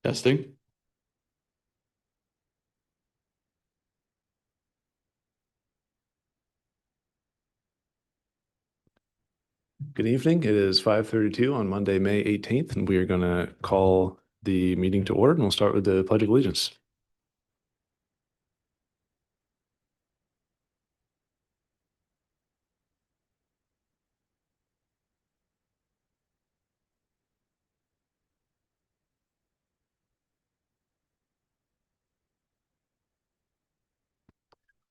Testing. Good evening. It is 5:32 on Monday, May 18th, and we are going to call the meeting to order, and we'll start with the Pledge of Allegiance.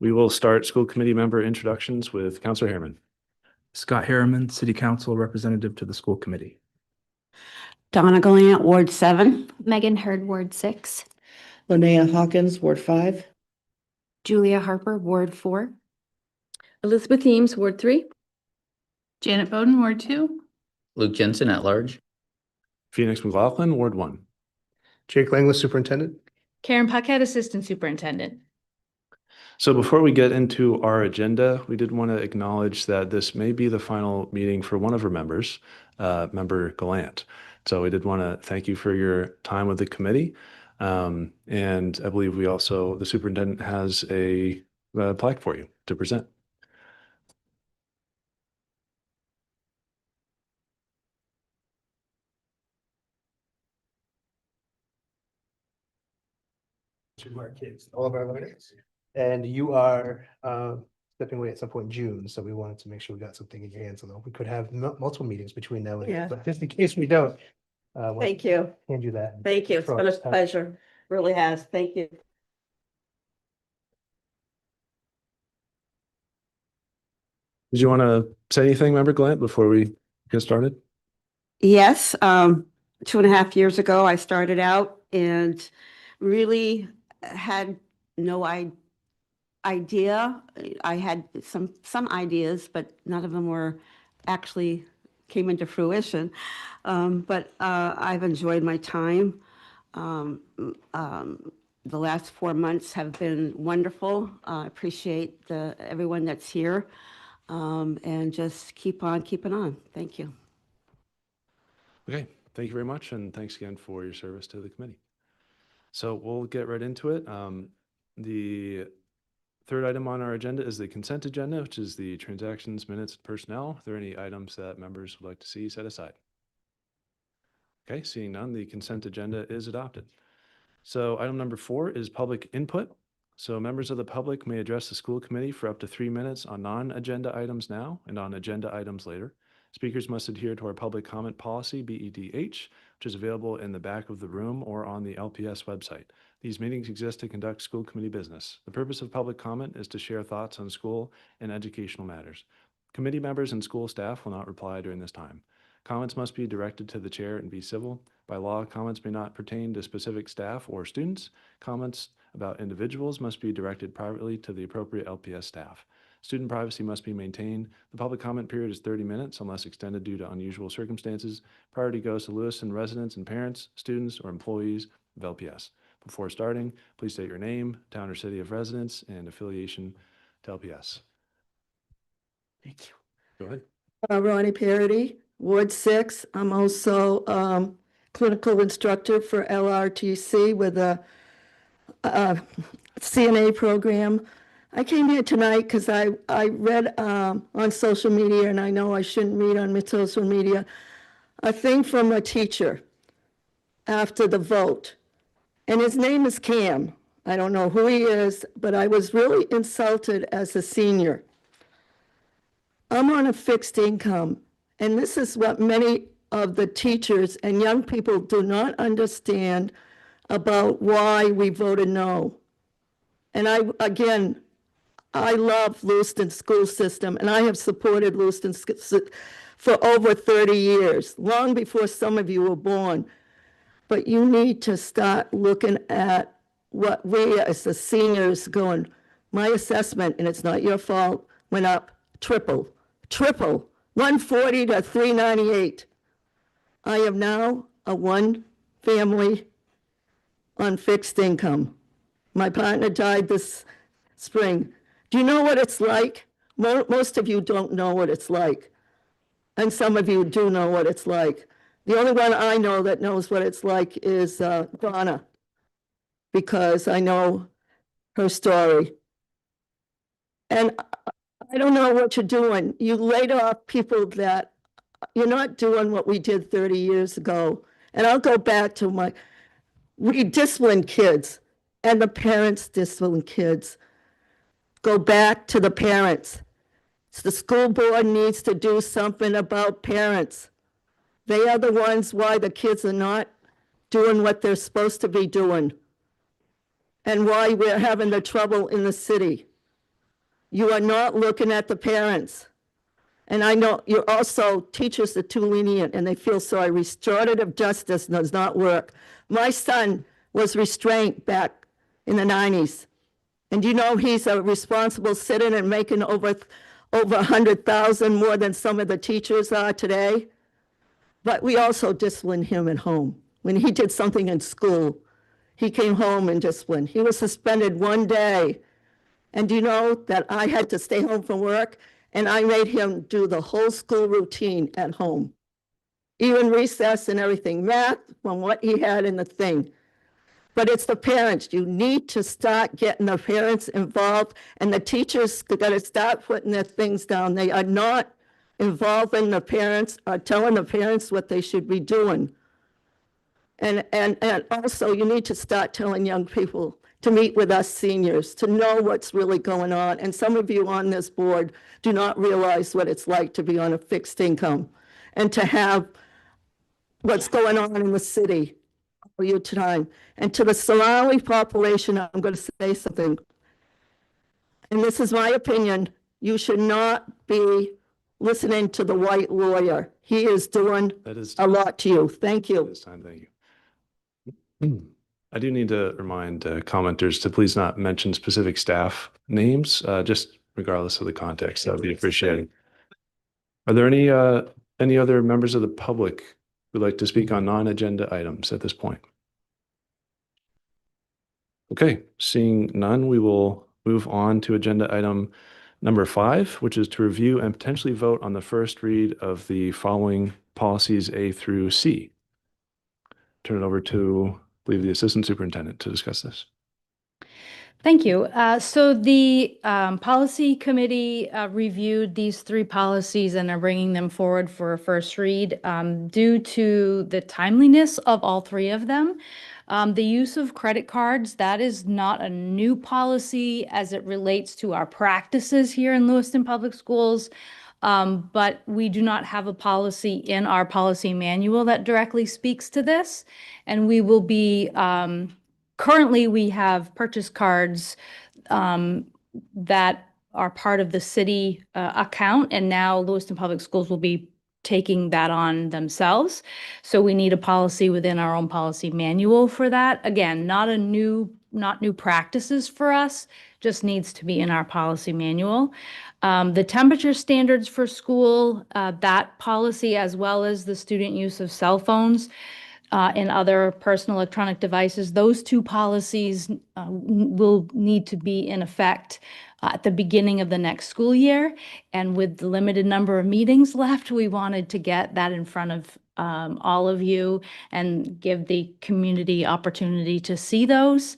We will start school committee member introductions with Councilor Harriman. Scott Harriman, City Council Representative to the School Committee. Donna Gallant, Ward 7. Megan Hurd, Ward 6. Linnea Hawkins, Ward 5. Julia Harper, Ward 4. Elizabeth Eames, Ward 3. Janet Bowden, Ward 2. Luke Jensen at large. Phoenix McLaughlin, Ward 1. Jake Langlis, Superintendent. Karen Puckett, Assistant Superintendent. So before we get into our agenda, we did want to acknowledge that this may be the final meeting for one of our members, Member Gallant. So we did want to thank you for your time with the committee. And I believe the superintendent has a plaque for you to present. To our kids, all of our learners. And you are stepping away at some point in June, so we wanted to make sure we got something in your hands. Although we could have multiple meetings between now and then, but just in case we don't, Thank you. hand you that. Thank you. It's been a pleasure. Really has. Thank you. Did you want to say anything, Member Gallant, before we get started? Yes, 2.5 years ago, I started out and really had no idea. I had some ideas, but none of them were actually came into fruition. But I've enjoyed my time. The last 4 months have been wonderful. I appreciate everyone that's here, and just keep on keeping on. Thank you. Okay, thank you very much, and thanks again for your service to the committee. So we'll get right into it. The third item on our agenda is the consent agenda, which is the transactions, minutes, personnel. Are there any items that members would like to see set aside? Okay, seeing none, the consent agenda is adopted. So item number 4 is public input. So members of the public may address the school committee for up to 3 minutes on non-agenda items now and on agenda items later. Speakers must adhere to our public comment policy, BEDH, which is available in the back of the room or on the LPS website. These meetings exist to conduct school committee business. The purpose of public comment is to share thoughts on school and educational matters. Committee members and school staff will not reply during this time. Comments must be directed to the chair and be civil. By law, comments may not pertain to specific staff or students. Comments about individuals must be directed privately to the appropriate LPS staff. Student privacy must be maintained. The public comment period is 30 minutes unless extended due to unusual circumstances. Priority goes to Lewiston residents and parents, students, or employees of LPS. Before starting, please state your name, town or city of residence, and affiliation to LPS. Thank you. Go ahead. Ronnie Parody, Ward 6. I'm also clinical instructor for LRTC with a CNA program. I came here tonight because I read on social media, and I know I shouldn't read on social media, a thing from a teacher after the vote. And his name is Cam. I don't know who he is, but I was really insulted as a senior. I'm on a fixed income, and this is what many of the teachers and young people do not understand about why we voted no. And I love Lewiston school system, and I have supported Lewiston for over 30 years, long before some of you were born. But you need to start looking at what we as the seniors going. My assessment, and it's not your fault, went up triple, 140 to 398. I am now a one family on fixed income. My partner died this spring. Do you know what it's like? Most of you don't know what it's like. And some of you do know what it's like. The only one I know that knows what it's like is Donna, because I know her story. And I don't know what you're doing. You laid off people that, you're not doing what we did 30 years ago. And I'll go back to we discipline kids and the parents discipline kids. Go back to the parents. The school board needs to do something about parents. They are the ones why the kids are not doing what they're supposed to be doing and why we're having the trouble in the city. You are not looking at the parents. And I know you're also, teachers are too lenient and they feel sorry. Restorative justice does not work. My son was restrained back in the 90s. And you know he's a responsible citizen and making over 100,000 more than some of the teachers are today. But we also disciplined him at home. When he did something in school, he came home and disciplined. He was suspended one day. And do you know that I had to stay home from work and I made him do the whole school routine at home, even recess and everything, math from what he had in the thing. But it's the parents. You need to start getting the parents involved, and the teachers got to start putting their things down. They are not involving the parents or telling the parents what they should be doing. And also you need to start telling young people to meet with us seniors, to know what's really going on. And some of you on this board do not realize what it's like to be on a fixed income and to have what's going on in the city for you time. And to the surrounding population, I'm going to say something. And this is my opinion. You should not be listening to the white lawyer. He is doing That is a lot to you. Thank you. this time. Thank you. I do need to remind commenters to please not mention specific staff names, just regardless of the context. That would be appreciated. Are there any other members of the public who'd like to speak on non-agenda items at this point? Okay, seeing none, we will move on to agenda item number 5, which is to review and potentially vote on the first read of the following policies A through C. Turn it over to, I believe, the Assistant Superintendent to discuss this. Thank you. So the policy committee reviewed these 3 policies and are bringing them forward for a first read due to the timeliness of all 3 of them. The use of credit cards, that is not a new policy as it relates to our practices here in Lewiston Public Schools. But we do not have a policy in our policy manual that directly speaks to this. And we will be, currently we have purchase cards that are part of the city account. And now Lewiston Public Schools will be taking that on themselves. So we need a policy within our own policy manual for that. Again, not new practices for us, just needs to be in our policy manual. The temperature standards for school, that policy, as well as the student use of cell phones and other personal electronic devices, those 2 policies will need to be in effect at the beginning of the next school year. And with the limited number of meetings left, we wanted to get that in front of all of you and give the community opportunity to see those.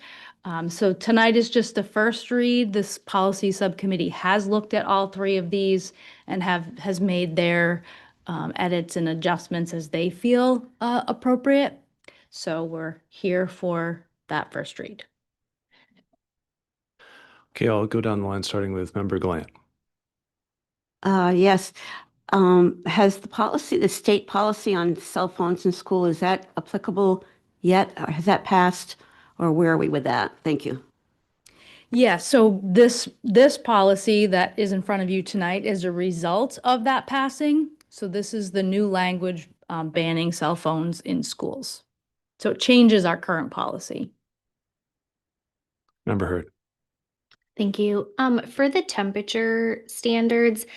So tonight is just the first read. This policy subcommittee has looked at all 3 of these and has made their edits and adjustments as they feel appropriate. So we're here for that first read. Okay, I'll go down the line, starting with Member Glant. Yes. Has the state policy on cell phones in school, is that applicable yet? Or has that passed? Or where are we with that? Thank you. Yeah, so this policy that is in front of you tonight is a result of that passing. So this is the new language banning cell phones in schools. So it changes our current policy. Member Hurd. Thank you. For the temperature standards,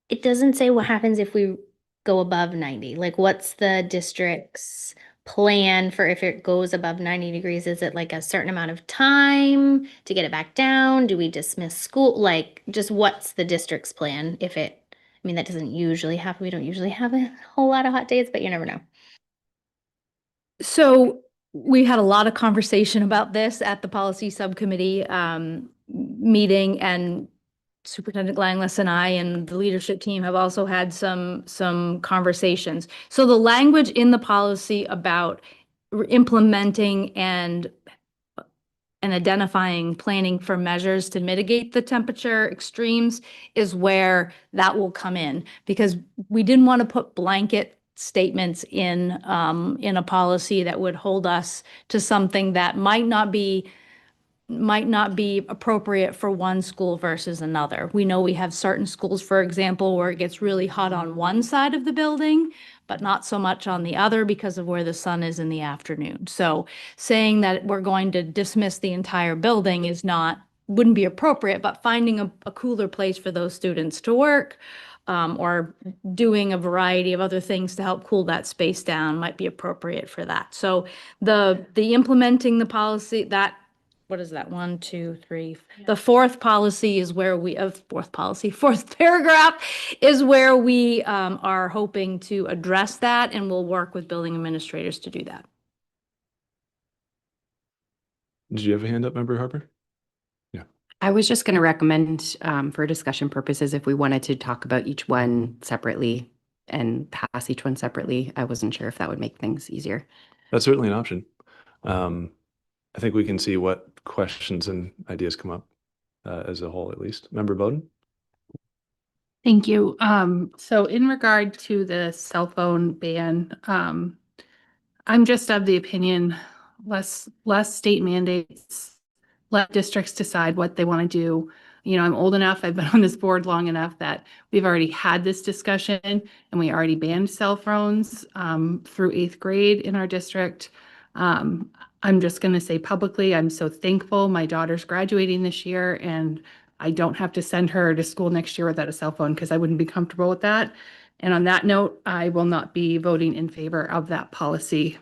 it doesn't say what happens if we go above 90. Like, what's the district's plan for if it goes above 90 degrees? Is it like a certain amount of time to get it back down? Do we dismiss school? Like, just what's the district's plan if I mean, that doesn't usually happen. We don't usually have a whole lot of hot days, but you never know. So we had a lot of conversation about this at the policy subcommittee meeting, and Superintendent Langless and I and the leadership team have also had some conversations. So the language in the policy about implementing and identifying, planning for measures to mitigate the temperature extremes is where that will come in, because we didn't want to put blanket statements in a policy that would hold us to something that might not be appropriate for one school versus another. We know we have certain schools, for example, where it gets really hot on one side of the building, but not so much on the other because of where the sun is in the afternoon. So saying that we're going to dismiss the entire building wouldn't be appropriate, but finding a cooler place for those students to work, or doing a variety of other things to help cool that space down might be appropriate for that. So the implementing the policy, that, what is that? 1, 2, 3. The fourth policy is where fourth paragraph is where we are hoping to address that, and we'll work with building administrators to do that. Did you have a hand up, Member Harper? I was just going to recommend for discussion purposes, if we wanted to talk about each one separately and pass each one separately. I wasn't sure if that would make things easier. That's certainly an option. I think we can see what questions and ideas come up as a whole, at least. Member Bowden? Thank you. So in regard to the cell phone ban, I'm just of the opinion, less state mandates, let districts decide what they want to do. You know, I'm old enough, I've been on this board long enough that we've already had this discussion, and we already banned cell phones through 8th grade in our district. I'm just going to say publicly, I'm so thankful my daughter's graduating this year, and I don't have to send her to school next year without a cell phone, because I wouldn't be comfortable with that. And on that note, I will not be voting in favor of that policy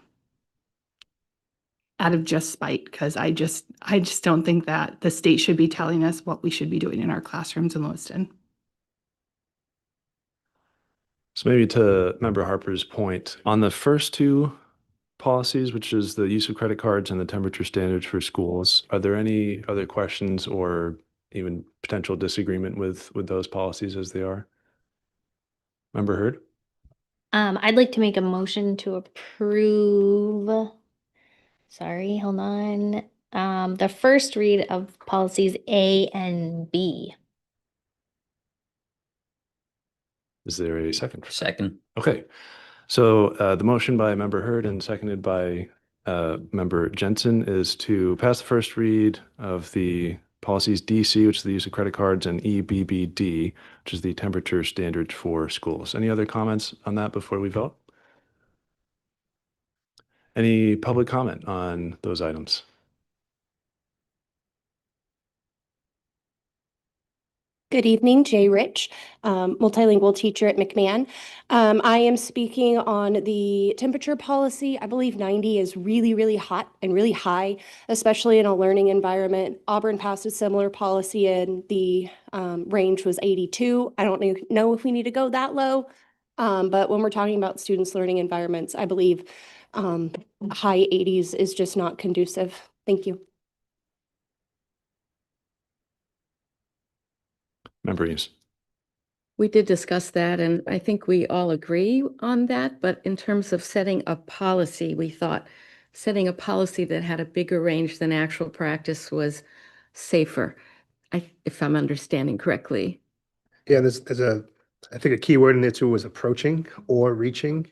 out of just spite, because I just don't think that the state should be telling us what we should be doing in our classrooms in Lewiston. So maybe to Member Harper's point, on the first two policies, which is the use of credit cards and the temperature standards for schools, are there any other questions or even potential disagreement with those policies as they are? Member Hurd? I'd like to make a motion to approve. Sorry, hold on. The first read of policies A and B. Is there a second? Second. Okay. So the motion by Member Hurd and seconded by Member Jensen is to pass the first read of the policies DC, which is the use of credit cards, and EBBD, which is the temperature standards for schools. Any other comments on that before we vote? Any public comment on those items? Good evening, Jay Rich, multilingual teacher at McMahon. I am speaking on the temperature policy. I believe 90 is really, really hot and really high, especially in a learning environment. Auburn passed a similar policy and the range was 82. I don't know if we need to go that low, but when we're talking about students' learning environments, I believe high 80s is just not conducive. Thank you. Member Eames. We did discuss that, and I think we all agree on that. But in terms of setting a policy, we thought setting a policy that had a bigger range than actual practice was safer, if I'm understanding correctly. Yeah, I think a key word in there too was approaching or reaching.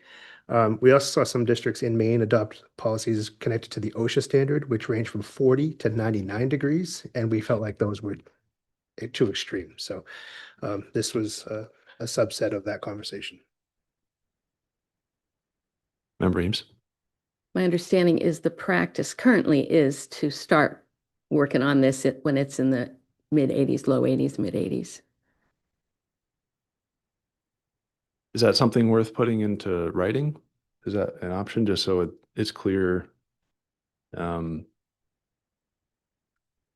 We also saw some districts in Maine adopt policies connected to the OSHA standard, which range from 40 to 99 degrees. And we felt like those were too extreme. So this was a subset of that conversation. Member Eames. My understanding is the practice currently is to start working on this when it's in the mid 80s, low 80s, mid 80s. Is that something worth putting into writing? Is that an option, just so it's clear?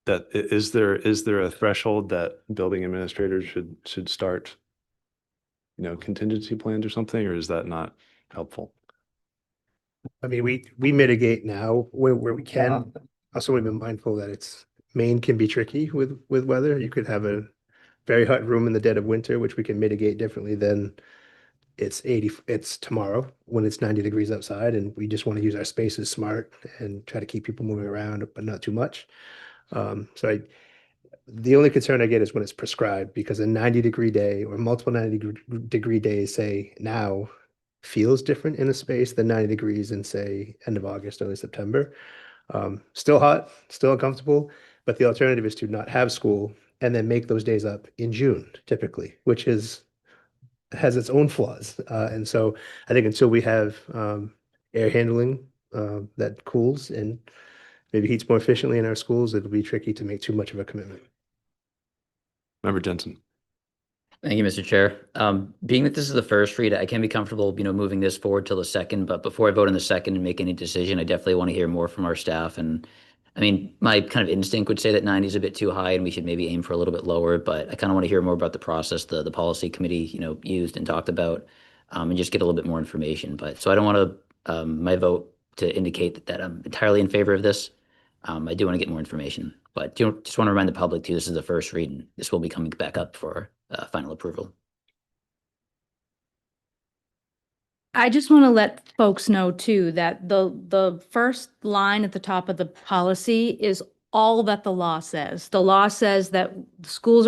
That is there a threshold that building administrators should start contingency plans or something, or is that not helpful? I mean, we mitigate now where we can. Also, we've been mindful that Maine can be tricky with weather. You could have a very hot room in the dead of winter, which we can mitigate differently than it's tomorrow when it's 90 degrees outside, and we just want to use our spaces smart and try to keep people moving around, but not too much. The only concern I get is when it's prescribed, because a 90-degree day or multiple 90-degree days, say now, feels different in a space than 90 degrees in, say, end of August, early September. Still hot, still uncomfortable, but the alternative is to not have school and then make those days up in June, typically, which has its own flaws. And so I think until we have air handling that cools and maybe heats more efficiently in our schools, it'll be tricky to make too much of a commitment. Member Jensen. Thank you, Mr. Chair. Being that this is the first read, I can be comfortable, moving this forward till the second, but before I vote on the second and make any decision, I definitely want to hear more from our staff. And I mean, my kind of instinct would say that 90 is a bit too high and we should maybe aim for a little bit lower, but I kind of want to hear more about the process the policy committee, used and talked about, and just get a little bit more information. But so I don't want to, my vote to indicate that I'm entirely in favor of this. I do want to get more information, but just want to remind the public too, this is the first read and this will be coming back up for final approval. I just want to let folks know too, that the first line at the top of the policy is all that the law says. The law says that school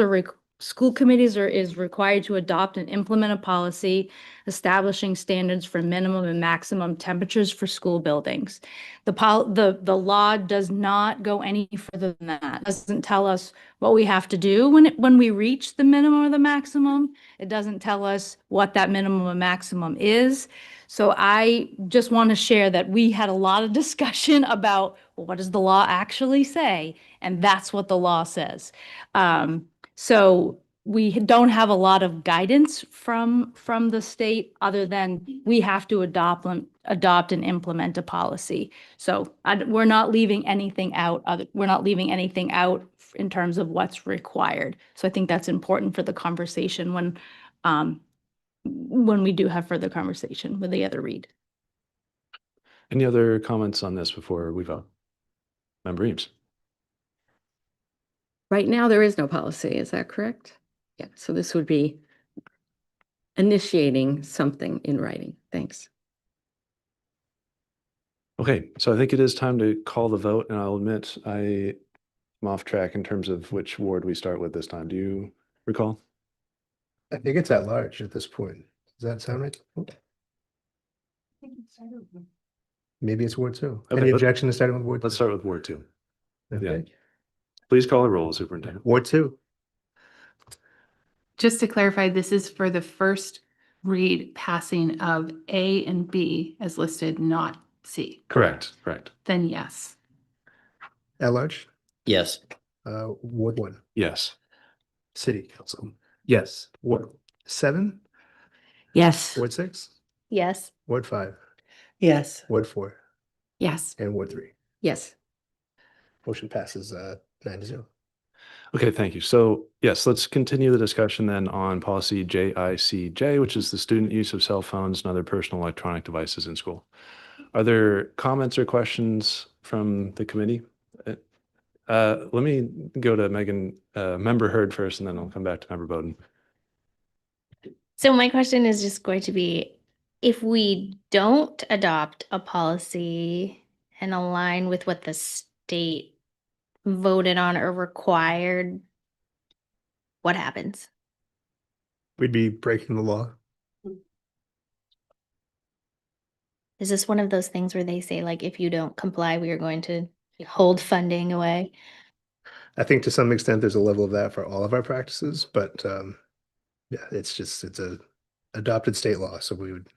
committees is required to adopt and implement a policy establishing standards for minimum and maximum temperatures for school buildings. The law does not go any further than that. It doesn't tell us what we have to do when we reach the minimum or the maximum. It doesn't tell us what that minimum and maximum is. So I just want to share that we had a lot of discussion about, well, what does the law actually say? And that's what the law says. So we don't have a lot of guidance from the state other than we have to adopt and implement a policy. So we're not leaving anything out. We're not leaving anything out in terms of what's required. So I think that's important for the conversation when we do have further conversation with the other read. Any other comments on this before we vote? Member Eames. Right now, there is no policy. Is that correct? Yeah, so this would be initiating something in writing. Thanks. Okay, so I think it is time to call the vote, and I'll admit I'm off track in terms of which ward we start with this time. Do you recall? I think it's at large at this point. Does that sound right? Maybe it's Ward 2. Okay, Any objection to starting with Ward 2? Let's start with Ward 2. Okay. Yeah. Please call a roll, Superintendent. Ward 2. Just to clarify, this is for the first read passing of A and B as listed, not C. Correct. Then yes. At large? Yes. Ward 1. Yes. City Council. Yes. Ward 7. Yes. Ward 6. Yes. Ward 5. Yes. Ward 4. Yes. And Ward 3. Yes. Motion passes 9-0. Okay, thank you. So yes, let's continue the discussion then on policy JICJ, which is the student use of cell phones and other personal electronic devices in school. Are there comments or questions from the committee? Let me go to Megan, Member Hurd first, and then I'll come back to Member Bowden. So my question is just going to be, if we don't adopt a policy and align with what the state voted on or required, what happens? We'd be breaking the law. Is this one of those things where they say, like, if you don't comply, we are going to hold funding away? I think to some extent there's a level of that for all of our practices, but yeah, it's a adopted state law. So we would,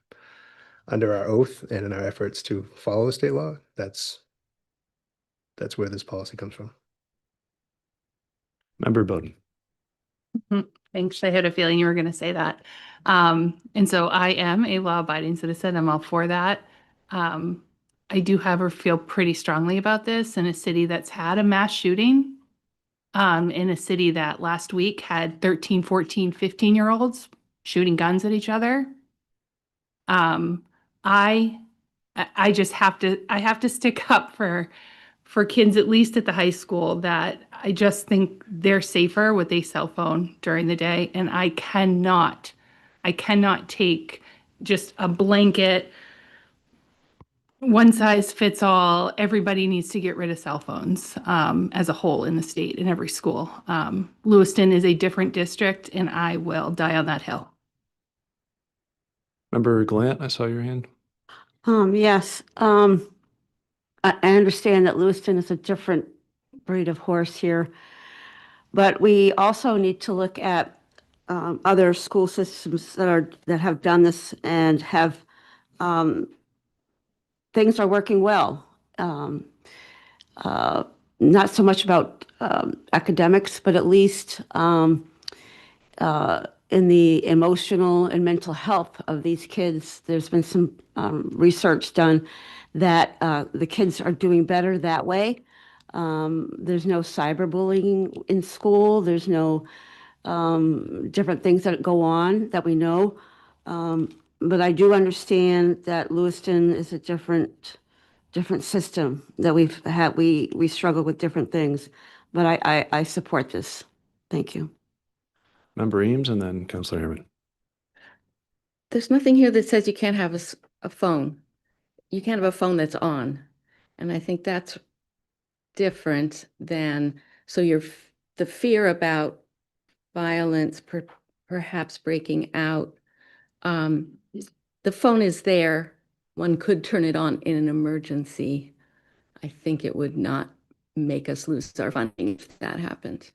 under our oath and in our efforts to follow the state law, that's where this policy comes from. Member Bowden. Thanks. I had a feeling you were going to say that. And so I am a law-abiding citizen. I'm all for that. I do, however, feel pretty strongly about this in a city that's had a mass shooting, in a city that last week had 13, 14, 15-year-olds shooting guns at each other. I just have to stick up for kids, at least at the high school, that I just think they're safer with a cell phone during the day. And I cannot take just a blanket, one size fits all, everybody needs to get rid of cell phones as a whole in the state, in every school. Lewiston is a different district, and I will die on that hill. Member Glant, I saw your hand. Yes, I understand that Lewiston is a different breed of horse here, but we also need to look at other school systems that have done this and have things are working well. Not so much about academics, but at least in the emotional and mental health of these kids. There's been some research done that the kids are doing better that way. There's no cyberbullying in school. There's no different things that go on that we know. But I do understand that Lewiston is a different system that we've had. We struggle with different things, but I support this. Thank you. Member Eames and then Councillor Harriman. There's nothing here that says you can't have a phone. You can't have a phone that's on. And I think that's different than, so the fear about violence perhaps breaking out. The phone is there. One could turn it on in an emergency. I think it would not make us lose our funding if that happened.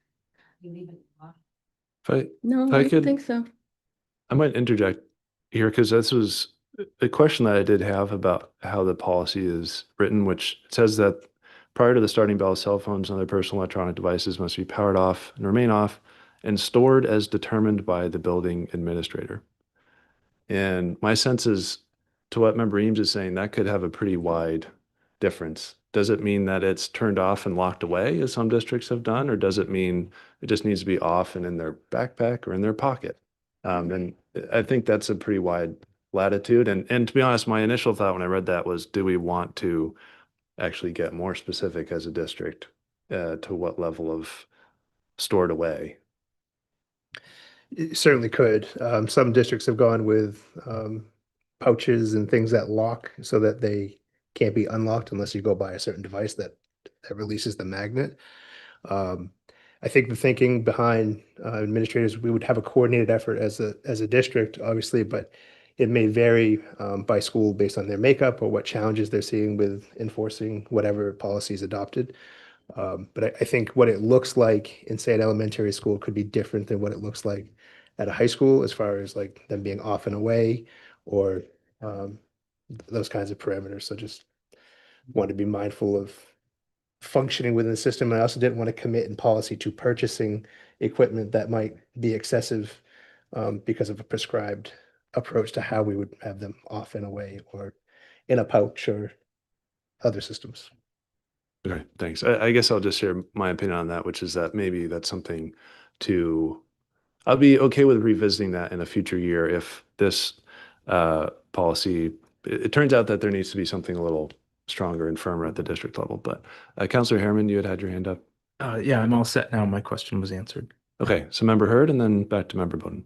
No, if I I don't could- think so. I might interject here because this was a question that I did have about how the policy is written, which says that prior to the starting bell, cell phones and other personal electronic devices must be powered off and remain off and stored as determined by the building administrator. And my sense is, to what Member Eames is saying, that could have a pretty wide difference. Does it mean that it's turned off and locked away, as some districts have done, or does it mean it just needs to be off and in their backpack or in their pocket? And I think that's a pretty wide latitude. And to be honest, my initial thought when I read that was, do we want to actually get more specific as a district to what level of stored away? It certainly could. Some districts have gone with pouches and things that lock so that they can't be unlocked unless you go buy a certain device that releases the magnet. I think the thinking behind administrators, we would have a coordinated effort as a district, obviously, but it may vary by school based on their makeup or what challenges they're seeing with enforcing whatever policy is adopted. But I think what it looks like in, say, an elementary school could be different than what it looks like at a high school, as far as like them being off and away or those kinds of parameters. So just want to be mindful of functioning within the system. And I also didn't want to commit in policy to purchasing equipment that might be excessive because of a prescribed approach to how we would have them off and away or in a pouch or other systems. Okay, thanks. I guess I'll just share my opinion on that, which is that maybe that's something I'll be okay with revisiting that in a future year if this policy, it turns out that there needs to be something a little stronger and firmer at the district level. But Councillor Harriman, you had your hand up. Yeah, I'm all set now. My question was answered. Okay, so Member Hurd and then back to Member Bowden.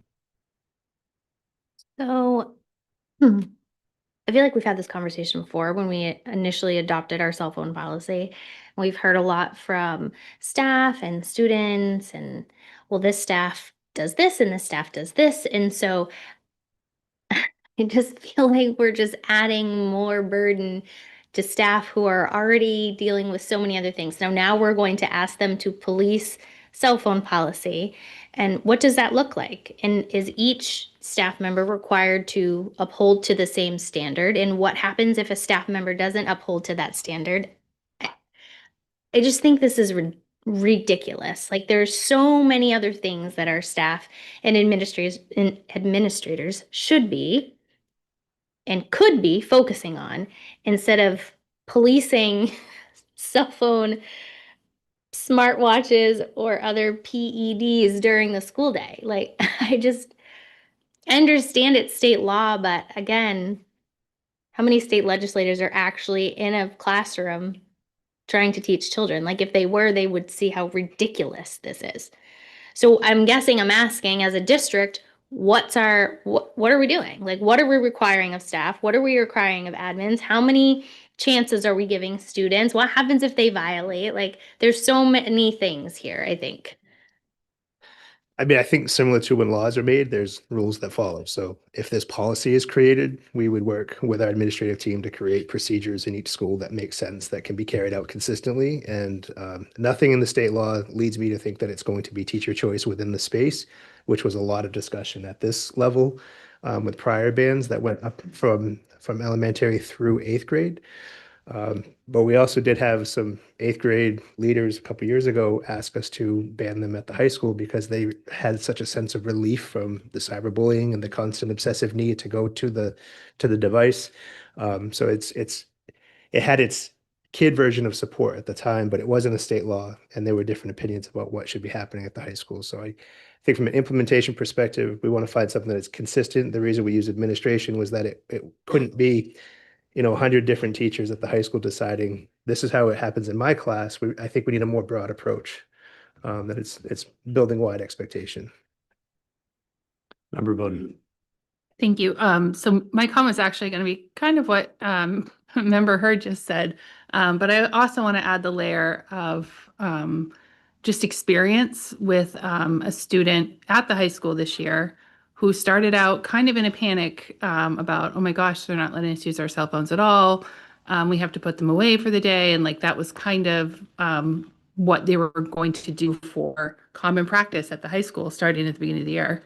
So I feel like we've had this conversation before when we initially adopted our cell phone policy. We've heard a lot from staff and students and, well, this staff does this and this staff does this. And so I just feel like we're just adding more burden to staff who are already dealing with so many other things. Now we're going to ask them to police cell phone policy. And what does that look like? And is each staff member required to uphold to the same standard? And what happens if a staff member doesn't uphold to that standard? I just think this is ridiculous. Like, there's so many other things that our staff and administrators should be and could be focusing on instead of policing cell phone, smartwatches, or other PEDs during the school day. Like, I understand it's state law, but again, how many state legislators are actually in a classroom trying to teach children? Like if they were, they would see how ridiculous this is. So I'm asking as a district, what are we doing? Like, what are we requiring of staff? What are we requiring of admins? How many chances are we giving students? What happens if they violate? Like, there's so many things here, I think. I mean, I think similar to when laws are made, there's rules that follow. So if this policy is created, we would work with our administrative team to create procedures in each school that make sense, that can be carried out consistently. And nothing in the state law leads me to think that it's going to be teacher choice within the space, which was a lot of discussion at this level with prior bans that went up from elementary through 8th grade. But we also did have some 8th grade leaders a couple years ago ask us to ban them at the high school because they had such a sense of relief from the cyberbullying and the constant obsessive need to go to the device. So it had its kid version of support at the time, but it wasn't a state law, and there were different opinions about what should be happening at the high school. So I think from an implementation perspective, we want to find something that's consistent. The reason we use administration was that it couldn't be 100 different teachers at the high school deciding this is how it happens in my class. I think we need a more broad approach, that it's building wide expectation. Member Bowden. Thank you. So my comment is actually going to be kind of what Member Hurd just said, but I also want to add the layer of just experience with a student at the high school this year who started out kind of in a panic about, oh my gosh, they're not letting us use our cell phones at all. We have to put them away for the day. And like that was kind of what they were going to do for common practice at the high school starting at the beginning of the year.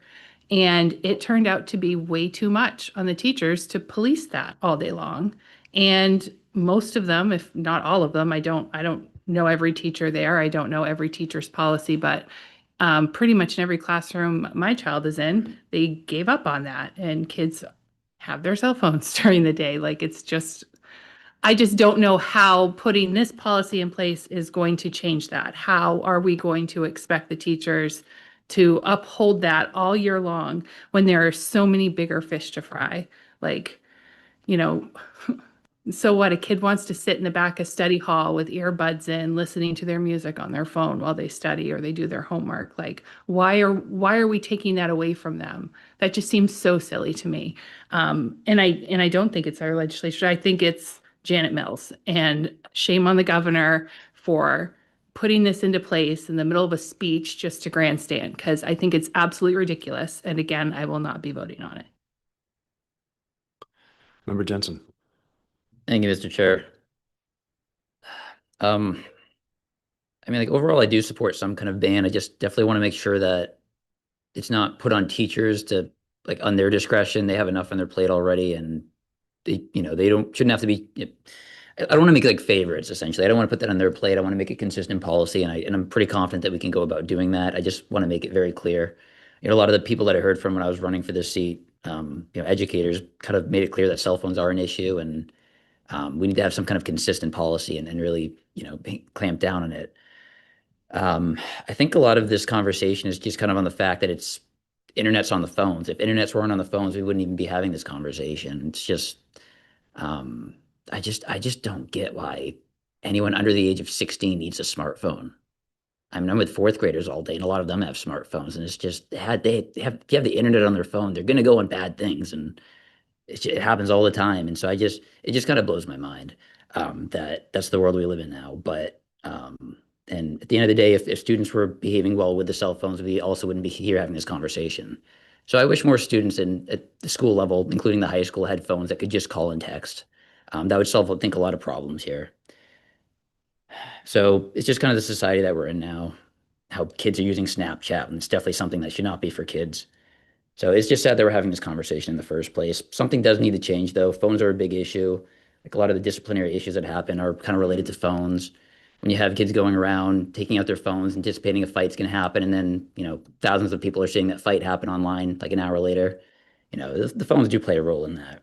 And it turned out to be way too much on the teachers to police that all day long. And most of them, if not all of them, I don't know every teacher there. I don't know every teacher's policy, but pretty much in every classroom my child is in, they gave up on that. And kids have their cell phones during the day. Like it's just, I just don't know how putting this policy in place is going to change that. How are we going to expect the teachers to uphold that all year long when there are so many bigger fish to fry? Like, so what? A kid wants to sit in the back of study hall with earbuds in, listening to their music on their phone while they study or they do their homework. Like, why are we taking that away from them? That just seems so silly to me. And I don't think it's our legislature. I think it's Janet Mills, and shame on the governor for putting this into place in the middle of a speech just to grandstand, because I think it's absolutely ridiculous. And again, I will not be voting on it. Member Jensen. Thank you, Mr. Chair. I mean, like overall, I do support some kind of ban. I just definitely want to make sure that it's not put on teachers to like on their discretion. They have enough on their plate already, and they shouldn't have to be. I don't want to make like favorites. Essentially, I don't want to put that on their plate. I want to make a consistent policy, and I'm pretty confident that we can go about doing that. I just want to make it very clear. A lot of the people that I heard from when I was running for this seat, educators kind of made it clear that cell phones are an issue, and we need to have some kind of consistent policy and really, clamp down on it. I think a lot of this conversation is just kind of on the fact that internet's on the phones. If internets weren't on the phones, we wouldn't even be having this conversation. It's just, I just don't get why anyone under the age of 16 needs a smartphone. I mean, I'm with 4th graders all day, and a lot of them have smartphones, and it's just if they have the internet on their phone, they're going to go on bad things, and it happens all the time. And so it just kind of blows my mind that's the world we live in now. But and at the end of the day, if students were behaving well with the cell phones, we also wouldn't be here having this conversation. So I wish more students at the school level, including the high school, had phones that could just call and text. That would solve, I think, a lot of problems here. So it's just kind of the society that we're in now, how kids are using Snapchat, and it's definitely something that should not be for kids. So it's just sad that we're having this conversation in the first place. Something does need to change, though. Phones are a big issue. Like a lot of the disciplinary issues that happen are kind of related to phones. When you have kids going around, taking out their phones, anticipating a fight's going to happen, and then, thousands of people are seeing that fight happen online like an hour later, the phones do play a role in that.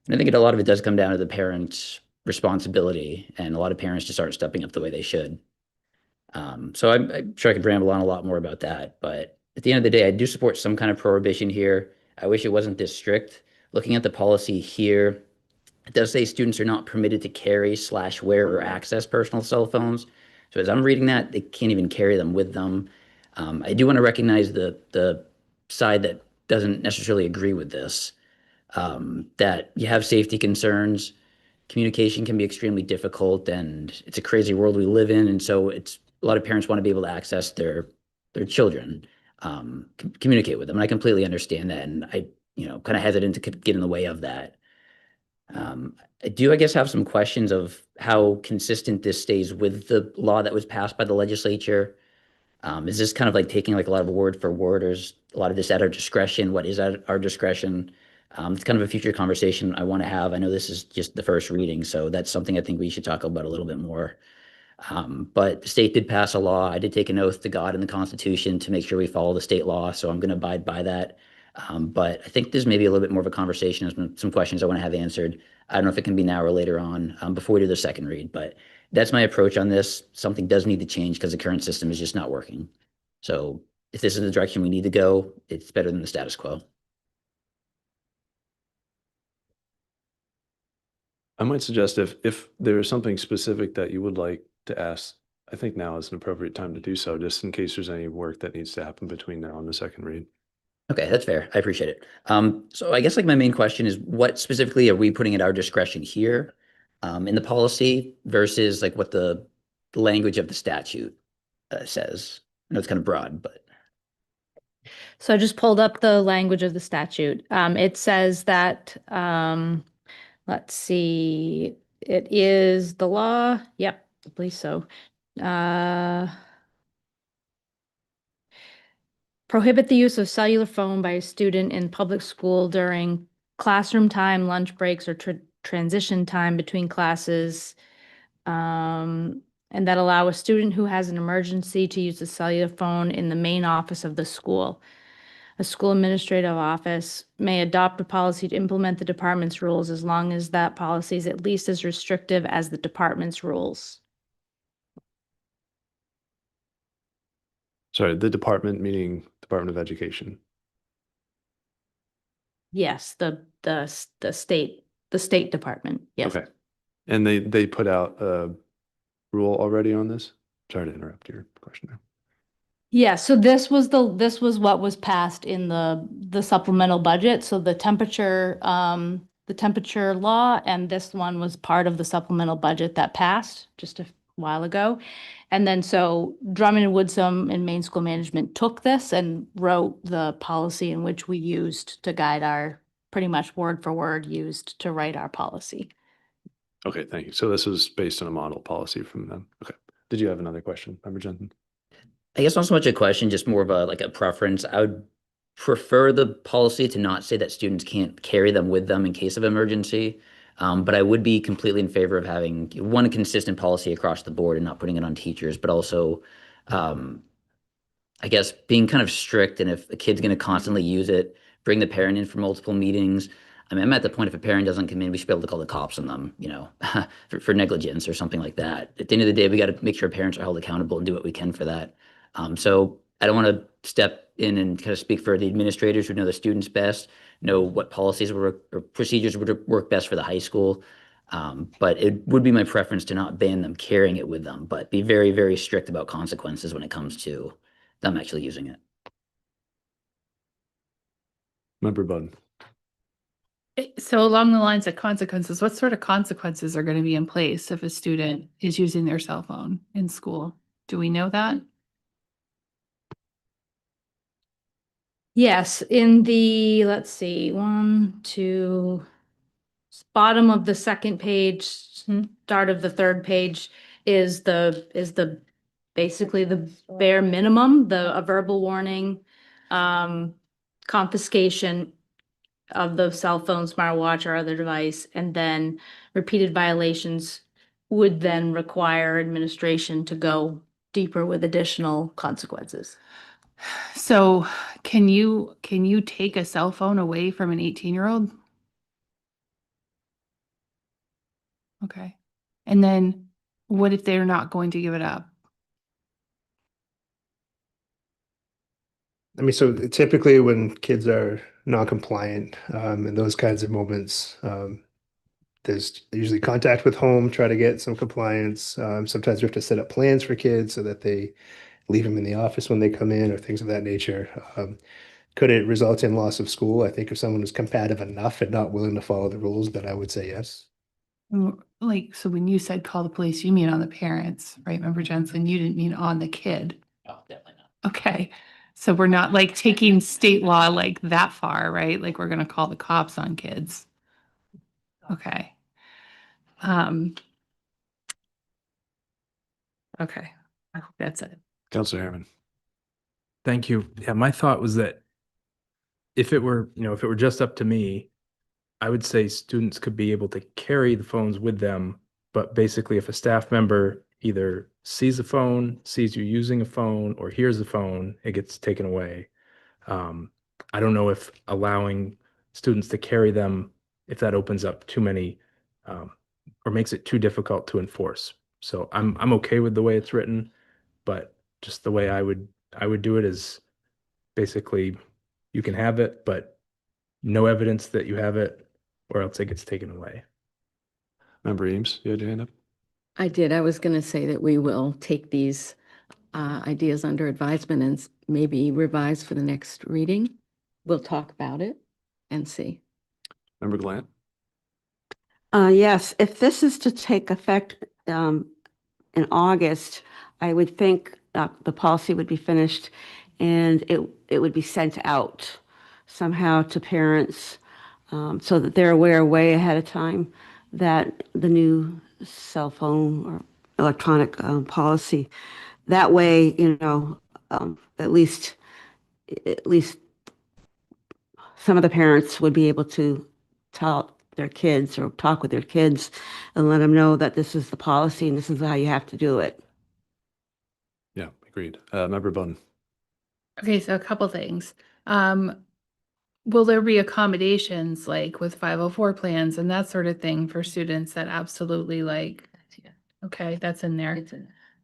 And I think a lot of it does come down to the parents' responsibility, and a lot of parents just aren't stepping up the way they should. So I'm sure I could ramble on a lot more about that, but at the end of the day, I do support some kind of prohibition here. I wish it wasn't this strict. Looking at the policy here, it does say students are not permitted to carry / wear or access personal cell phones. So as I'm reading that, they can't even carry them with them. I do want to recognize the side that doesn't necessarily agree with this, that you have safety concerns. Communication can be extremely difficult, and it's a crazy world we live in. And so it's a lot of parents want to be able to access their children, communicate with them. And I completely understand that, and I kind of hesitant to get in the way of that. I do, I guess, have some questions of how consistent this stays with the law that was passed by the legislature. Is this kind of like taking like a lot of word for word, or is a lot of this at our discretion? What is at our discretion? It's kind of a future conversation I want to have. I know this is just the first reading, so that's something I think we should talk about a little bit more. But the state did pass a law. I did take an oath to God and the Constitution to make sure we follow the state law, so I'm going to abide by that. But I think there's maybe a little bit more of a conversation and some questions I want to have answered. I don't know if it can be now or later on, before we do the second read, but that's my approach on this. Something does need to change because the current system is just not working. So if this is the direction we need to go, it's better than the status quo. I might suggest if there is something specific that you would like to ask, I think now is an appropriate time to do so, just in case there's any work that needs to happen between now and the second read. Okay, that's fair. I appreciate it. So I guess like my main question is, what specifically are we putting at our discretion here, in the policy versus like what the language of the statute says? I know it's kind of broad, but So I just pulled up the language of the statute. It says that, let's see, it is the law. Yep, I believe so. Prohibit the use of cellular phone by a student in public school during classroom time, lunch breaks, or transition time between classes. And that allow a student who has an emergency to use the cellular phone in the main office of the school. A school administrative office may adopt a policy to implement the department's rules as long as that policy is at least as restrictive as the department's rules. Sorry, the department meaning Department of Education. Yes, the state department, yes. Okay. And they put out a rule already on this? Sorry to interrupt your question there. Yeah, so this was what was passed in the supplemental budget. So the temperature law, and this one was part of the supplemental budget that passed just a while ago. And then so Drummond and Woodsum and Maine School Management took this and wrote the policy in which we used to guide our, pretty much word for word used to write our policy. Okay, thank you. So this was based on a model policy from them. Okay. Did you have another question, Member Jensen? I guess not so much a question, just more of a preference. I would prefer the policy to not say that students can't carry them with them in case of emergency. But I would be completely in favor of having one consistent policy across the board and not putting it on teachers, but also, I guess, being kind of strict. And if a kid's going to constantly use it, bring the parent in for multiple meetings. I mean, I'm at the point if a parent doesn't come in, we should be able to call the cops on them, for negligence or something like that. At the end of the day, we got to make sure parents are held accountable and do what we can for that. So I don't want to step in and kind of speak for the administrators who know the students best, know what policies or procedures would work best for the high school. But it would be my preference to not ban them carrying it with them, but be very, very strict about consequences when it comes to them actually using it. Member Bud. So along the lines of consequences, what sort of consequences are going to be in place if a student is using their cell phone in school? Do we know that? Yes, in the, let's see, bottom of the second page, start of the third page is basically the bare minimum, a verbal warning, confiscation of the cell phone, smartwatch, or other device, and then repeated violations would then require administration to go deeper with additional consequences. So can you take a cell phone away from an 18-year-old? Okay. And then what if they're not going to give it up? I mean, so typically when kids are non-compliant, in those kinds of moments, there's usually contact with home, try to get some compliance. Sometimes we have to set up plans for kids so that they leave them in the office when they come in or things of that nature. Could it result in loss of school? I think if someone was combative enough and not willing to follow the rules, then I would say yes. Like, so when you said call the police, you mean on the parents, right? Remember, Jensen, you didn't mean on the kid. Oh, definitely not. Okay. So we're not like taking state law like that far, right? Like we're gonna call the cops on kids. Okay. Okay, I hope that's it. Counselor Harriman. Thank you. Yeah, my thought was that if it were, if it were just up to me, I would say students could be able to carry the phones with them, but basically if a staff member either sees a phone, sees you using a phone, or hears a phone, it gets taken away. I don't know if allowing students to carry them, if that opens up too many, or makes it too difficult to enforce. So I'm okay with the way it's written, but just the way I would do it is basically you can have it, but no evidence that you have it, or else it gets taken away. Member Eames, you had your hand up? I did. I was going to say that we will take these ideas under advisement and maybe revise for the next reading. We'll talk about it and see. Member Glant? Yes, if this is to take effect in August, I would think the policy would be finished and it would be sent out somehow to parents so that they're aware way ahead of time that the new cell phone or electronic policy. That way, at least some of the parents would be able to tell their kids or talk with their kids and let them know that this is the policy and this is how you have to do it. Yeah, agreed. Member Bowden? Okay, so a couple things. Will there be accommodations like with 504 plans and that sort of thing for students that absolutely like, okay, that's in there.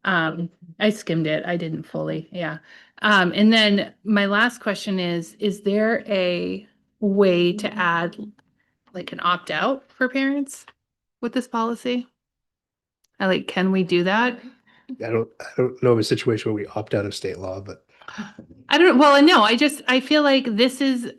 I skimmed it. I didn't fully, yeah. And then my last question is there a way to add like an opt-out for parents with this policy? Can we do that? I don't know of a situation where we opt out of state law, but I feel like this is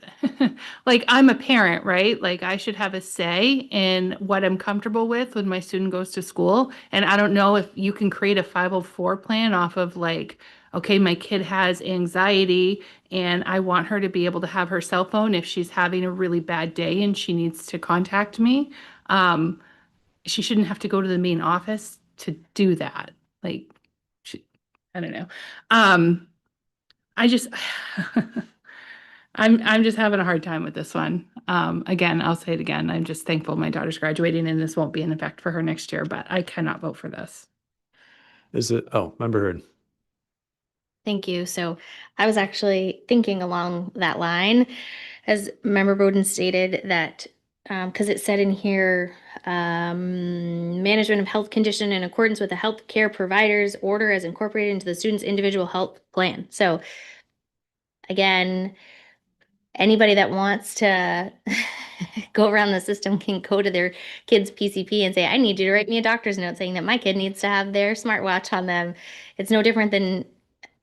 like I'm a parent, right? Like I should have a say in what I'm comfortable with when my student goes to school. And I don't know if you can create a 504 plan off of like, okay, my kid has anxiety and I want her to be able to have her cell phone if she's having a really bad day and she needs to contact me. She shouldn't have to go to the main office to do that. Like, I don't know. I just, I'm just having a hard time with this one. Again, I'll say it again. I'm just thankful my daughter's graduating and this won't be in effect for her next year, but I cannot vote for this. Member Hurd? Thank you. So I was actually thinking along that line, as Member Bowden stated that, because it said in here, management of health condition in accordance with the health care provider's order as incorporated into the student's individual health plan. So again, anybody that wants to go around the system can go to their kid's PCP and say, I need you to write me a doctor's note saying that my kid needs to have their smartwatch on them. It's no different than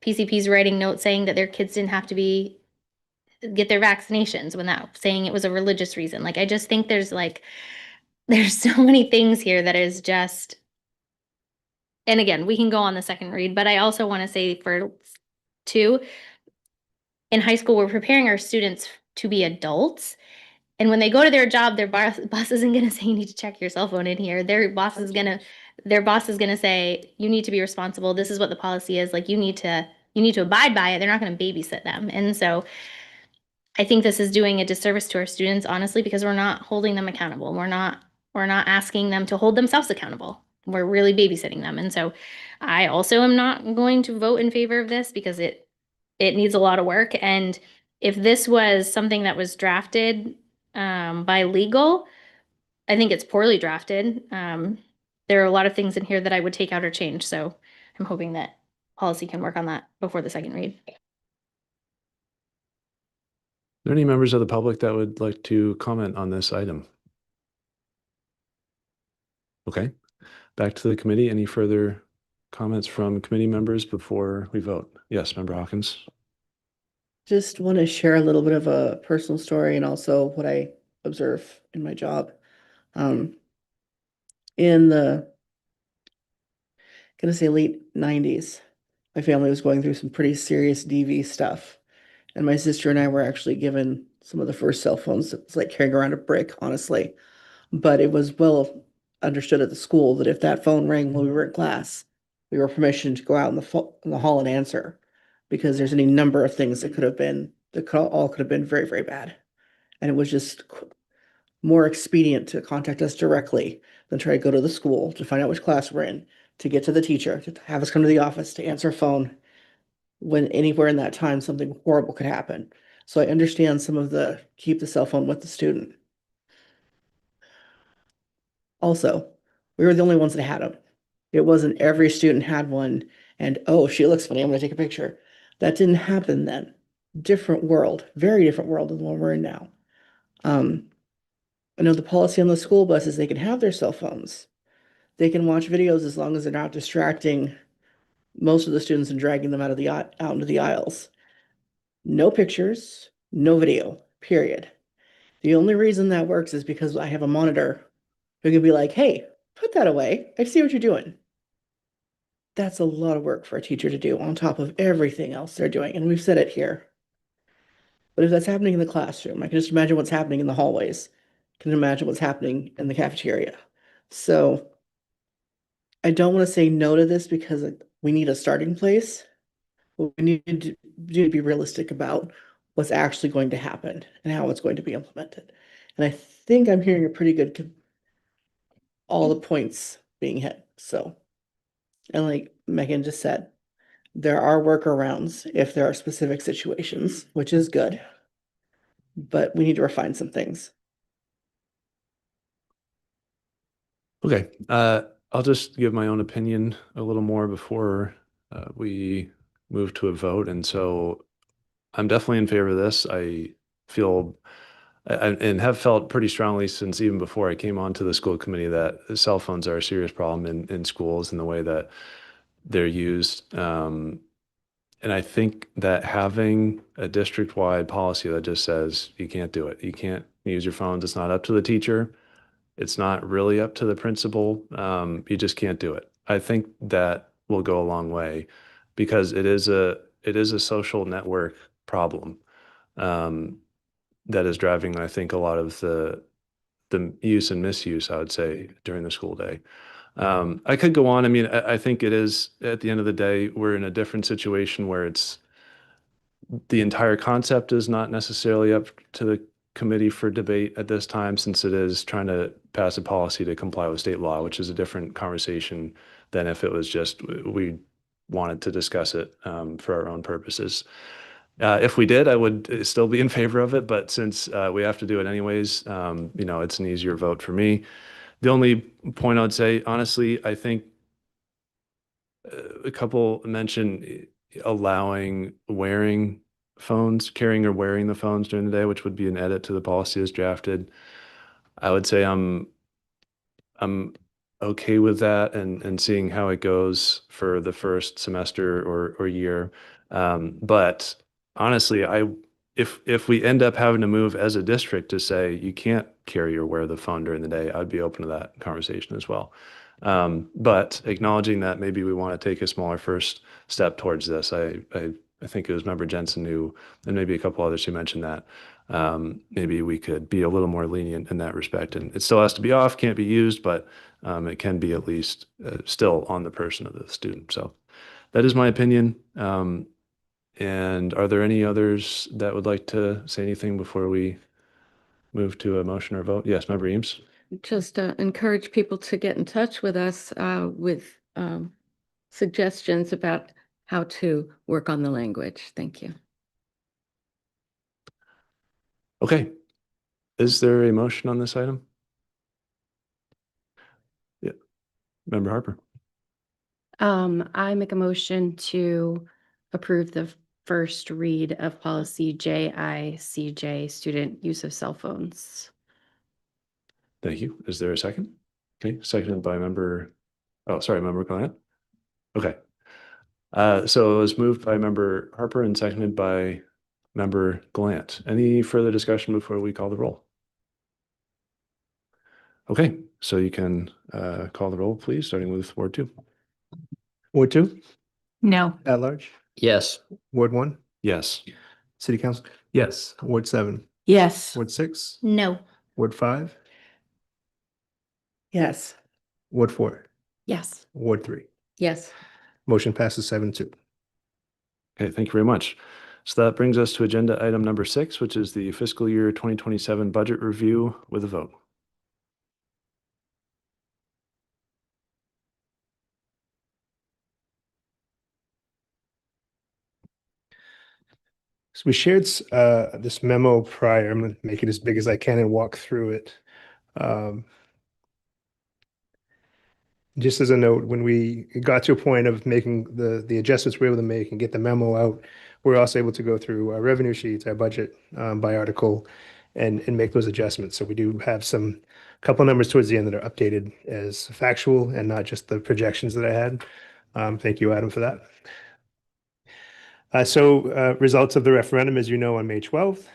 PCPs writing notes saying that their kids didn't have to get their vaccinations without saying it was a religious reason. Like, I just think there's so many things here that is just, and again, we can go on the second read, but I also want to say for two, in high school, we're preparing our students to be adults. And when they go to their job, their boss isn't going to say, you need to check your cell phone in here. Their boss is going to say, you need to be responsible. This is what the policy is. Like, you need to abide by it. They're not going to babysit them. And so I think this is doing a disservice to our students, honestly, because we're not holding them accountable. We're not asking them to hold themselves accountable. We're really babysitting them. And so I also am not going to vote in favor of this because it needs a lot of work. And if this was something that was drafted by legal, I think it's poorly drafted. There are a lot of things in here that I would take out or change. So I'm hoping that policy can work on that before the second read. there any members of the public that would like to comment on this item? Okay, back to the committee. Any further comments from committee members before we vote? Yes, Member Hawkins. Just want to share a little bit of a personal story and also what I observe in my job. In the, gonna say late 90s, my family was going through some pretty serious DV stuff. And my sister and I were actually given some of the first cell phones. It was like carrying around a brick, honestly. But it was well understood at the school that if that phone rang when we were in class, we were permissioned to go out in the hall and answer, because there's any number of things that could have been, all could have been very, very bad. And it was just more expedient to contact us directly than try to go to the school to find out which class we're in, to get to the teacher, to have us come to the office to answer a phone when anywhere in that time something horrible could happen. So I understand some of the keep the cell phone with the student. Also, we were the only ones that had them. It wasn't every student had one and, oh, she looks funny, I'm gonna take a picture. That didn't happen then. Different world, very different world than the one we're in now. I know the policy on the school bus is they can have their cell phones. They can watch videos as long as they're not distracting most of the students and dragging them out into the aisles. No pictures, no video, period. The only reason that works is because I have a monitor who can be like, hey, put that away. I see what you're doing. That's a lot of work for a teacher to do on top of everything else they're doing. And we've said it here. But if that's happening in the classroom, I can just imagine what's happening in the hallways. I can imagine what's happening in the cafeteria. So I don't want to say no to this because we need a starting place. We need to be realistic about what's actually going to happen and how it's going to be implemented. And I think I'm hearing a pretty good, all the points being hit. So, and like Megan just said, there are workarounds if there are specific situations, which is good, but we need to refine some things. Okay, I'll just give my own opinion a little more before we move to a vote. And so I'm definitely in favor of this. I feel and have felt pretty strongly since even before I came onto the school committee that cell phones are a serious problem in schools and the way that they're used. And I think that having a district-wide policy that just says you can't do it, you can't use your phones, it's not up to the teacher, it's not really up to the principal, you just can't do it. I think that will go a long way because it is a social network problem that is driving, I think, a lot of the use and misuse, I would say, during the school day. I could go on. I mean, I think it is, at the end of the day, we're in a different situation where it's the entire concept is not necessarily up to the committee for debate at this time, since it is trying to pass a policy to comply with state law, which is a different conversation than if it was just we wanted to discuss it for our own purposes. If we did, I would still be in favor of it, but since we have to do it anyways, it's an easier vote for me. The only point I would say, honestly, I think a couple mentioned allowing wearing phones, carrying or wearing the phones during the day, which would be an edit to the policy as drafted. I would say I'm okay with that and seeing how it goes for the first semester or year. But honestly, if we end up having to move as a district to say you can't carry or wear the phone during the day, I'd be open to that conversation as well. But acknowledging that maybe we want to take a smaller first step towards this, I think it was Member Jensen who, and maybe a couple others who mentioned that. Maybe we could be a little more lenient in that respect. And it still has to be off, can't be used, but it can be at least still on the person of the student. So that is my opinion. And are there any others that would like to say anything before we move to a motion or vote? Yes, Member Eames. Just encourage people to get in touch with us with suggestions about how to work on the language. Thank you. Okay. Is there a motion on this item? Yeah. Member Harper. I make a motion to approve the first read of policy JICJ, student use of cell phones. Thank you. Is there a second? Okay, seconded by member, oh, sorry, member Glant. Okay. So it was moved by member Harper and seconded by member Glant. Any further discussion before we call the roll? Okay, so you can call the roll, please, starting with Ward 2. Ward 2, No. at large. Yes. Ward 1, Yes. City Council. Yes. Ward 7, Yes. Ward 6, No. Ward 5, Yes. Ward 4, Yes. Ward 3. Yes. Motion passes 7-2. Okay, thank you very much. So that brings us to agenda item number 6, which is the fiscal year 2027 budget review with a vote. So we shared this memo prior. I'm going to make it as big as I can and walk through it. Just as a note, when we got to a point of making the adjustments we were able to make and get the memo out, we're also able to go through our revenue sheets, our budget by article, and make those adjustments. So we do have some couple numbers towards the end that are updated as factual and not just the projections that I had. Thank you, Adam, for that. Results of the referendum, as you know, on May 12th,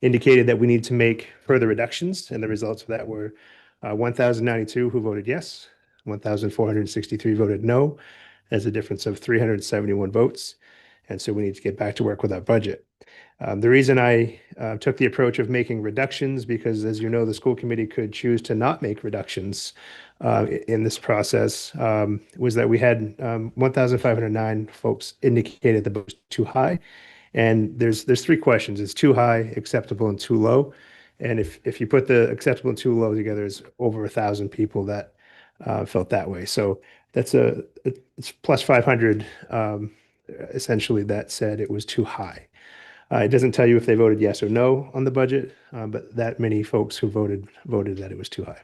indicated that we need to make further reductions, and the results of that were 1,092 who voted yes, 1,463 voted no. There's a difference of 371 votes, and so we need to get back to work with our budget. The reason I took the approach of making reductions, because as you know, the school committee could choose to not make reductions in this process, was that we had 1,509 folks indicated the vote was too high. And there's three questions. It's too high, acceptable, and too low. And if you put the acceptable and too low together, it's over 1,000 people that felt that way. So it's plus 500 essentially that said it was too high. It doesn't tell you if they voted yes or no on the budget, but that many folks who voted that it was too high.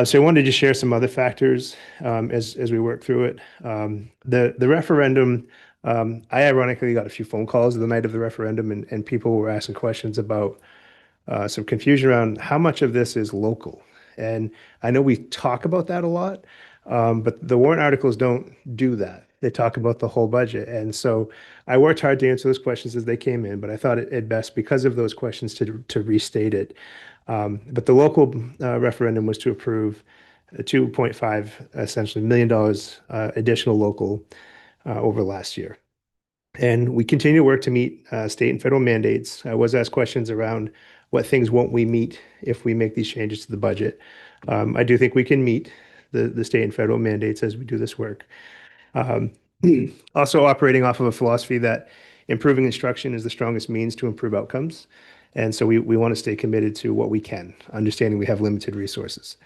So I wanted to share some other factors as we work through it. The referendum, I ironically got a few phone calls the night of the referendum, and people were asking questions about some confusion around how much of this is local. And I know we talk about that a lot, but the warrant articles don't do that. They talk about the whole budget. And so I worked hard to answer those questions as they came in, but I thought it best because of those questions to restate it. But the local referendum was to approve $2.5 essentially $1 million additional local over last year. And we continue to work to meet state and federal mandates. I was asked questions around what things won't we meet if we make these changes to the budget. I do think we can meet the state and federal mandates as we do this work. Also operating off of a philosophy that improving instruction is the strongest means to improve outcomes. And so we want to stay committed to what we can, understanding we have limited resources.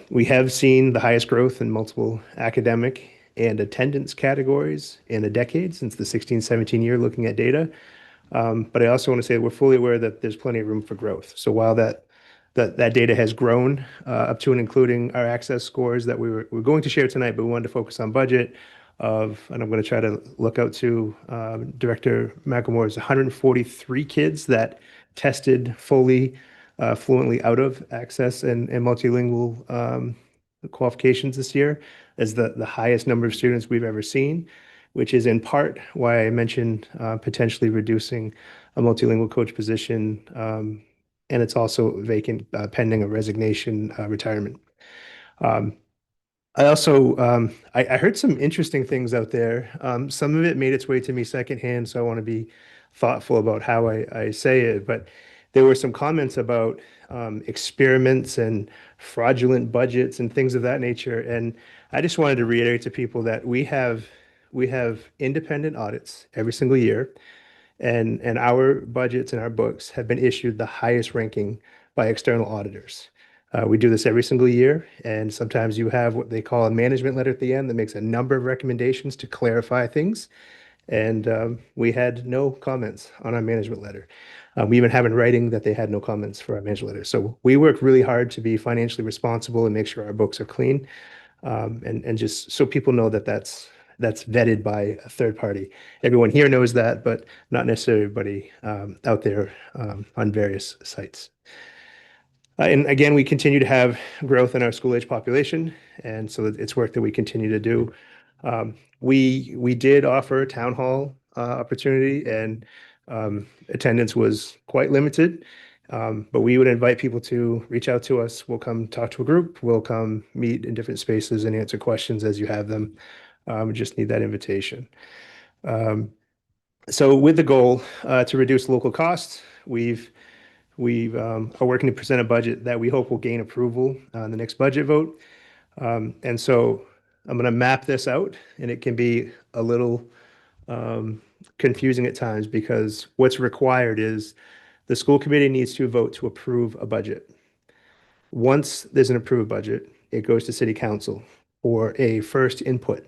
We have seen the highest growth in multiple academic and attendance categories in a decade since the 16-17 year looking at data. But I also want to say we're fully aware that there's plenty of room for growth. So while that data has grown up to and including our access scores that we're going to share tonight, but we wanted to focus on budget and I'm going to try to look out to Director McElmore's 143 kids that tested fully, fluently out of access and multilingual qualifications this year as the highest number of students we've ever seen, which is in part why I mentioned potentially reducing a multilingual coach position. And it's also vacant pending a resignation retirement. I also I heard some interesting things out there. Some of it made its way to me secondhand, so I want to be thoughtful about how I say it. But there were some comments about experiments and fraudulent budgets and things of that nature. And I just wanted to reiterate to people that we have independent audits every single year, and our budgets and our books have been issued the highest ranking by external auditors. We do this every single year, and sometimes you have what they call a management letter at the end that makes a number of recommendations to clarify things. And we had no comments on our management letter. We even have in writing that they had no comments for our management letter. So we work really hard to be financially responsible and make sure our books are clean. And just so people know that that's vetted by a third party. Everyone here knows that, but not necessarily everybody out there on various sites. And again, we continue to have growth in our school age population, and so it's work that we continue to do. We did offer a town hall opportunity, and attendance was quite limited. But we would invite people to reach out to us. We'll come talk to a group. We'll come meet in different spaces and answer questions as you have them. We just need that invitation. So with the goal to reduce local costs, we are working to present a budget that we hope will gain approval on the next budget vote. And so I'm going to map this out, and it can be a little confusing at times because what's required is the school committee needs to vote to approve a budget. Once there's an approved budget, it goes to city council for a first input.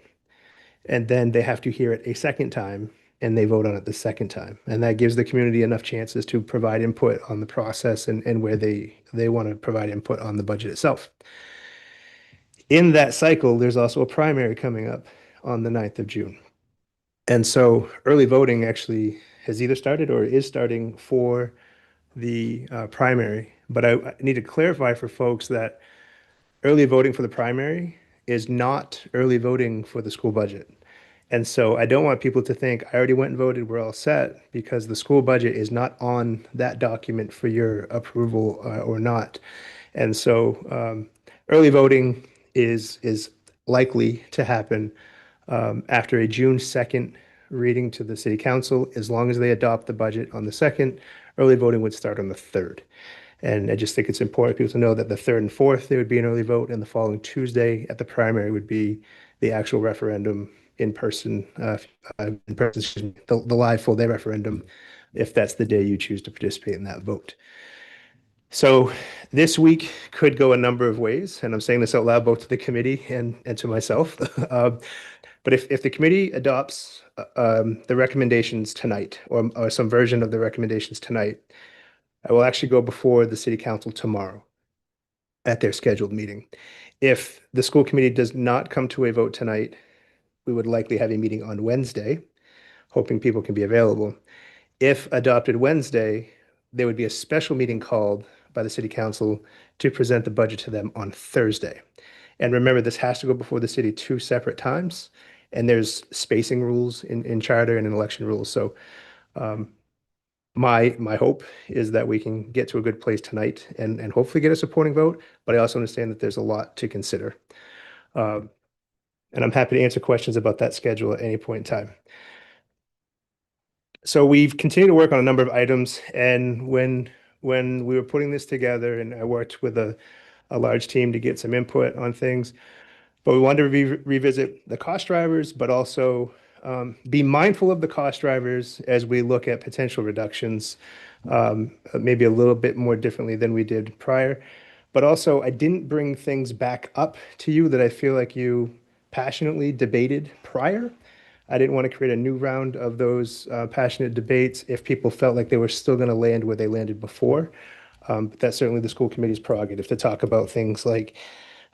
And then they have to hear it a second time and they vote on it the second time. And that gives the community enough chances to provide input on the process and where they want to provide input on the budget itself. In that cycle, there's also a primary coming up on the 9th of June. And so early voting actually has either started or is starting for the primary. But I need to clarify for folks that early voting for the primary is not early voting for the school budget. And so I don't want people to think I already went and voted, we're all set, because the school budget is not on that document for your approval or not. And so early voting is likely to happen after a June 2nd reading to the city council. As long as they adopt the budget on the 2nd, early voting would start on the 3rd. And I just think it's important for people to know that the 3rd and 4th, there would be an early vote, and the following Tuesday at the primary would be the actual referendum in person, excuse me, the live full day referendum, if that's the day you choose to participate in that vote. So this week could go a number of ways, and I'm saying this out loud both to the committee and to myself. But if the committee adopts the recommendations tonight, or some version of the recommendations tonight, I will actually go before the city council tomorrow at their scheduled meeting. If the school committee does not come to a vote tonight, we would likely have a meeting on Wednesday, hoping people can be available. If adopted Wednesday, there would be a special meeting called by the city council to present the budget to them on Thursday. And remember, this has to go before the city 2 separate times, and there's spacing rules in charter and in election rules. So my hope is that we can get to a good place tonight and hopefully get a supporting vote, but I also understand that there's a lot to consider. And I'm happy to answer questions about that schedule at any point in time. So we've continued to work on a number of items, and when we were putting this together, and I worked with a large team to get some input on things, but we wanted to revisit the cost drivers, but also be mindful of the cost drivers as we look at potential reductions, maybe a little bit more differently than we did prior. But also, I didn't bring things back up to you that I feel like you passionately debated prior. I didn't want to create a new round of those passionate debates if people felt like they were still going to land where they landed before. But that's certainly the school committee's prerogative to talk about things like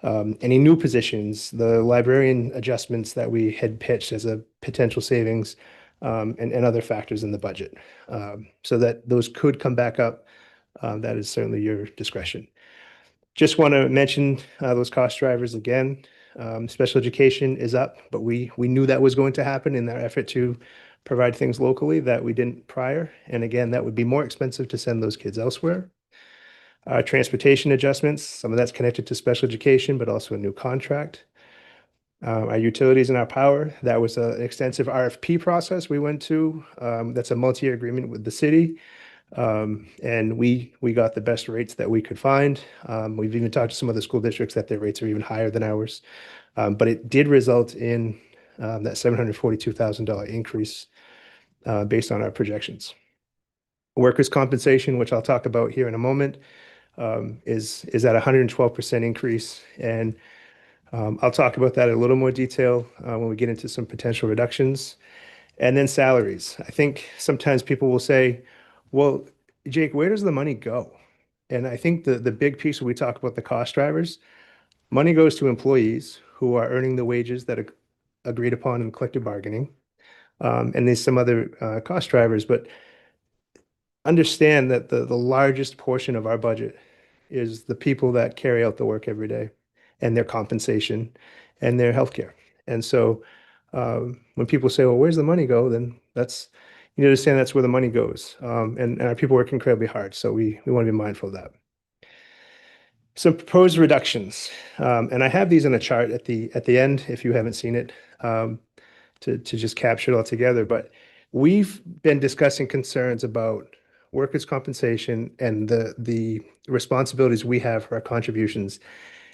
any new positions, the librarian adjustments that we had pitched as a potential savings, and other factors in the budget. So that those could come back up. That is certainly your discretion. Just want to mention those cost drivers again. Special education is up, but we knew that was going to happen in our effort to provide things locally that we didn't prior. And again, that would be more expensive to send those kids elsewhere. Transportation adjustments, some of that's connected to special education, but also a new contract. Our utilities and our power, that was an extensive RFP process we went to. That's a multi-year agreement with the city. And we got the best rates that we could find. We've even talked to some other school districts that their rates are even higher than ours. But it did result in that $742,000 increase based on our projections. Workers' compensation, which I'll talk about here in a moment, is at 112% increase. And I'll talk about that in a little more detail when we get into some potential reductions. And then salaries. I think sometimes people will say, well, Jake, where does the money go? And I think the big piece when we talk about the cost drivers, money goes to employees who are earning the wages that agreed upon in collective bargaining. And there's some other cost drivers, but understand that the largest portion of our budget is the people that carry out the work every day and their compensation and their healthcare. And so when people say, well, where's the money go? Then you understand that's where the money goes. And our people work incredibly hard. So we want to be mindful of that. Some proposed reductions. And I have these in a chart at the end, if you haven't seen it, to just capture it all together. But we've been discussing concerns about workers' compensation and the responsibilities we have for our contributions.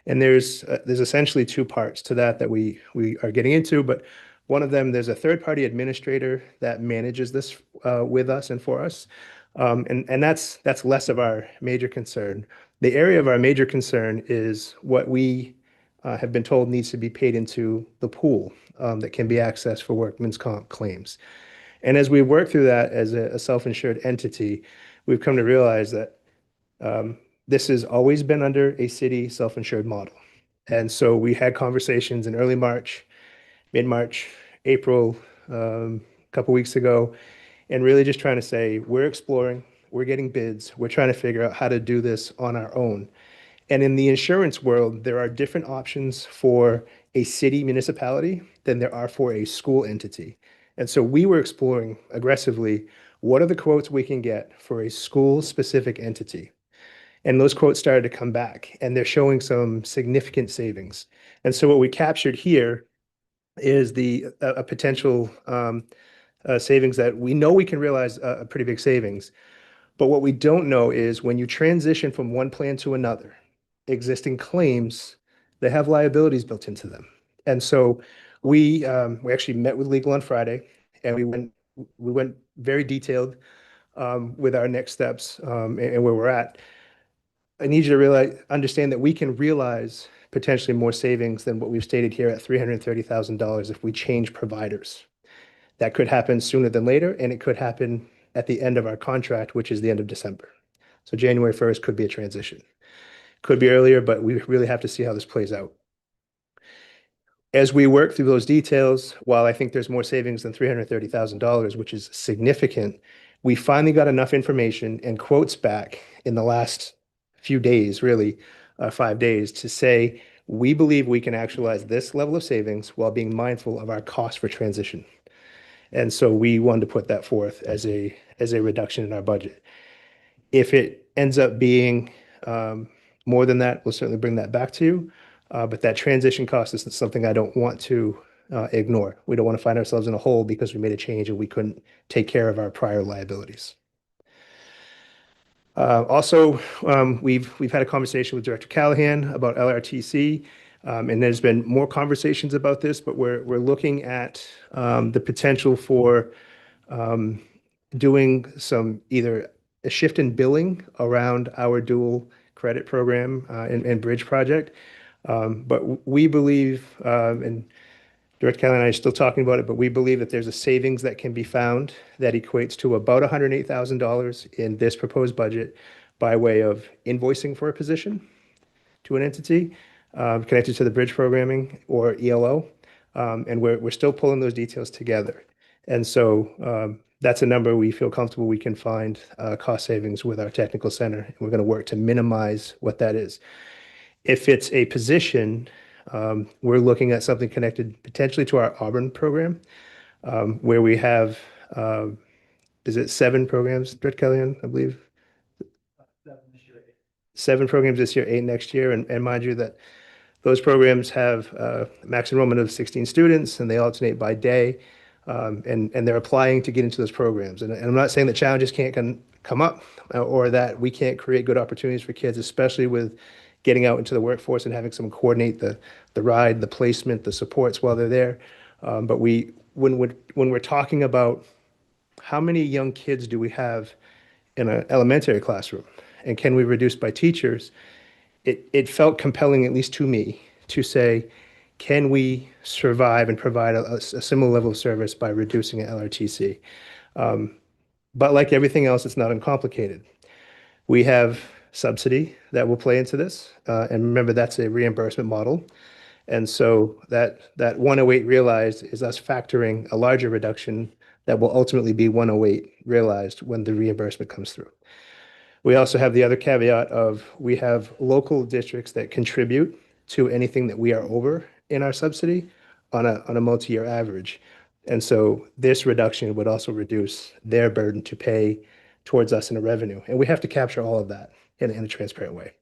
And there's essentially two parts to that we are getting into. But one of them, there's a third-party administrator that manages this with us and for us. And that's less of our major concern. The area of our major concern is what we have been told needs to be paid into the pool that can be accessed for workman's comp claims. And as we work through that as a self-insured entity, we've come to realize that this has always been under a city self-insured model. And so we had conversations in early March, mid-March, April, a couple weeks ago, and really just trying to say, we're exploring, we're getting bids, we're trying to figure out how to do this on our own. And in the insurance world, there are different options for a city municipality than there are for a school entity. And so we were exploring aggressively, what are the quotes we can get for a school-specific entity? And those quotes started to come back, and they're showing some significant savings. And so what we captured here is a potential savings that we know we can realize a pretty big savings. But what we don't know is when you transition from one plan to another, existing claims, they have liabilities built into them. And so we actually met with legal on Friday, and we went very detailed with our next steps and where we're at. I need you to understand that we can realize potentially more savings than what we've stated here at $330,000 if we change providers. That could happen sooner than later, and it could happen at the end of our contract, which is the end of December. So January 1st could be a transition. Could be earlier, but we really have to see how this plays out. As we work through those details, while I think there's more savings than $330,000, which is significant, we finally got enough information and quotes back in the last few days, really 5 days, to say, we believe we can actualize this level of savings while being mindful of our cost for transition. And so we wanted to put that forth as a reduction in our budget. If it ends up being more than that, we'll certainly bring that back to you. But that transition cost is something I don't want to ignore. We don't want to find ourselves in a hole because we made a change and we couldn't take care of our prior liabilities. Also, we've had a conversation with Director Callahan about LRTC, and there's been more conversations about this, but we're looking at the potential for doing some either a shift in billing around our dual credit program and bridge project. But we believe, and Director Callahan and I are still talking about it, but we believe that there's a savings that can be found that equates to about $108,000 in this proposed budget by way of invoicing for a position to an entity connected to the bridge programming or ELO. And we're still pulling those details together. And so that's a number we feel comfortable we can find cost savings with our technical center. And we're going to work to minimize what that is. If it's a position, we're looking at something connected potentially to our Auburn program, where we have, is it 7 programs, Director Callahan, I believe? 7 programs this year, 8 next year. And mind you that those programs have a max enrollment of 16 students, and they alternate by day. And they're applying to get into those programs. And I'm not saying that challenges can't come up or that we can't create good opportunities for kids, especially with getting out into the workforce and having someone coordinate the ride, the placement, the supports while they're there. But when we're talking about how many young kids do we have in an elementary classroom, and can we reduce by teachers, it felt compelling, at least to me, to say, can we survive and provide a similar level of service by reducing an LRTC? But like everything else, it's not uncomplicated. We have subsidy that will play into this. And remember, that's a reimbursement model. And so that 108 realized is us factoring a larger reduction that will ultimately be 108 realized when the reimbursement comes through. We also have the other caveat of we have local districts that contribute to anything that we are over in our subsidy on a multi-year average. And so this reduction would also reduce their burden to pay towards us in a revenue. And we have to capture all of that in a transparent way.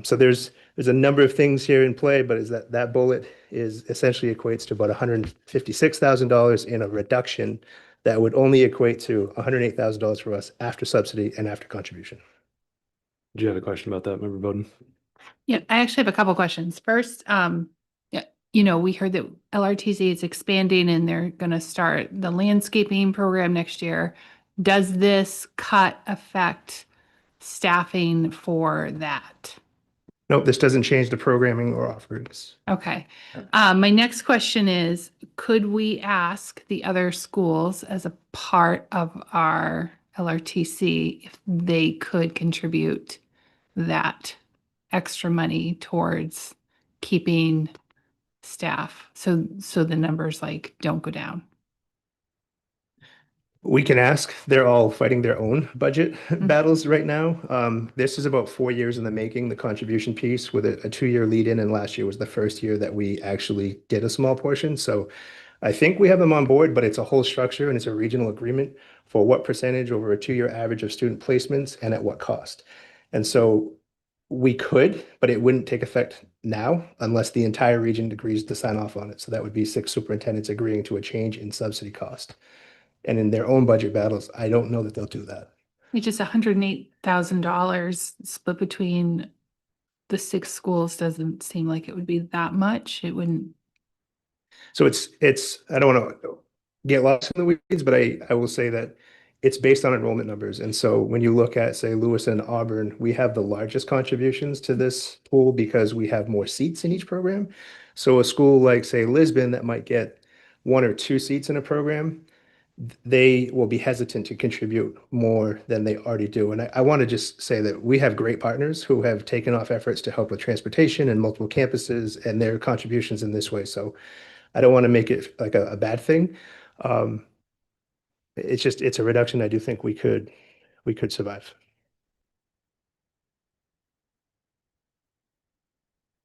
So there's a number of things here in play, but is that bullet is essentially equates to about $156,000 in a reduction that would only equate to $108,000 for us after subsidy and after contribution. Do you have a question about that, Member Bowden? Yeah, I actually have a couple questions. First, yeah, we heard that LRTC is expanding and they're going to start the landscaping program next year. Does this cut affect staffing for that? Nope, this doesn't change the programming or offerings. Okay. My next question is, could we ask the other schools as a part of our LRTC if they could contribute that extra money towards keeping staff so the numbers don't go down? We can ask. They're all fighting their own budget battles right now. This is about 4 years in the making, the contribution piece with a 2-year lead in, and last year was the first year that we actually did a small portion. So I think we have them on board, but it's a whole structure and it's a regional agreement for what percentage over a 2-year average of student placements and at what cost. And so we could, but it wouldn't take effect now unless the entire region agrees to sign off on it. So that would be 6 superintendents agreeing to a change in subsidy cost. And in their own budget battles, I don't know that they'll do that. It's just $108,000 split between the 6 schools doesn't seem like it would be that much. It wouldn't. So it's I don't want to get lost in the weeds, but I will say that it's based on enrollment numbers. And so when you look at, say, Lewiston and Auburn, we have the largest contributions to this pool because we have more seats in each program. So a school like, say, Lisbon that might get 1 or 2 seats in a program, they will be hesitant to contribute more than they already do. And I want to just say that we have great partners who have taken off efforts to help with transportation and multiple campuses and their contributions in this way. So I don't want to make it like a bad thing. It's a reduction I do think we could survive.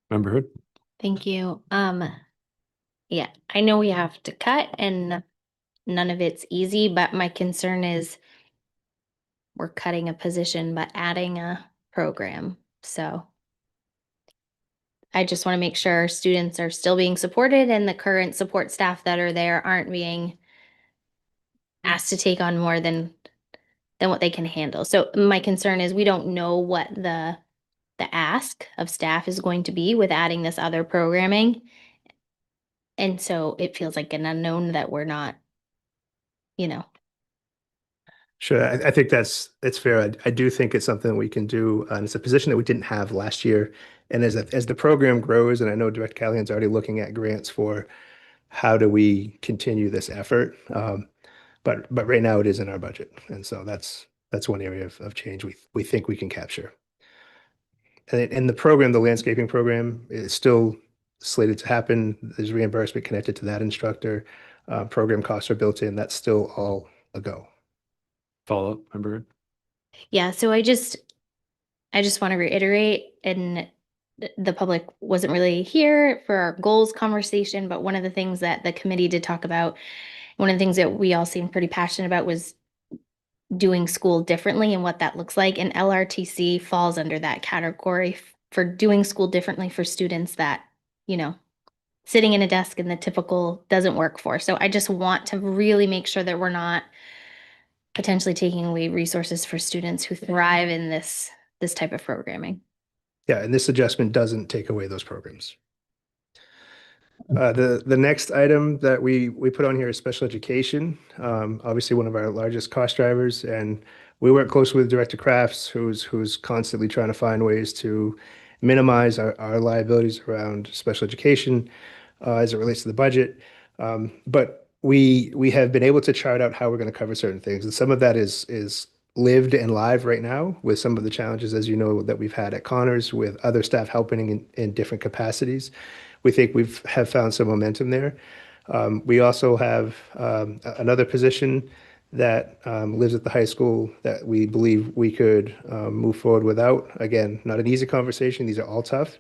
Member Hood? Thank you. Yeah, I know we have to cut and none of it's easy, but my concern is we're cutting a position, but adding a program. So I just want to make sure our students are still being supported and the current support staff that are there aren't being asked to take on more than what they can handle. So my concern is we don't know what the ask of staff is going to be with adding this other programming. And so it feels like an unknown that we're not, Sure, I think it's fair. I do think it's something we can do, and it's a position that we didn't have last year. And as the program grows, and I know Director Callahan's already looking at grants for how do we continue this effort. But right now it is in our budget, and so that's one area of change we think we can capture. And the program, the landscaping program, is still slated to happen. There's reimbursement connected to that instructor. Program costs are built in. That's still all a go. Follow up, Member Hood? Yeah, so I just want to reiterate, and the public wasn't really here for our goals conversation, but one of the things that the committee did talk about, one of the things that we all seemed pretty passionate about was doing school differently and what that looks like. And LRTC falls under that category for doing school differently for students that, sitting in a desk in the typical doesn't work for. So I just want to really make sure that we're not potentially taking away resources for students who thrive in this type of programming. Yeah, and this adjustment doesn't take away those programs. The next item that we put on here is special education. Obviously one of our largest cost drivers, and we work closely with Director Crafts, who's constantly trying to find ways to minimize our liabilities around special education as it relates to the budget. But we have been able to chart out how we're going to cover certain things, and some of that is lived and live right now with some of the challenges, as you know, that we've had at Connors with other staff helping in different capacities. We think have found some momentum there. We also have another position that lives at the high school that we believe we could move forward without. Again, not an easy conversation. These are all tough.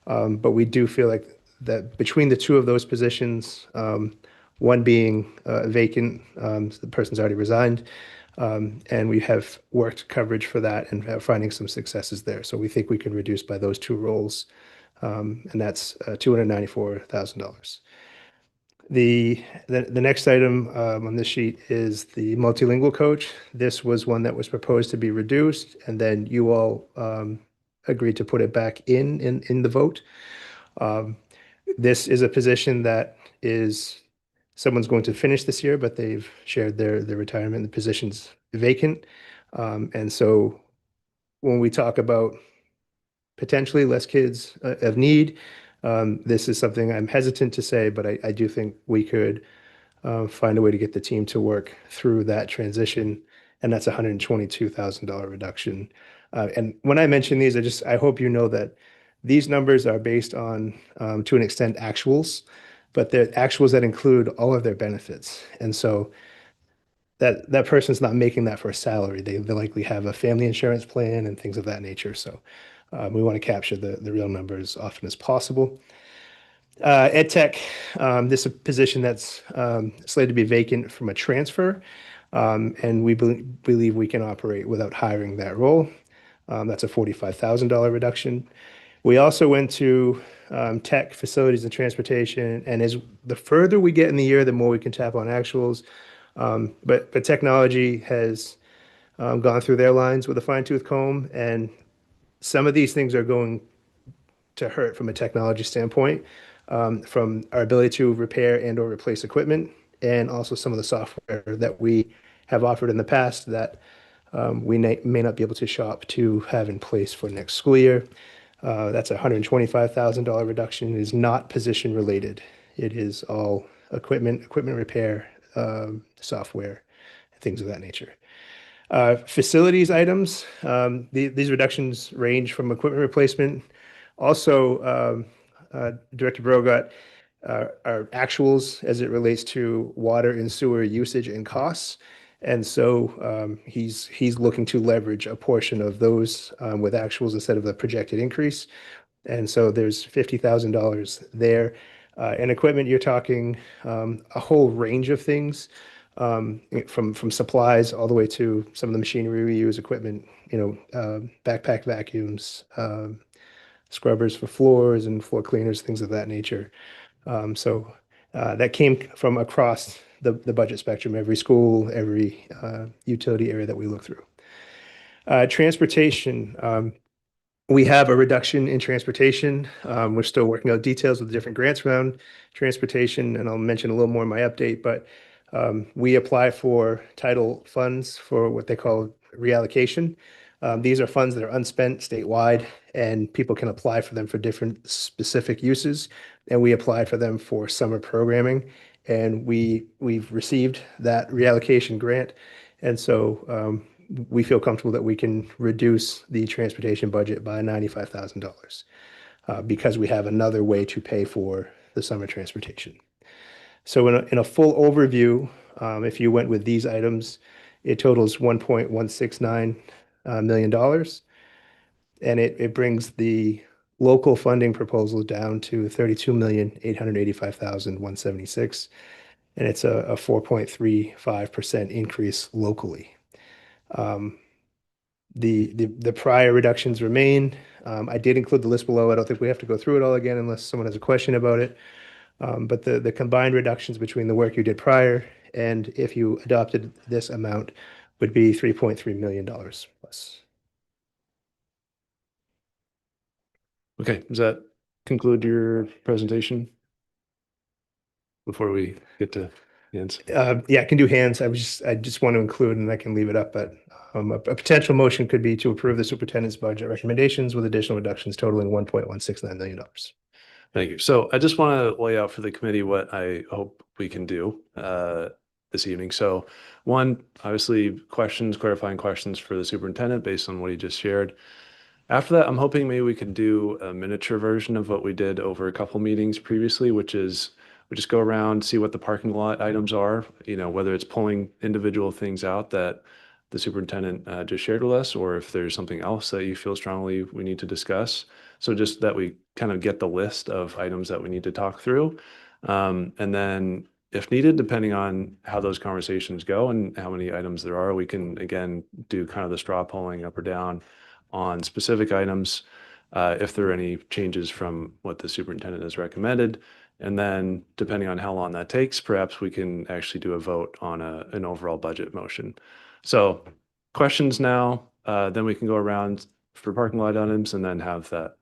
But we do feel like that between the two of those positions, one being vacant, the person's already resigned, and we have worked coverage for that and are finding some successes there. So we think we can reduce by those two roles, and that's $294,000. The next item on this sheet is the multilingual coach. This was one that was proposed to be reduced, and then you all agreed to put it back in the vote. This is a position that is someone's going to finish this year, but they've shared their retirement. The position's vacant, and so when we talk about potentially less kids of need, this is something I'm hesitant to say, but I do think we could find a way to get the team to work through that transition, and that's a $122,000 reduction. And when I mention these, I hope you know that these numbers are based on, to an extent, actuals, but they're actuals that include all of their benefits. And so that person's not making that for a salary. They likely have a family insurance plan and things of that nature. So we want to capture the real numbers as often as possible. Ed Tech, this is a position that's slated to be vacant from a transfer, and we believe we can operate without hiring that role. That's a $45,000 reduction. We also went to tech, facilities, and transportation, and as the further we get in the year, the more we can tap on actuals. But technology has gone through their lines with a fine-tooth comb, and some of these things are going to hurt from a technology standpoint, from our ability to repair and or replace equipment, and also some of the software that we have offered in the past that we may not be able to shop to have in place for next school year. That's a $125,000 reduction. It is not position related. It is all equipment repair, software, things of that nature. Facilities items, these reductions range from equipment replacement. Also, Director Brogat, our actuals as it relates to water and sewer usage and costs. And so he's looking to leverage a portion of those with actuals instead of the projected increase. And so there's $50,000 there. And equipment, you're talking a whole range of things, from supplies all the way to some of the machinery we use, equipment, backpack vacuums, scrubbers for floors and floor cleaners, things of that nature. So that came from across the budget spectrum, every school, every utility area that we look through. Transportation, we have a reduction in transportation. We're still working out details with the different grants around transportation, and I'll mention a little more in my update, but we apply for title funds for what they call reallocation. These are funds that are unspent statewide, and people can apply for them for different specific uses. And we applied for them for summer programming, and we've received that reallocation grant. And so we feel comfortable that we can reduce the transportation budget by $95,000 because we have another way to pay for the summer transportation. So in a full overview, if you went with these items, it totals $1.169 million. And it brings the local funding proposal down to $32,885,176. And it's a 4.35% increase locally. The prior reductions remain. I did include the list below. I don't think we have to go through it all again unless someone has a question about it. But the combined reductions between the work you did prior and if you adopted this amount would be $3.3 million plus. Okay, does that conclude your presentation? Before we get to hands? Yeah, I can do hands. I just want to include, and I can leave it up, but a potential motion could be to approve the superintendent's budget recommendations with additional reductions totaling $1.169 million. Thank you. So I just want to lay out for the committee what I hope we can do. this evening. So one, obviously questions, clarifying questions for the superintendent based on what he just shared. After that, I'm hoping maybe we could do a miniature version of what we did over a couple meetings previously, which is we just go around, see what the parking lot items are, whether it's pulling individual things out that the superintendent just shared with us, or if there's something else that you feel strongly we need to discuss. So just that we kind of get the list of items that we need to talk through. And then if needed, depending on how those conversations go and how many items there are, we can, again, do kind of the straw polling up or down on specific items, if there are any changes from what the superintendent has recommended. And then depending on how long that takes, perhaps we can actually do a vote on an overall budget motion. So questions now, then we can go around for parking lot items and then have that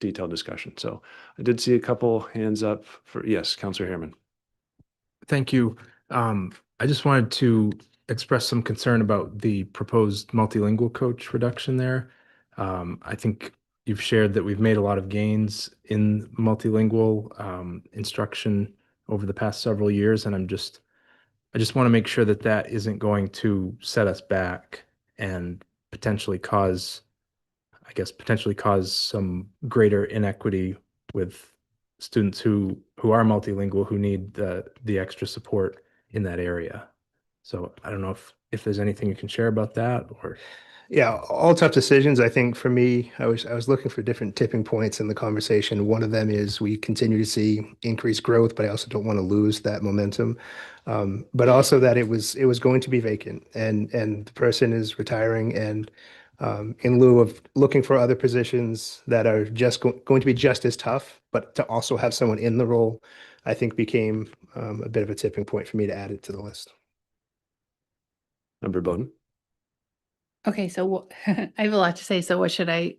detailed discussion. So I did see a couple hands up for, yes, Councilor Harriman. Thank you. I just wanted to express some concern about the proposed multilingual coach reduction there. I think you've shared that we've made a lot of gains in multilingual instruction over the past several years, and I just want to make sure that that isn't going to set us back and potentially cause some greater inequity with students who are multilingual who need the extra support in that area. So I don't know if there's anything you can share about that or. Yeah, all tough decisions. I think for me, I was looking for different tipping points in the conversation. One of them is we continue to see increased growth, but I also don't want to lose that momentum. But also that it was going to be vacant, and the person is retiring, and in lieu of looking for other positions that are just going to be just as tough, but to also have someone in the role, I think became a bit of a tipping point for me to add it to the list. Member Bowden. Okay, so I have a lot to say. So what should I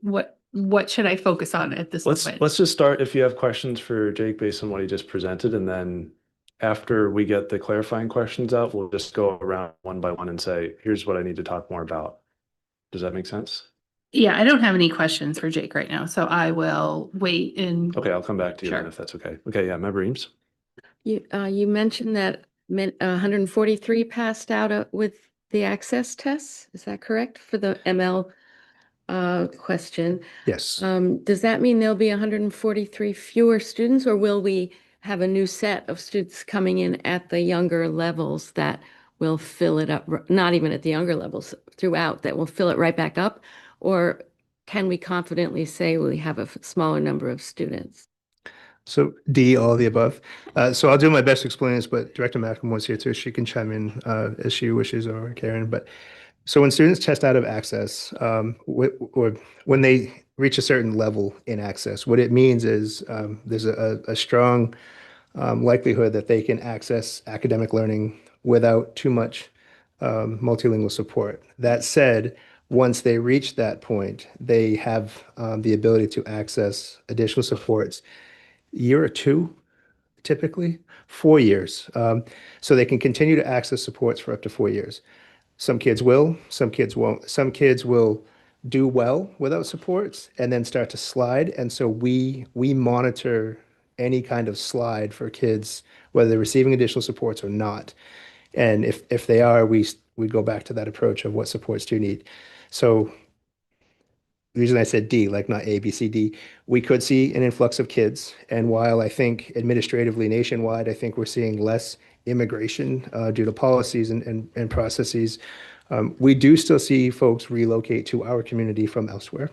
focus on at this moment? Let's just start if you have questions for Jake based on what he just presented, and then after we get the clarifying questions out, we'll just go around one by one and say, here's what I need to talk more about. Does that make sense? Yeah, I don't have any questions for Jake right now, so I will wait and. Okay, I'll come back to you then Sure. if that's okay. Okay, yeah, Member Eames. You mentioned that 143 passed out with the access tests. Is that correct for the ML question? Yes. Does that mean there'll be 143 fewer students, or will we have a new set of students coming in at the younger levels that will fill it up? Not even at the younger levels, throughout, that will fill it right back up? Or can we confidently say we have a smaller number of students? So D, all of the above. So I'll do my best to explain this, but Director McLemore's here too. She can chime in as she wishes, or Karen. But so when students test out of access, or when they reach a certain level in access, what it means is there's a strong likelihood that they can access academic learning without too much multilingual support. That said, once they reach that point, they have the ability to access additional supports year or two, typically 4 years. So they can continue to access supports for up to 4 years. Some kids will, some kids won't. Some kids will do well without supports and then start to slide. And so we monitor any kind of slide for kids, whether they're receiving additional supports or not. And if they are, we go back to that approach of what supports do you need. So the reason I said D, like not A, B, C, D, we could see an influx of kids. And while I think administratively nationwide, I think we're seeing less immigration due to policies and processes, we do still see folks relocate to our community from elsewhere.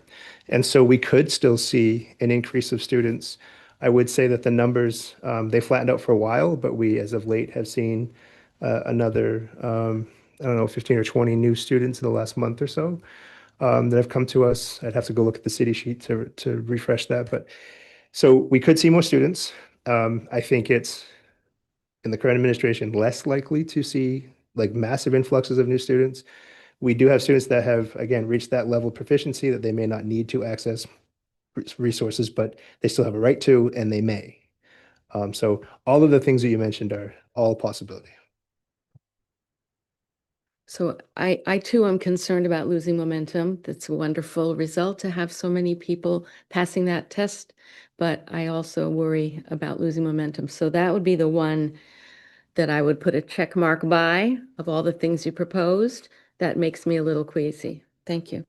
And so we could still see an increase of students. I would say that the numbers, they flattened out for a while, but we, as of late, have seen another, I don't know, 15 or 20 new students in the last month or so. That have come to us. I'd have to go look at the city sheet to refresh that. But so we could see more students. I think it's in the current administration less likely to see like massive influxes of new students. We do have students that have, again, reached that level of proficiency that they may not need to access resources, but they still have a right to, and they may. So all of the things that you mentioned are all a possibility. So I too am concerned about losing momentum. That's a wonderful result to have so many people passing that test, but I also worry about losing momentum. So that would be the one that I would put a check mark by of all the things you proposed, that makes me a little queasy. Thank you.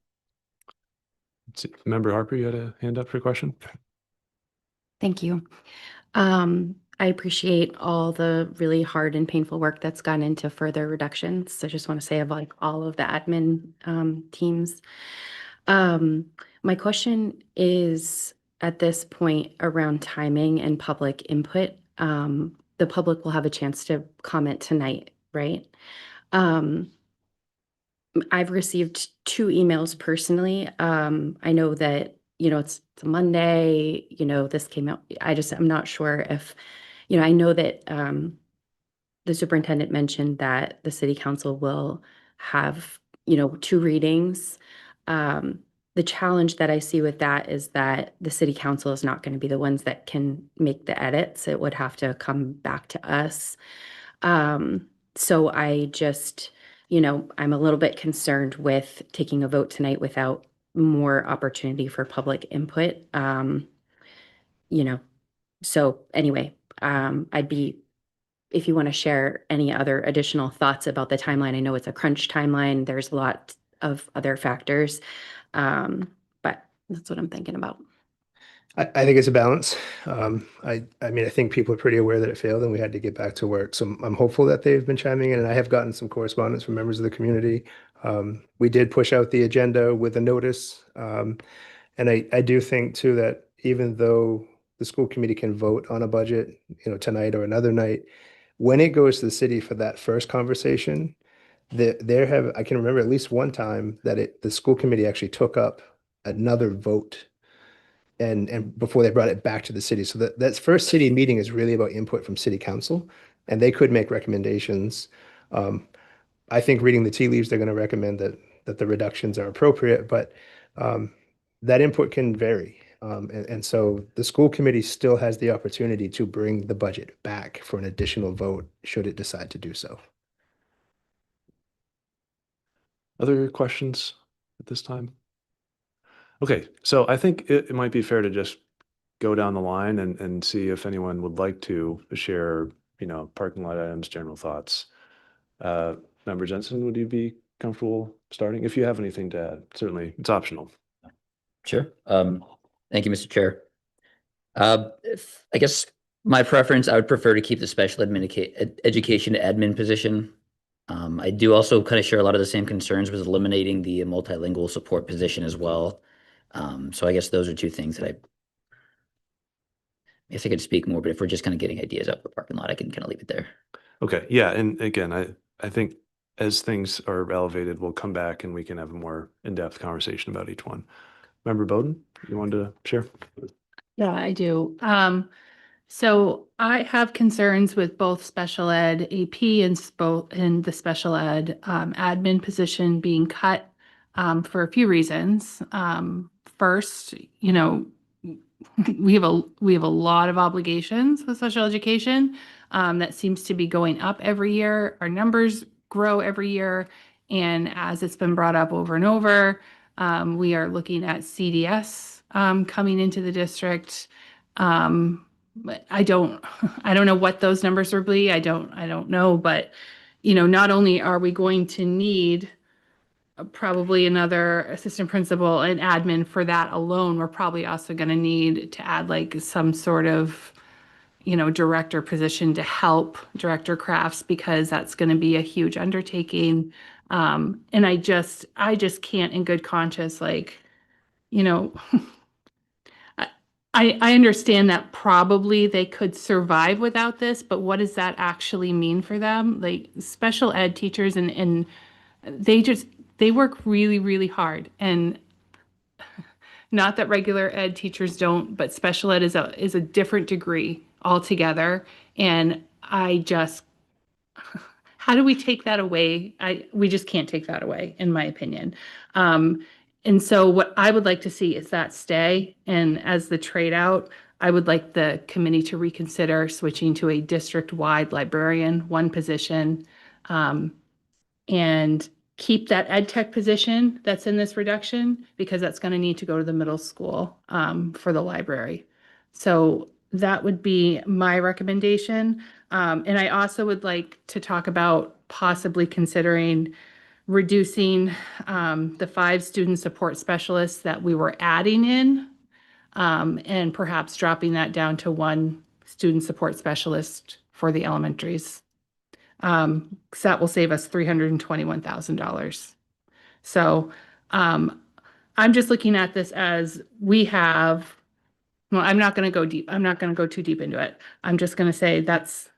Member Harper, you had a hand up for a question? Thank you. I appreciate all the really hard and painful work that's gone into further reductions. I just want to say of like all of the admin teams. My question is at this point around timing and public input. The public will have a chance to comment tonight, right? I've received 2 emails personally. I know that, it's a Monday, this came out. I'm not sure if, I know that the superintendent mentioned that the city council will have, 2 readings. The challenge that I see with that is that the city council is not going to be the ones that can make the edits. It would have to come back to us. So I just, I'm a little bit concerned with taking a vote tonight without more opportunity for public input. So anyway, if you want to share any other additional thoughts about the timeline. I know it's a crunch timeline. There's a lot of other factors. But that's what I'm thinking about. I think it's a balance. I mean, I think people are pretty aware that it failed and we had to get back to work. So I'm hopeful that they've been chiming in, and I have gotten some correspondence from members of the community. We did push out the agenda with a notice. And I do think too that even though the school committee can vote on a budget, tonight or another night, when it goes to the city for that first conversation, I can remember at least one time that the school committee actually took up another vote and before they brought it back to the city. So that first city meeting is really about input from city council, and they could make recommendations. I think reading the tea leaves, they're going to recommend that the reductions are appropriate, but that input can vary. And so the school committee still has the opportunity to bring the budget back for an additional vote should it decide to do so. Other questions at this time? Okay, so I think it might be fair to just go down the line and see if anyone would like to share, parking lot items, general thoughts. Member Jensen, would you be comfortable starting? If you have anything to add, certainly it's optional. Sure. Thank you, Mr. Chair. I guess my preference, I would prefer to keep the special education admin position. I do also kind of share a lot of the same concerns with eliminating the multilingual support position as well. So I guess those are 2 things that I guess I could speak more, but if we're just kind of getting ideas out of the parking lot, I can kind of leave it there. Okay, yeah, and again, I think as things are elevated, we'll come back and we can have a more in-depth conversation about each one. Member Bowden, you wanted to share? Yeah, I do. So I have concerns with both special ed AP and the special ed admin position being cut for a few reasons. First, we have a lot of obligations with special education that seems to be going up every year. Our numbers grow every year, and as it's been brought up over and over, we are looking at CDS coming into the district. I don't know what those numbers will be. I don't know, but not only are we going to need probably another assistant principal and admin for that alone, we're probably also going to need to add like some sort of director position to help Director Crafts, because that's going to be a huge undertaking. And I just can't in good conscience, I understand that probably they could survive without this, but what does that actually mean for them? Like special ed teachers and they work really, really hard. And not that regular ed teachers don't, but special ed is a different degree altogether. And how do we take that away? We just can't take that away, in my opinion. And so what I would like to see is that stay. And as the trade out, I would like the committee to reconsider switching to a district-wide librarian, 1 position, and keep that ed tech position that's in this reduction, because that's going to need to go to the middle school for the library. So that would be my recommendation. And I also would like to talk about possibly considering reducing the 5 student support specialists that we were adding in, and perhaps dropping that down to 1 student support specialist for the elementaries. 'Cause that will save us $321,000. So I'm just looking at this as we have, well, I'm not going to go deep. I'm not going to go too deep into it. I'm just going to say that's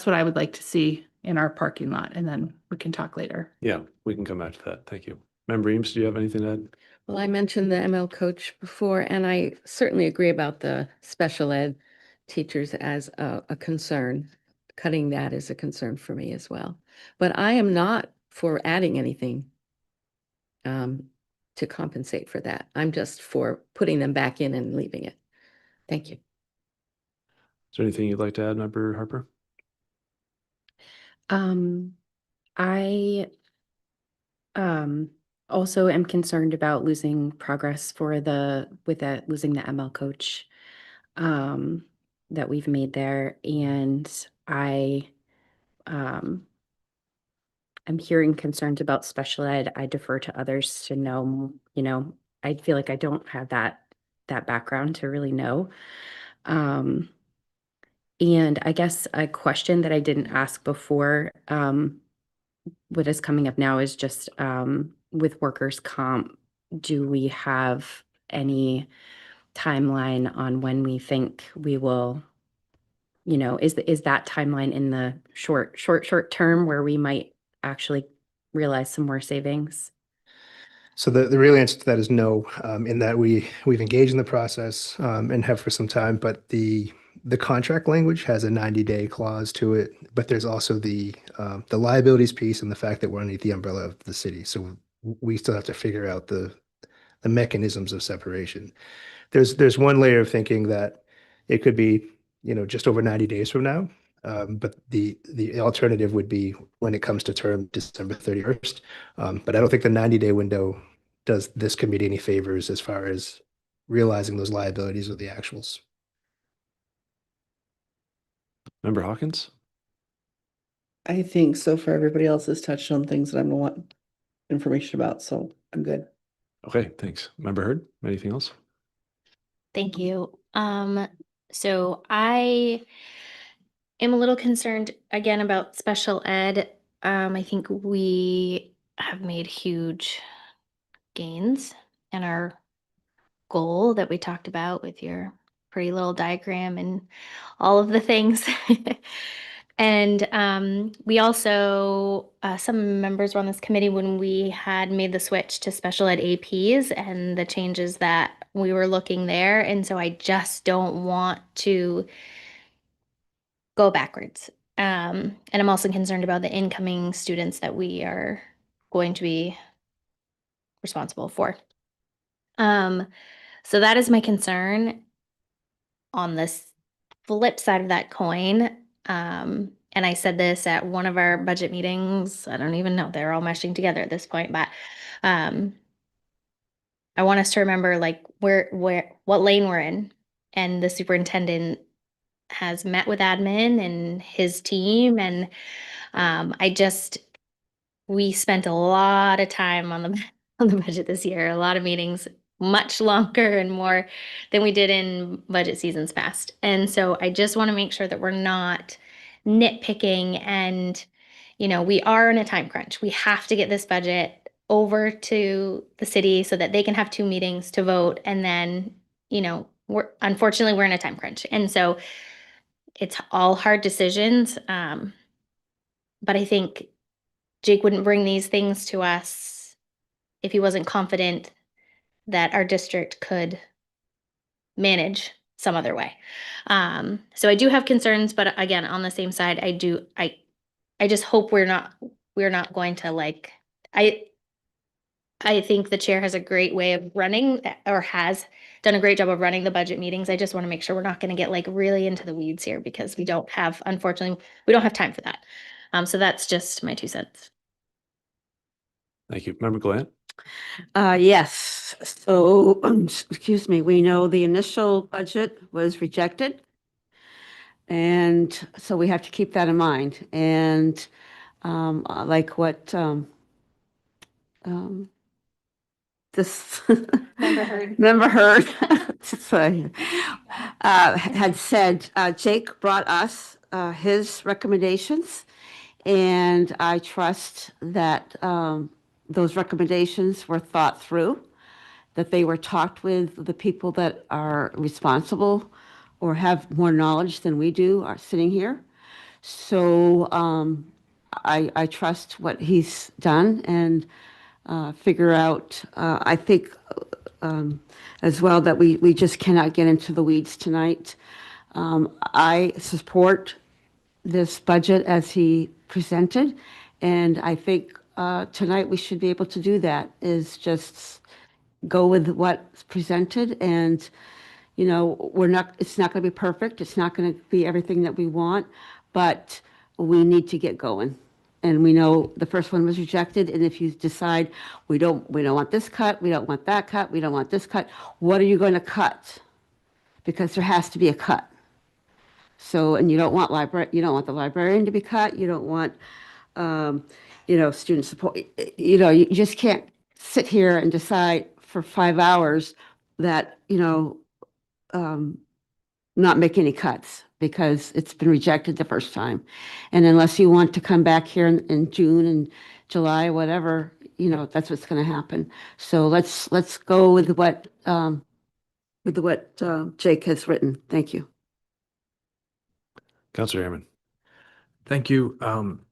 what I would like to see in our parking lot, and then we can talk later. Yeah, we can come back to that. Thank you. Member Eames, do you have anything to add? Well, I mentioned the ML coach before, and I certainly agree about the special ed teachers as a concern. Cutting that is a concern for me as well. But I am not for adding anything to compensate for that. I'm just for putting them back in and leaving it. Thank you. Is there anything you'd like to add, Member Harper? I also am concerned about losing progress for losing the ML coach that we've made there. And um I'm hearing concerns about special ed. I defer to others to know, I feel like I don't have that background to really know. And I guess a question that I didn't ask before, what is coming up now is just with workers' comp, do we have any timeline on when we think we will, is that timeline in the short term where we might actually realize some more savings? So the real answer to that is no, in that we've engaged in the process and have for some time, but the contract language has a 90-day clause to it, but there's also the liabilities piece and the fact that we're underneath the umbrella of the city. So we still have to figure out the mechanisms of separation. There's one layer of thinking that it could be, just over 90 days from now. But the alternative would be when it comes to term December 31st. But I don't think the 90-day window does this committee any favors as far as realizing those liabilities or the actuals. Member Hawkins? I think so far everybody else has touched on things that I'm gonna want information about, so I'm good. Okay, thanks. Member Hurd, anything else? Thank you. So I am a little concerned again about special ed. I think we have made huge gains in our goal that we talked about with your pretty little diagram and all of the things. And we also, some members were on this committee when we had made the switch to special ed APs and the changes that we were looking there. And so I just don't want to go backwards. And I'm also concerned about the incoming students that we are going to be responsible for. So that is my concern. On this flip side of that coin, and I said this at one of our budget meetings, I don't even know, they're all meshing together at this point, but I want us to remember like what lane we're in. And the superintendent has met with admin and his team, and we spent a lot of time on the on the budget this year, a lot of meetings, much longer and more than we did in budget seasons past. And so I just want to make sure that we're not nitpicking and, we are in a time crunch. We have to get this budget over to the city so that they can have 2 meetings to vote. And then, unfortunately, we're in a time crunch. And so it's all hard decisions. But I think Jake wouldn't bring these things to us if he wasn't confident that our district could manage some other way. So I do have concerns, but again, on the same side, I just hope we're not going to I think the chair has a great way of running, or has done a great job of running the budget meetings. I just want to make sure we're not going to get really into the weeds here, because unfortunately, we don't have time for that. So that's just my 2 cents. Thank you. Member Glant? Yes, so, excuse me, we know the initial budget was rejected. And so we have to keep that in mind. And like what this Member Heard. Member Heard sorry, had said, Jake brought us his recommendations, and I trust that those recommendations were thought through, that they were talked with the people that are responsible or have more knowledge than we do are sitting here. So I trust what he's done and figure out, I think as well that we just cannot get into the weeds tonight. I support this budget as he presented, and I think tonight we should be able to do that, is just go with what's presented. And it's not going to be perfect, it's not going to be everything that we want, but we need to get going. And we know the first one was rejected, and if you decide we don't want this cut, we don't want that cut, we don't want this cut, what are you going to cut? Because there has to be a cut. So, and you don't want the librarian to be cut, you don't want student support. You just can't sit here and decide for 5 hours that not make any cuts because it's been rejected the first time. And unless you want to come back here in June and July, whatever, that's what's going to happen. So let's go with what Jake has written. Thank you. Counselor Airman. Thank you.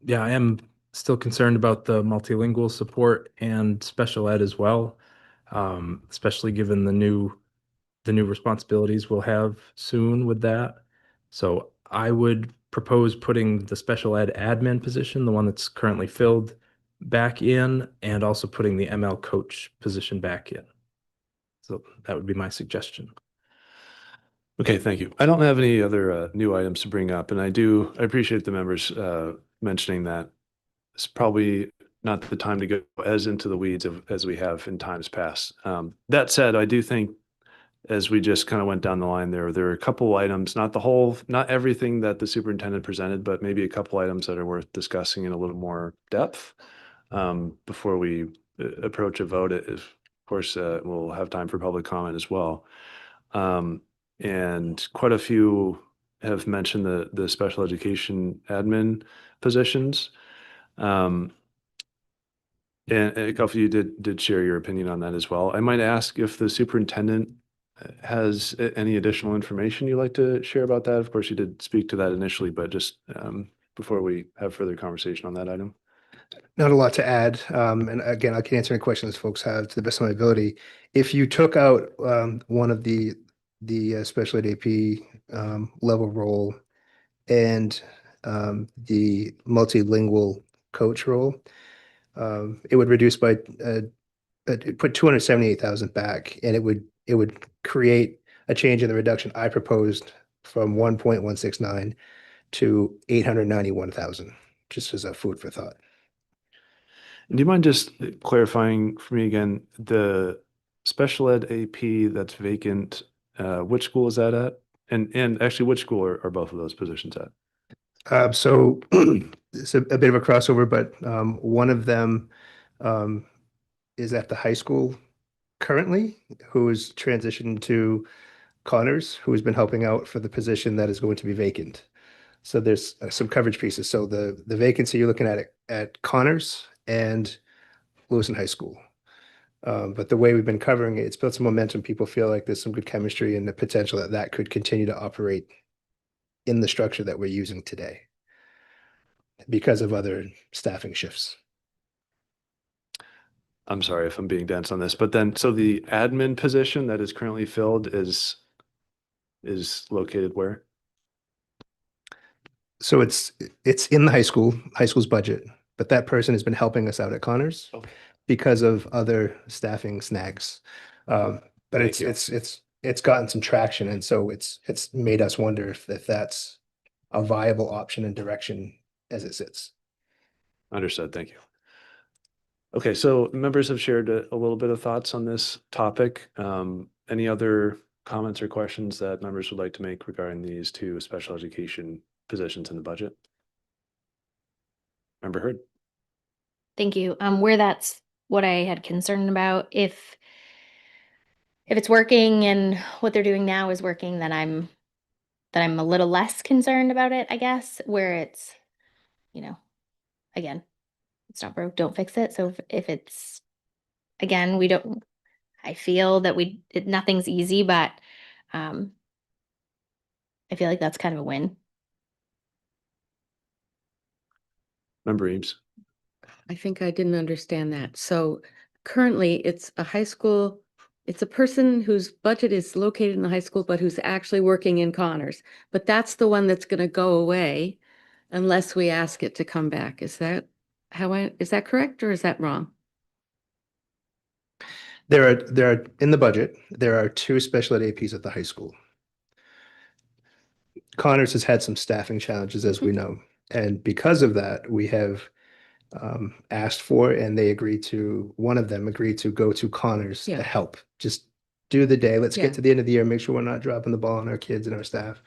Yeah, I am still concerned about the multilingual support and special ed as well, especially given the new responsibilities we'll have soon with that. So I would propose putting the special ed admin position, the one that's currently filled, back in, and also putting the ML coach position back in. So that would be my suggestion. Okay, thank you. I don't have any other new items to bring up, and I appreciate the members mentioning that it's probably not the time to go as into the weeds as we have in times past. That said, I do think as we just kind of went down the line there are a couple items, not everything that the superintendent presented, but maybe a couple items that are worth discussing in a little more depth before we approach a vote. Of course, we'll have time for public comment as well. And quite a few have mentioned the special education admin positions. And a couple of you did share your opinion on that as well. I might ask if the superintendent has any additional information you'd like to share about that. Of course, you did speak to that initially, but just before we have further conversation on that item. Not a lot to add. And again, I can answer any questions folks have to the best of my ability. If you took out one of the special ed AP level role and the multilingual coach role, it would reduce by put 278,000 back, and it would create a change in the reduction I proposed from 1.169 to 891,000, just as a food for thought. Do you mind just clarifying for me again, the special ed AP that's vacant, which school is that at? And actually, which school are both of those positions at? So it's a bit of a crossover, but one of them is at the high school currently, who is transitioned to Connors, who has been helping out for the position that is going to be vacant. So there's some coverage pieces. So the vacancy you're looking at Connors and Lewiston High School. But the way we've been covering it, it's built some momentum. People feel like there's some good chemistry and the potential that could continue to operate in the structure that we're using today because of other staffing shifts. I'm sorry if I'm being dense on this, but then, so the admin position that is currently filled is located where? So it's in the high school's budget, but that person has been helping us out at Connors because of other staffing snags. But it's gotten some traction, and so it's made us wonder if that's a viable option and direction as it sits. Understood. Thank you. Okay, so members have shared a little bit of thoughts on this topic. Any other comments or questions that members would like to make regarding these two special education positions in the budget? Member Hurd. Thank you. Where that's what I had concern about, if it's working and what they're doing now is working, then I'm a little less concerned about it, I guess, where it's, again, it's not broke, don't fix it. So if it's, again, I feel that nothing's easy, but I feel like that's kind of a win. Member Eames. I think I didn't understand that. So currently, it's a high school, it's a person whose budget is located in the high school, but who's actually working in Connors. But that's the one that's going to go away unless we ask it to come back. Is that is that correct or is that wrong? There are, in the budget, there are 2 special ed APs at the high school. Connors has had some staffing challenges, as we know. And because of that, we have asked for, and one of them agreed to go to Connors Yeah. to help. Just do the day. Let's Yeah. get to the end of the year, make sure we're not dropping the ball on our kids and our staff.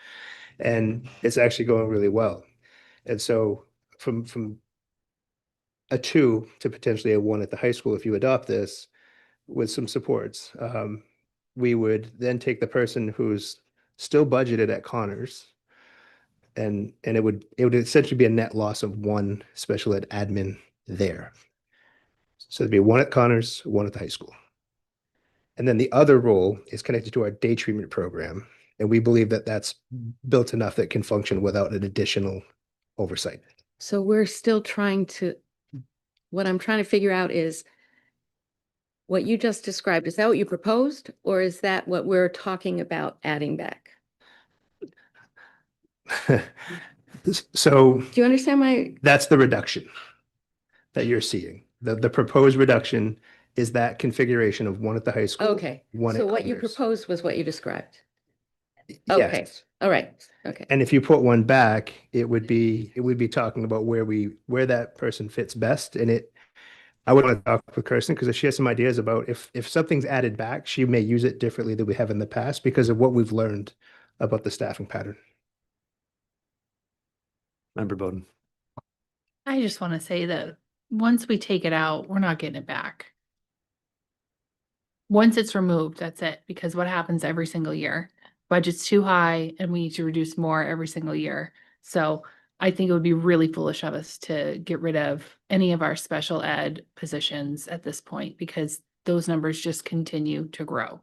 And it's actually going really well. And so from a 2 to potentially a 1 at the high school, if you adopt this with some supports, we would then take the person who's still budgeted at Connors, and it would essentially be a net loss of 1 special ed admin there. So there'd be 1 at Connors, 1 at the high school. And then the other role is connected to our day treatment program. And we believe that that's built enough that can function without an additional oversight. So we're still what I'm trying to figure out is what you just described. Is that what you proposed, or is that what we're talking about adding back? So Do you understand that's the reduction that you're seeing. The proposed reduction is that configuration of 1 at the high school. Okay, 1 so at what you Connors. proposed was what you described. Okay, Yes. all right, okay. And if you put 1 back, it would be talking about where that person fits best. And I would want to talk with Kirsten, because if she has some ideas about if something's added back, she may use it differently than we have in the past because of what we've learned about the staffing pattern. Member Bowden. I just want to say that once we take it out, we're not getting it back. Once it's removed, that's it, because what happens every single year? Budget's too high and we need to reduce more every single year. So I think it would be really foolish of us to get rid of any of our special ed positions at this point, because those numbers just continue to grow.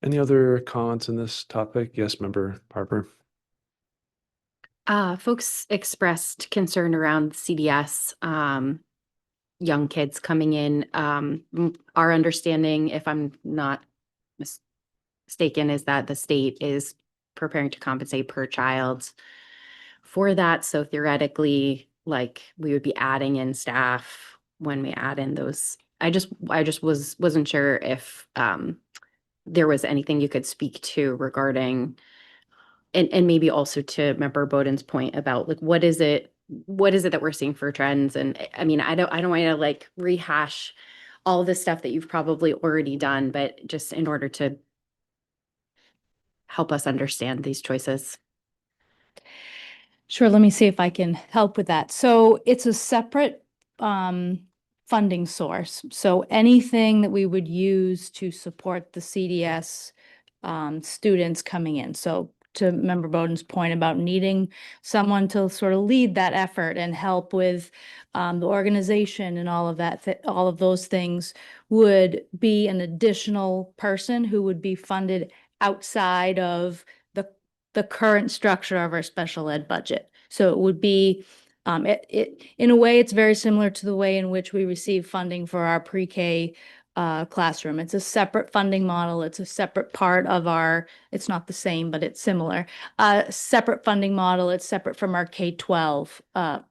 Any other comments on this topic? Yes, Member Harper. Folks expressed concern around CDS, young kids coming in. Our understanding, if I'm not mistaken, is that the state is preparing to compensate per child for that. So theoretically, like, we would be adding in staff when we add in those. I just wasn't sure if there was anything you could speak to regarding, and maybe also to Member Bowden's point about, like, what is it that we're seeing for trends? And I mean, I don't want to like rehash all the stuff that you've probably already done, but just in order to help us understand these choices. Sure, let me see if I can help with that. So it's a separate funding source. So anything that we would use to support the CDS students coming in. So to Member Bowden's point about needing someone to sort of lead that effort and help with the organization and all of that, all of those things would be an additional person who would be funded outside of the current structure of our special ed budget. So it would be, in a way, it's very similar to the way in which we receive funding for our pre-K classroom. It's a separate funding model. It's a separate part of it's not the same, but it's similar. Separate funding model. It's separate from our K-12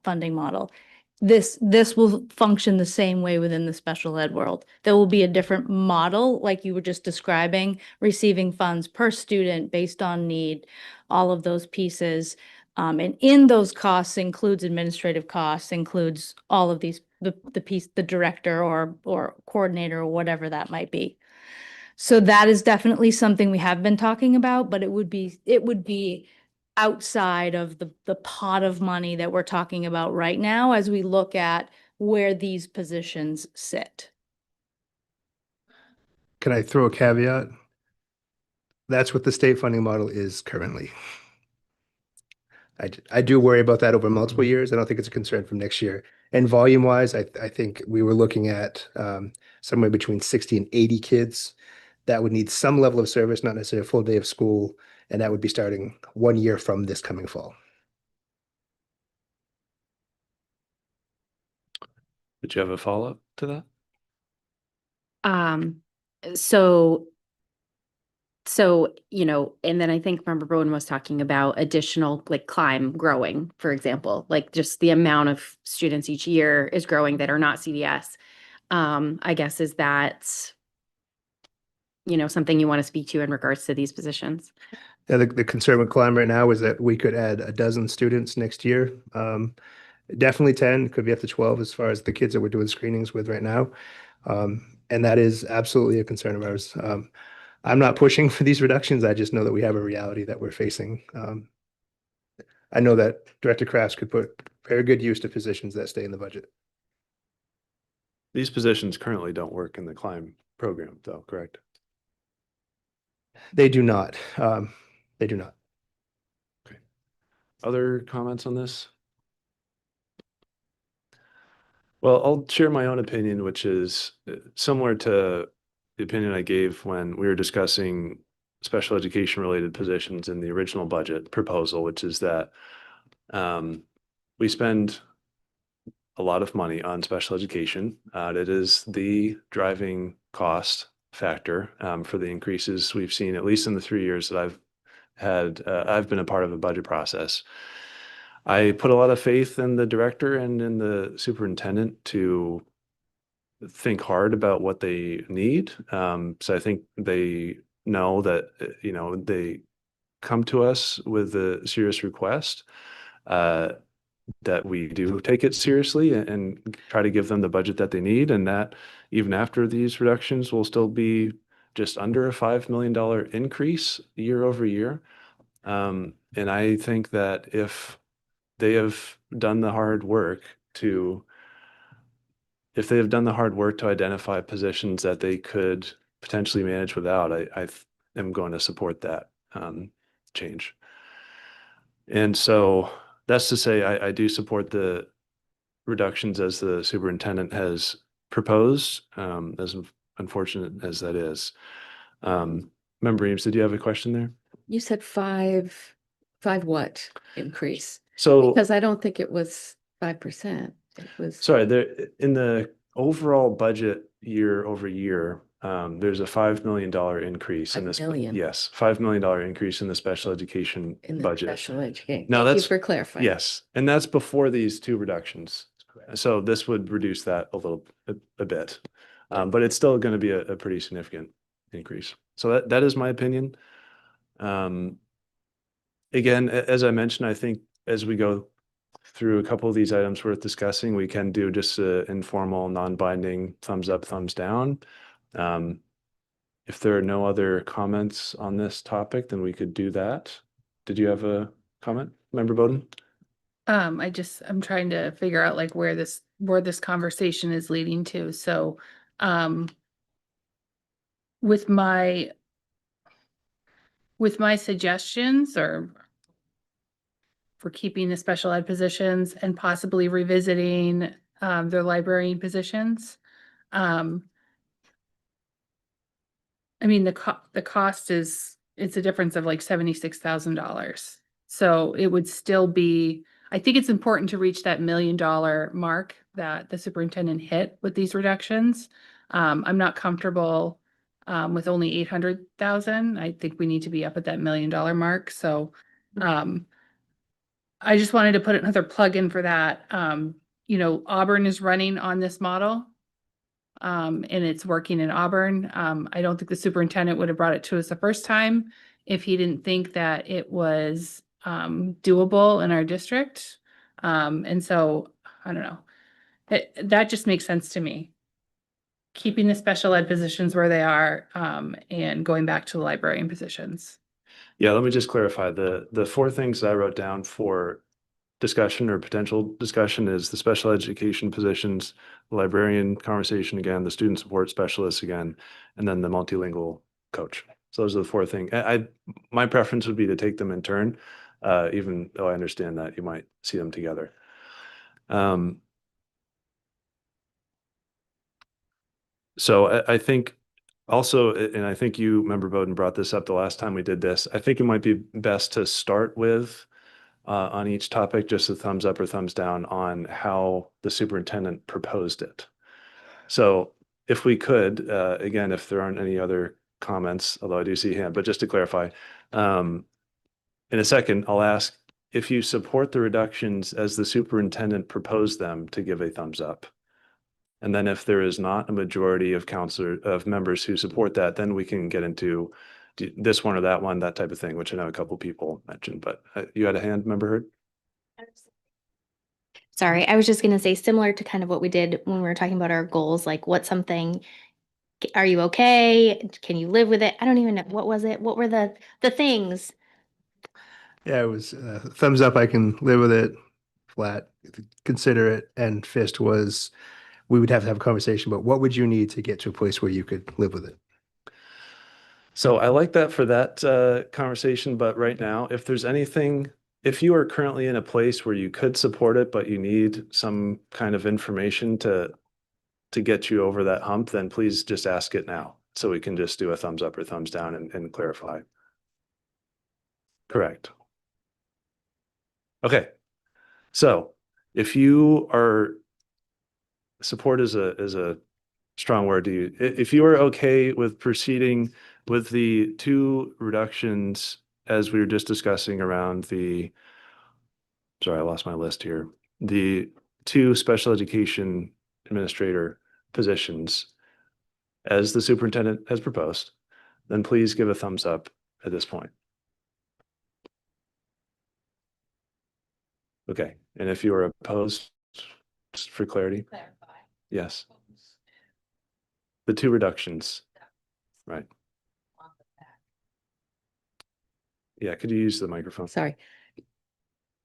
funding model. This will function the same way within the special ed world. There will be a different model, like you were just describing, receiving funds per student based on need, all of those pieces. And in those costs includes administrative costs, includes all of these the director or coordinator or whatever that might be. So that is definitely something we have been talking about, but it would be outside of the pot of money that we're talking about right now as we look at where these positions sit. Can I throw a caveat? That's what the state funding model is currently. I do worry about that over multiple years. I don't think it's a concern from next year. And volume wise, I think we were looking at somewhere between 60 and 80 kids that would need some level of service, not necessarily a full day of school. And that would be starting 1 year from this coming fall. Did you have a follow-up to that? So, you know, and then I think Member Bowden was talking about additional like climb growing, for example, like just the amount of students each year is growing that are not CDS. I guess, is that, you know, something you want to speak to in regards to these positions? Yeah, the concern with climb right now is that we could add a dozen students next year. Definitely 10, could be up to 12 as far as the kids that we're doing screenings with right now. And that is absolutely a concern of ours. I'm not pushing for these reductions. I just know that we have a reality that we're facing. I know that Director Crafts could put very good use to positions that stay in the budget. These positions currently don't work in the climb program, though, correct? They do not. They do not. Okay. Other comments on this? Well, I'll share my own opinion, which is similar to the opinion I gave when we were discussing special education related positions in the original budget proposal, which is that we spend a lot of money on special education. It is the driving cost factor for the increases we've seen, at least in the 3 years that I've been a part of a budget process. I put a lot of faith in the director and in the superintendent to think hard about what they need. So I think they know that, they come to us with a serious request, that we do take it seriously and try to give them the budget that they need. And that even after these reductions will still be just under a $5 million increase year over year. And I think that if they have done the hard work to identify positions that they could potentially manage without, I am going to support that change. And so that's to say, I do support the reductions as the superintendent has proposed, as unfortunate as that is. Member Eames, did you have a question there? You said five what increase? So, Because I don't think it was 5%. It was. sorry, there in the overall budget year over year, there's a $5 million increase in this. $5 million. Yes, $5 million increase in the special education In the budget. special education. Now Thank you that's for clarifying. Yes, and that's before these two reductions. So this would reduce that a bit, but it's still going to be a pretty significant increase. So that is my opinion. Again, as I mentioned, I think as we go through a couple of these items worth discussing, we can do just an informal, non-binding thumbs up, thumbs down. If there are no other comments on this topic, then we could do that. Did you have a comment, Member Bowden? I'm trying to figure out like where this conversation is leading to. So, with my suggestions or for keeping the special ed positions and possibly revisiting their librarian positions. I mean, the cost it's a difference of like $76,000. So it would still be, I think it's important to reach that $1 million mark that the superintendent hit with these reductions. I'm not comfortable with only 800,000. I think we need to be up at that $1 million mark. So I just wanted to put another plug in for that. Auburn is running on this model. And it's working in Auburn. I don't think the superintendent would have brought it to us the first time if he didn't think that it was doable in our district. And so, I don't know. That just makes sense to me. Keeping the special ed positions where they are, and going back to the librarian positions. Yeah, let me just clarify. The four things that I wrote down for discussion or potential discussion is the special education positions, the librarian conversation again, the student support specialist again, and then the multilingual coach. So those are the four things. My preference would be to take them in turn, even though I understand that you might see them together. So I think also, and I think you, Member Bowden, brought this up the last time we did this. I think it might be best to start with on each topic, just a thumbs up or thumbs down on how the superintendent proposed it. So if we could, again, if there aren't any other comments, although I do see a hand, but just to clarify, in a second, I'll ask if you support the reductions as the superintendent proposed them to give a thumbs up. And then if there is not a majority of members who support that, then we can get into this one or that one, that type of thing, which I know a couple people mentioned, but you had a hand, Member Hurd? Sorry, I was just gonna say similar to kind of what we did when we were talking about our goals, like what's something, are you okay? Can you live with it? I don't even know. What was it? What were the things? Yeah, it was thumbs up, I can live with it, flat, consider it, and fist was, we would have to have a conversation, but what would you need to get to a place where you could live with it? So I like that for that conversation, but right now, if there's anything, if you are currently in a place where you could support it, but you need some kind of information to get you over that hump, then please just ask it now. So we can just do a thumbs up or thumbs down and clarify. Correct. Okay. So if you are, support is a strong word to you. If you are okay with proceeding with the two reductions as we were just discussing around sorry, I lost my list here. The two special education administrator positions as the superintendent has proposed, then please give a thumbs up at this point. Okay, and if you are opposed, just for clarity? Yes. The two reductions, right? Yeah, could you use the microphone? Sorry.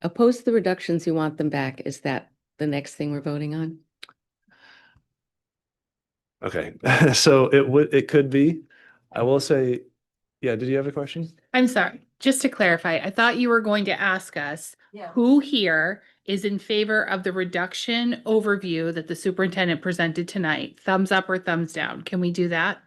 Oppose the reductions, you want them back. Is that the next thing we're voting on? Okay, so it could be. I will say, yeah, did you have a question? I'm sorry, just to clarify, I thought you were going to ask us who here is in favor of the reduction overview that the superintendent presented tonight? Thumbs up or thumbs down? Can we do that?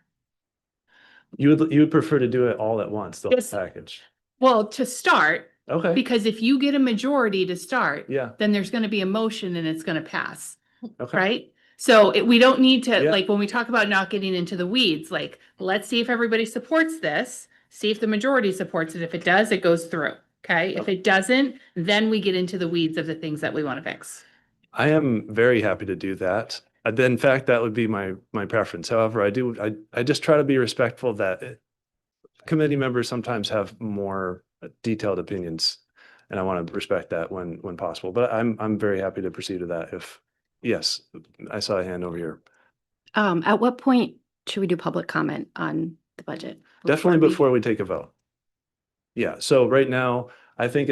You would prefer to do it all at once, the whole Yes. package? Well, to start, Okay, because if you get a majority to start, yeah, then there's going to be a motion and it's going to pass, okay. right? So we don't need to, Yeah. like, when we talk about not getting into the weeds, like, let's see if everybody supports this, see if the majority supports it. If it does, it goes through, okay? If it doesn't, then we get into the weeds of the things that we want to fix. I am very happy to do that. In fact, that would be my preference. However, I just try to be respectful that committee members sometimes have more detailed opinions, and I want to respect that when possible. But I'm very happy to proceed with that. Yes, I saw a hand over here. At what point should we do public comment on the budget? Definitely before we take a vote. Yeah, so right now, I think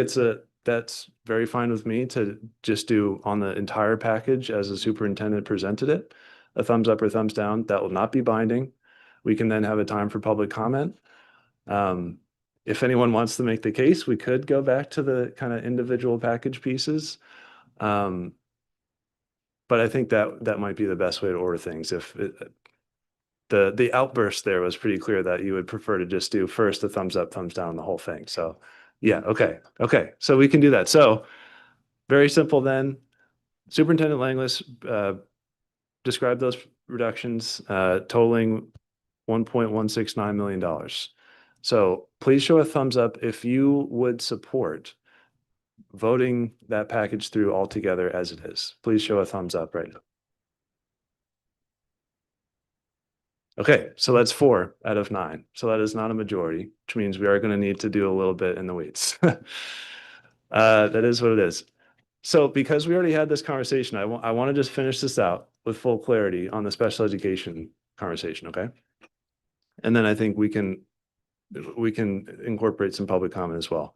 that's very fine with me to just do on the entire package as the superintendent presented it, a thumbs up or thumbs down. That will not be binding. We can then have a time for public comment. If anyone wants to make the case, we could go back to the kind of individual package pieces. But I think that might be the best way to order things. The outburst there was pretty clear that you would prefer to just do first a thumbs up, thumbs down, the whole thing. So yeah, okay. So we can do that. So very simple then. Superintendent Langlis described those reductions totaling $1.169 million. So please show a thumbs up if you would support voting that package through altogether as it is. Please show a thumbs up right now. Okay, so that's 4 out of 9. So that is not a majority, which means we are going to need to do a little bit in the weeds. That is what it is. So because we already had this conversation, I want to just finish this out with full clarity on the special education conversation, okay? And then I think we can incorporate some public comment as well.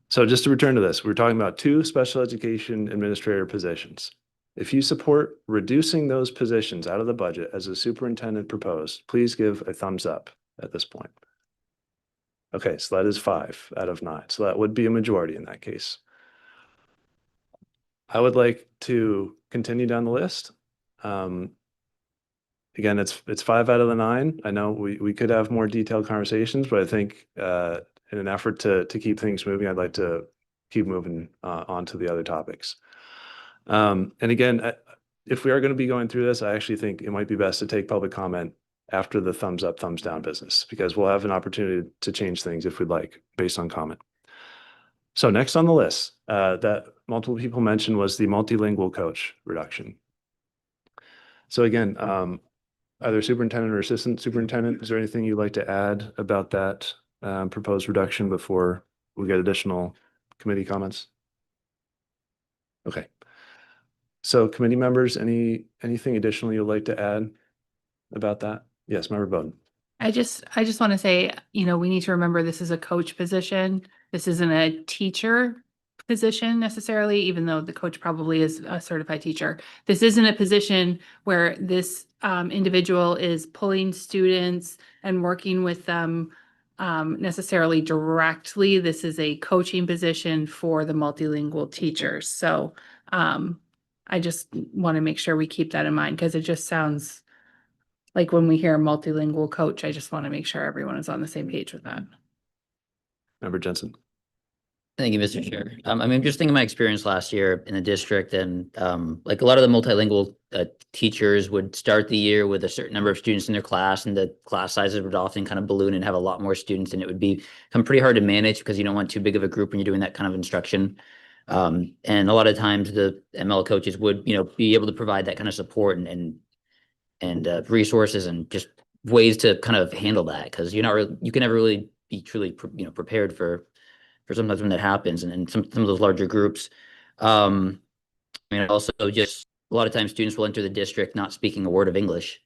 So just to return to this, we're talking about 2 special education administrator positions. If you support reducing those positions out of the budget as the superintendent proposed, please give a thumbs up at this point. Okay, so that is 5 out of 9. So that would be a majority in that case. I would like to continue down the list. Again, it's 5 out of the 9. I know we could have more detailed conversations, but I think in an effort to keep things moving, I'd like to keep moving on to the other topics. And again, if we are going to be going through this, I actually think it might be best to take public comment after the thumbs up, thumbs down business, because we'll have an opportunity to change things if we'd like based on comment. So next on the list that multiple people mentioned was the multilingual coach reduction. So again, either superintendent or assistant superintendent, is there anything you'd like to add about that proposed reduction before we get additional committee comments? Okay. So committee members, anything additional you'd like to add about that? Yes, Member Bowden. I just want to say, we need to remember this is a coach position. This isn't a teacher position necessarily, even though the coach probably is a certified teacher. This isn't a position where this individual is pulling students and working with them necessarily directly. This is a coaching position for the multilingual teachers. So I just want to make sure we keep that in mind, because it just sounds like when we hear multilingual coach, I just want to make sure everyone is on the same page with that. Member Jensen. Thank you, Mr. Chair. I'm just thinking of my experience last year in the district, and like a lot of the multilingual teachers would start the year with a certain number of students in their class, and the class sizes would often kind of balloon and have a lot more students, and it would become pretty hard to manage because you don't want too big of a group when you're doing that kind of instruction. And a lot of times the ML coaches would, be able to provide that kind of support and resources and just ways to kind of handle that, because you can never really be truly prepared for sometimes when that happens, and some of those larger groups. Also just a lot of times students will enter the district not speaking a word of English,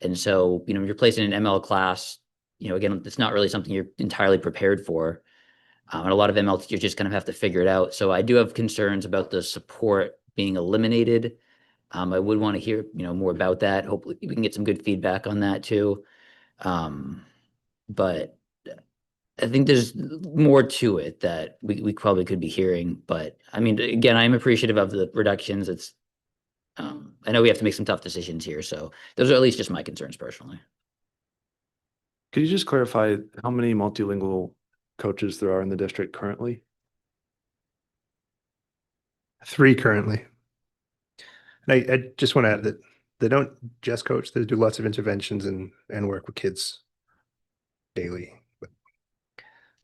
and so you're placing an ML class, again, it's not really something you're entirely prepared for, and a lot of ML teachers just kind of have to figure it out. So I do have concerns about the support being eliminated. I would want to hear more about that. Hopefully we can get some good feedback on that too. But I think there's more to it that we probably could be hearing. But I mean, again, I'm appreciative of the reductions. It's I know we have to make some tough decisions here, so those are at least just my concerns personally. Could you just clarify how many multilingual coaches there are in the district currently? 3 currently. And I just want to add that they don't just coach, they do lots of interventions and work with kids daily. But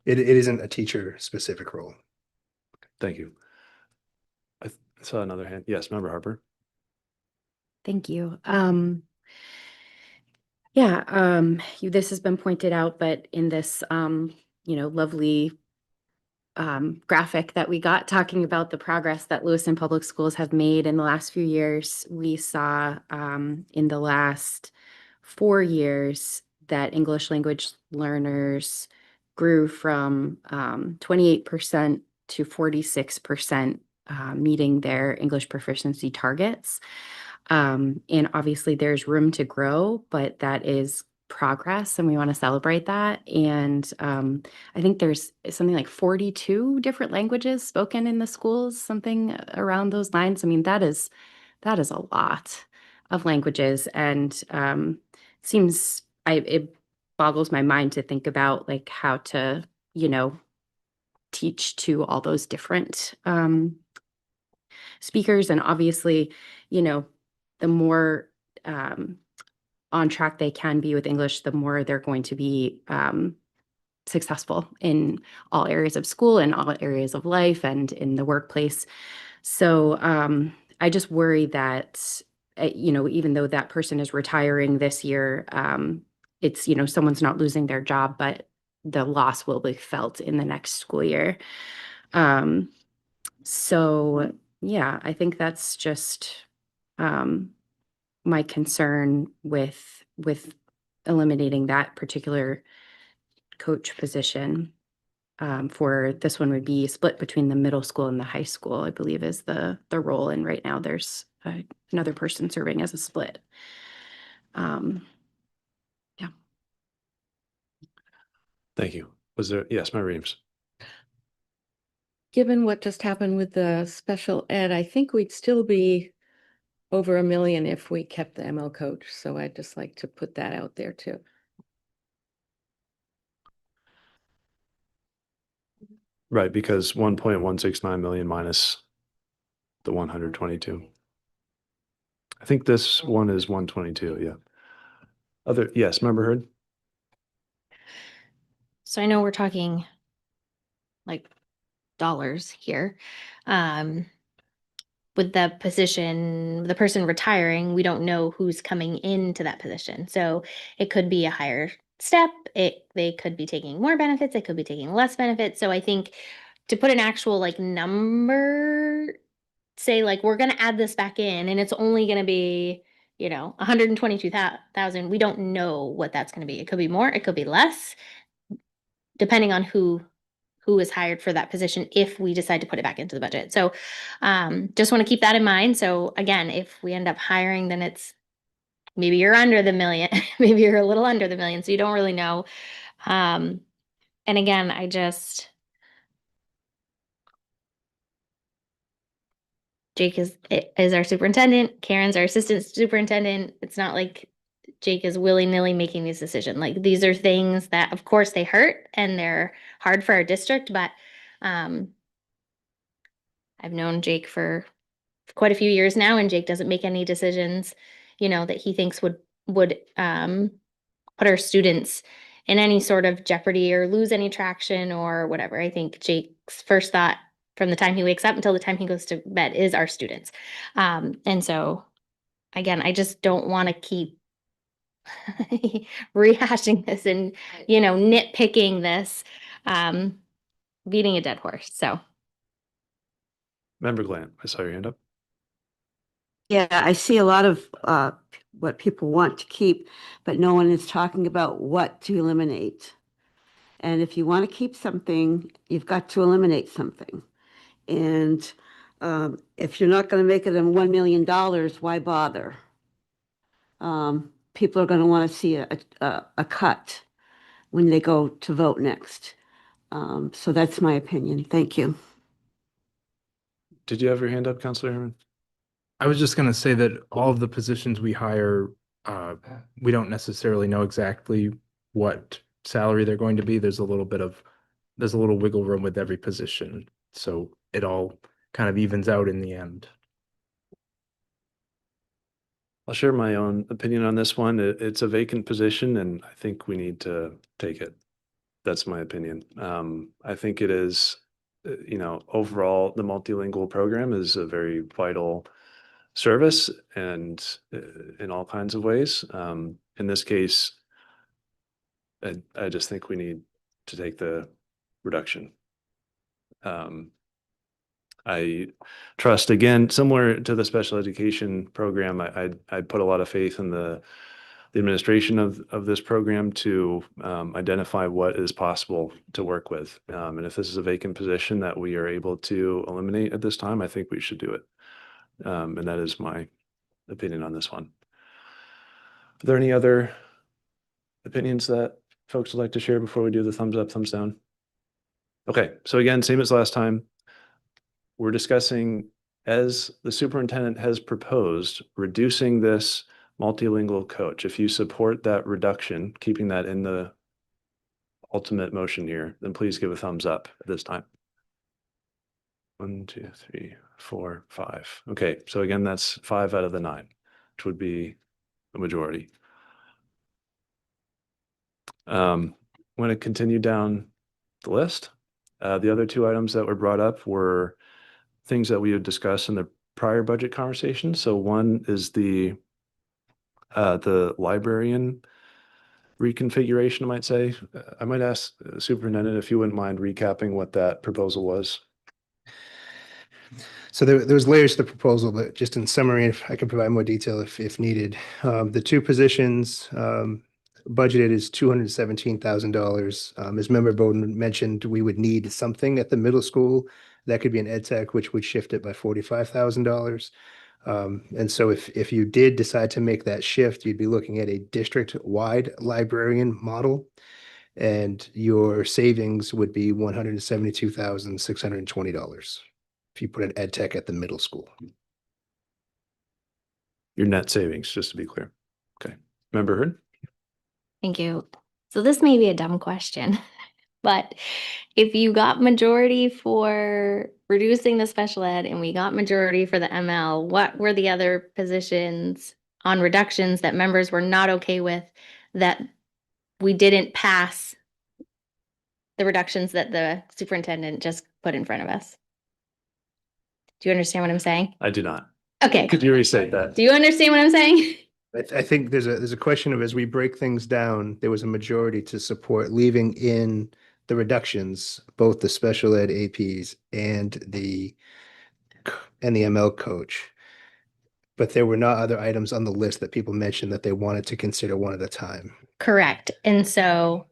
it isn't a teacher specific role. Thank you. I saw another hand. Yes, Member Harper. Thank you. This has been pointed out, but in this, lovely graphic that we got talking about the progress that Lewiston Public Schools have made in the last few years, we saw in the last 4 years that English language learners grew from 28% to 46% meeting their English proficiency targets. And obviously there's room to grow, but that is progress and we want to celebrate that. And I think there's something like 42 different languages spoken in the schools, something around those lines. I mean, that is a lot of languages, and it boggles my mind to think about like how to, teach to all those different speakers. And obviously, the more on track they can be with English, the more they're going to be successful in all areas of school and all areas of life and in the workplace. So I just worry that, even though that person is retiring this year, it's, someone's not losing their job, but the loss will be felt in the next school year. So, yeah, I think that's just my concern with eliminating that particular coach position. For this one would be split between the middle school and the high school, I believe is the role. And right now there's another person serving as a split. Yeah. Thank you. Was there, yes, my Reeves. Given what just happened with the special ed, I think we'd still be over $1 million if we kept the ML coach. So I'd just like to put that out there too. Right, because 1.169 million minus the 122. I think this one is 122, yeah. Yes, member Heard? So I know we're talking like dollars here. With the position, the person retiring, we don't know who's coming into that position. So it could be a higher step. They could be taking more benefits. They could be taking less benefits. So I think to put an actual like number, say like we're going to add this back in, and it's only going to be 122,000. We don't know what that's going to be. It could be more. It could be less, depending on who is hired for that position if we decide to put it back into the budget. So just want to keep that in mind. So again, if we end up hiring, then it's maybe you're under the million, maybe you're a little under the million. So you don't really know. And again, Jake is our superintendent. Karen's our assistant superintendent. It's not like Jake is willy-nilly making these decisions. Like these are things that of course they hurt and they're hard for our district, but I've known Jake for quite a few years now, and Jake doesn't make any decisions, that he thinks would put our students in any sort of jeopardy or lose any traction or whatever. I think Jake's first thought from the time he wakes up until the time he goes to bed is our students. And so again, I just don't want to keep rehashing this and, nitpicking this, beating a dead horse. So. Member Glant, I saw your hand up. Yeah, I see a lot of what people want to keep, but no one is talking about what to eliminate. And if you want to keep something, you've got to eliminate something. And if you're not going to make it $1 million, why bother? People are going to want to see a cut when they go to vote next. So that's my opinion. Thank you. Did you have your hand up, Counselor Herman? I was just gonna say that all of the positions we hire, we don't necessarily know exactly what salary they're going to be. There's a little wiggle room with every position. So it all kind of evens out in the end. I'll share my own opinion on this one. It's a vacant position and I think we need to take it. That's my opinion. I think it is, overall, the multilingual program is a very vital service and in all kinds of ways. In this case, I just think we need to take the reduction. I trust, again, similar to the special education program, I put a lot of faith in the administration of this program to identify what is possible to work with. And if this is a vacant position that we are able to eliminate at this time, I think we should do it. And that is my opinion on this one. Are there any other opinions that folks would like to share before we do the thumbs up, thumbs down? Okay, so again, same as last time. We're discussing, as the superintendent has proposed, reducing this multilingual coach. If you support that reduction, keeping that in the ultimate motion here, then please give a thumbs up at this time. 1, 2, 3, 4, 5. Okay, so again, that's 5 out of the 9, which would be the majority. I'm going to continue down the list. The other 2 items that were brought up were things that we had discussed in the prior budget conversation. So one is the librarian reconfiguration, I might say. I might ask the superintendent if you wouldn't mind recapping what that proposal was. So there was layers to the proposal, but just in summary, if I can provide more detail if needed. The two positions budgeted is $217,000. As Member Bowden mentioned, we would need something at the middle school. That could be an ed tech, which would shift it by $45,000. And so if you did decide to make that shift, you'd be looking at a district-wide librarian model, and your savings would be $172,620 if you put an ed tech at the middle school. Your net savings, just to be clear. Okay. Member Hurd? Thank you. So this may be a dumb question, but if you got majority for reducing the special ed and we got majority for the ML, what were the other positions on reductions that members were not okay with that we didn't pass the reductions that the superintendent just put in front of us? Do you understand what I'm saying? I do not. Okay. Could you restate that? Do you understand what I'm saying? I think there's a question of, as we break things down, there was a majority to support leaving in the reductions, both the special ed APs and the ML coach. But there were not other items on the list that people mentioned that they wanted to consider one at a time. Correct. And so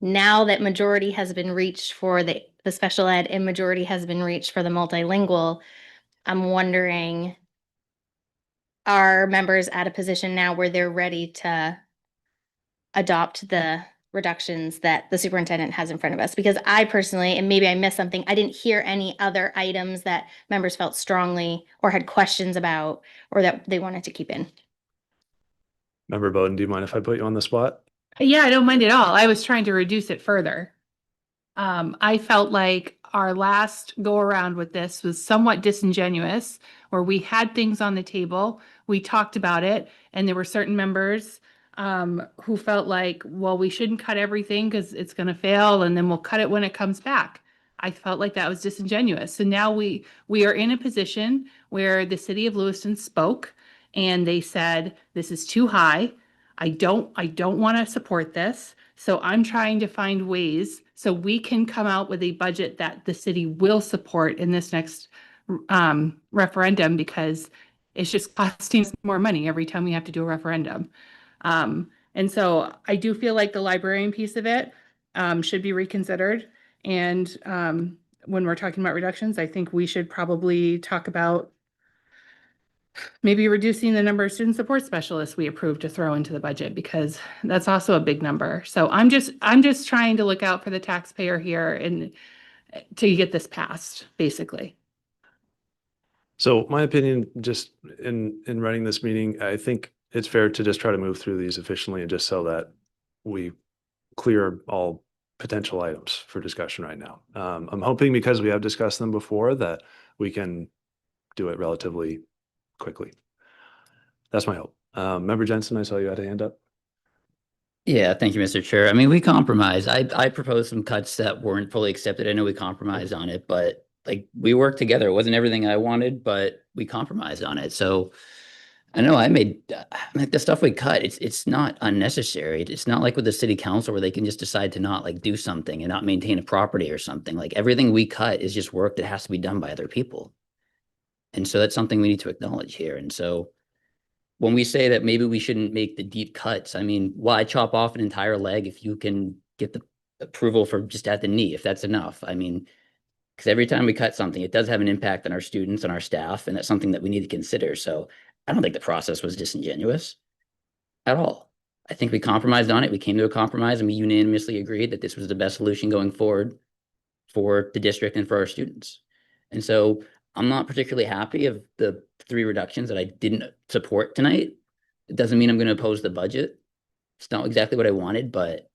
now that majority has been reached for the special ed and majority has been reached for the multilingual, I'm wondering, are members at a position now where they're ready to adopt the reductions that the superintendent has in front of us? Because I personally, and maybe I missed something, I didn't hear any other items that members felt strongly or had questions about or that they wanted to keep in. Member Bowden, do you mind if I put you on the spot? Yeah, I don't mind at all. I was trying to reduce it further. I felt like our last go around with this was somewhat disingenuous, where we had things on the table, we talked about it, and there were certain members who felt like, well, we shouldn't cut everything because it's going to fail, and then we'll cut it when it comes back. I felt like that was disingenuous. So now we are in a position where the city of Lewiston spoke, and they said, this is too high. I don't want to support this. So I'm trying to find ways so we can come out with a budget that the city will support in this next referendum, because it's just costing us more money every time we have to do a referendum. And so I do feel like the librarian piece of it should be reconsidered. And when we're talking about reductions, I think we should probably talk about maybe reducing the number of student support specialists we approved to throw into the budget, because that's also a big number. So I'm just trying to look out for the taxpayer here and to get this passed, basically. So my opinion, just in running this meeting, I think it's fair to just try to move through these efficiently and just so that we clear all potential items for discussion right now. I'm hoping, because we have discussed them before, that we can do it relatively quickly. That's my hope. Member Jensen, I saw you had a hand up. Yeah, thank you, Mr. Chair. I mean, we compromised. I proposed some cuts that weren't fully accepted. I know we compromised on it, but like, we worked together. It wasn't everything I wanted, but we compromised on it. So I know I made like the stuff we cut. It's not unnecessary. It's not like with the city council where they can just decide to not like do something and not maintain a property or something. Like, everything we cut is just work that has to be done by other people. And so that's something we need to acknowledge here. And so when we say that maybe we shouldn't make the deep cuts, I mean, why chop off an entire leg if you can get the approval for just at the knee, if that's enough? I mean, because every time we cut something, it does have an impact on our students and our staff, and that's something that we need to consider. So I don't think the process was disingenuous at all. I think we compromised on it. We came to a compromise, and we unanimously agreed that this was the best solution going forward for the district and for our students. And so I'm not particularly happy of the 3 reductions that I didn't support tonight. It doesn't mean I'm going to oppose the budget. It's not exactly what I wanted, but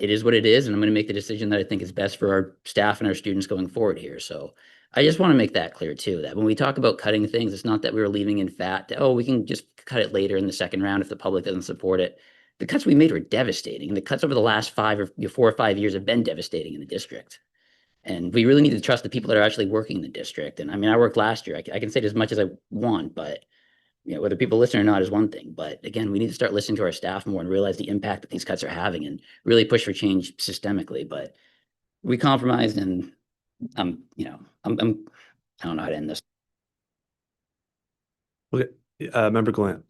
it is what it is. And I'm going to make the decision that I think is best for our staff and our students going forward here. So I just want to make that clear too, that when we talk about cutting things, it's not that we were leaving in fat that, oh, we can just cut it later in the second round if the public doesn't support it. The cuts we made were devastating. And the cuts over the last 4 or 5 years have been devastating in the district. And we really need to trust the people that are actually working in the district. And I mean, I worked last year. I can say it as much as I want, but you know, whether people listen or not is one thing. But again, we need to start listening to our staff more and realize the impact that these cuts are having and really push for change systemically. But we compromised, and I'm I don't know how to end this. Okay, Member Glant.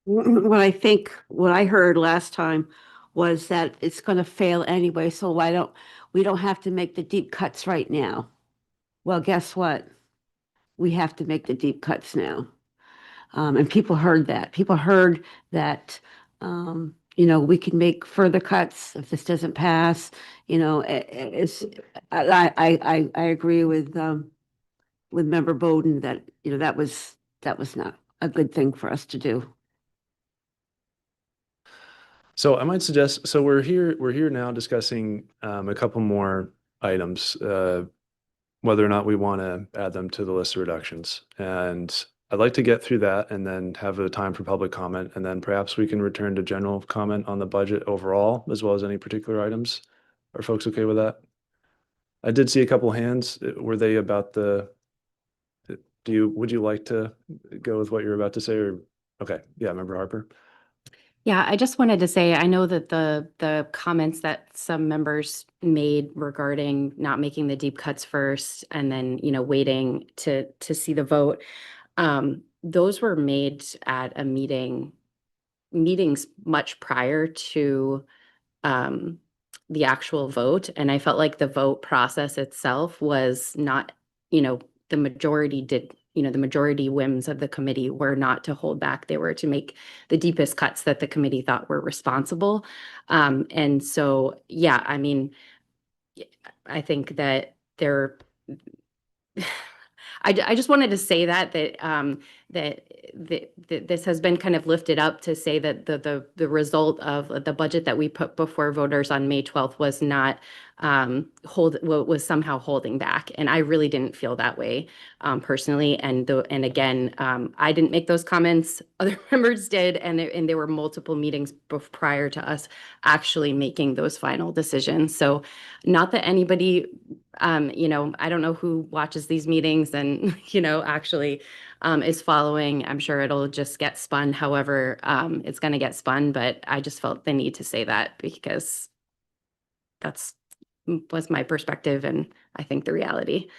What I heard last time was that it's going to fail anyway, so we don't have to make the deep cuts right now. Well, guess what? We have to make the deep cuts now. And people heard that. People heard that, we can make further cuts if this doesn't pass. I agree with Member Bowden that, that was not a good thing for us to do. So I might suggest, so we're here now discussing a couple more items, whether or not we want to add them to the list of reductions. And I'd like to get through that and then have a time for public comment, and then perhaps we can return to general comment on the budget overall, as well as any particular items. Are folks okay with that? I did see a couple hands. Were they about would you like to go with what you're about to say, or, okay, yeah, Member Harper? Yeah, I just wanted to say, I know that the comments that some members made regarding not making the deep cuts first and then, waiting to see the vote, those were made at a meetings much prior to the actual vote. And I felt like the vote process itself was not, the majority whims of the committee were not to hold back. They were to make the deepest cuts that the committee thought were responsible. And so, yeah, I mean, I think that there, I just wanted to say that this has been kind of lifted up to say that the result of the budget that we put before voters on May 12th was not was somehow holding back, and I really didn't feel that way personally. And again, I didn't make those comments; other members did, and there were multiple meetings prior to us actually making those final decisions. So, not that anybody I don't know who watches these meetings and, actually is following. I'm sure it'll just get spun however it's going to get spun, but I just felt the need to say that because was my perspective and I think the reality.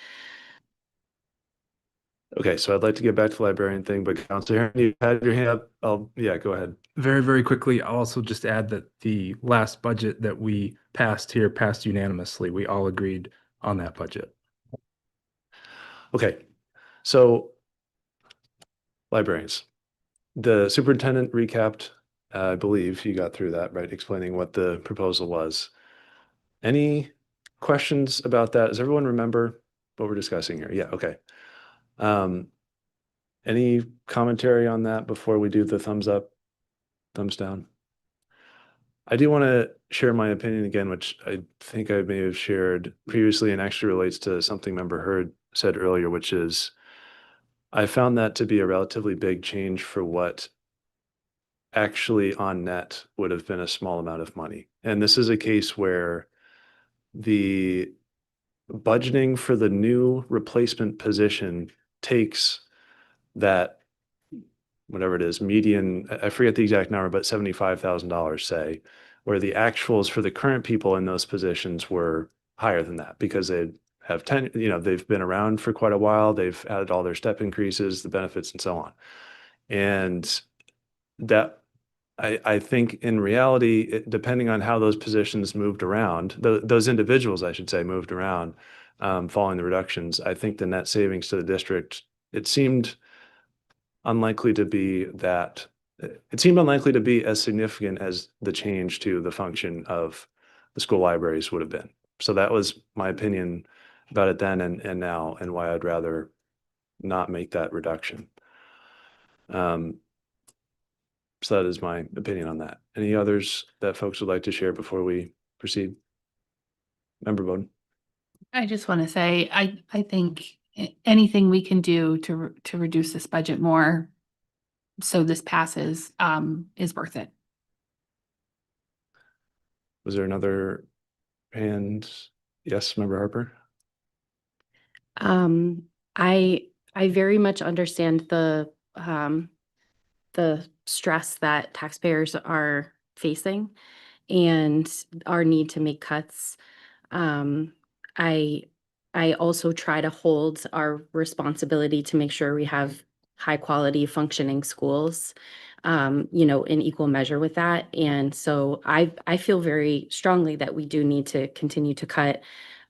Okay, so I'd like to get back to the librarian thing, but Counselor Heron, you had your hand up. Yeah, go ahead. Very, very quickly, I'll also just add that the last budget that we passed here passed unanimously. We all agreed on that budget. Okay, so librarians. The superintendent recapped, I believe you got through that, right? Explaining what the proposal was. Any questions about that? Does everyone remember what we're discussing here? Yeah, okay. Any commentary on that before we do the thumbs up, thumbs down? I do want to share my opinion again, which I think I may have shared previously and actually relates to something Member Hurd said earlier, which is I found that to be a relatively big change for what actually on net would have been a small amount of money. And this is a case where the budgeting for the new replacement position takes that, whatever it is, median, I forget the exact number, but $75,000, say, where the actuals for the current people in those positions were higher than that because they have they've been around for quite a while. They've had all their step increases, the benefits, and so on. And that I think in reality, depending on how those positions moved around, those individuals, I should say, moved around following the reductions, I think the net savings to the district, it seemed unlikely to be as significant as the change to the function of the school libraries would have been. So that was my opinion about it then and now, and why I'd rather not make that reduction. So that is my opinion on that. Any others that folks would like to share before we proceed? Member Bowden. I just want to say, I think anything we can do to reduce this budget more so this passes is worth it. Was there another hand? Yes, Member Harper. I very much understand the stress that taxpayers are facing and our need to make cuts. I I also try to hold our responsibility to make sure we have high quality functioning schools, you know, in equal measure with that. And so I feel very strongly that we do need to continue to cut.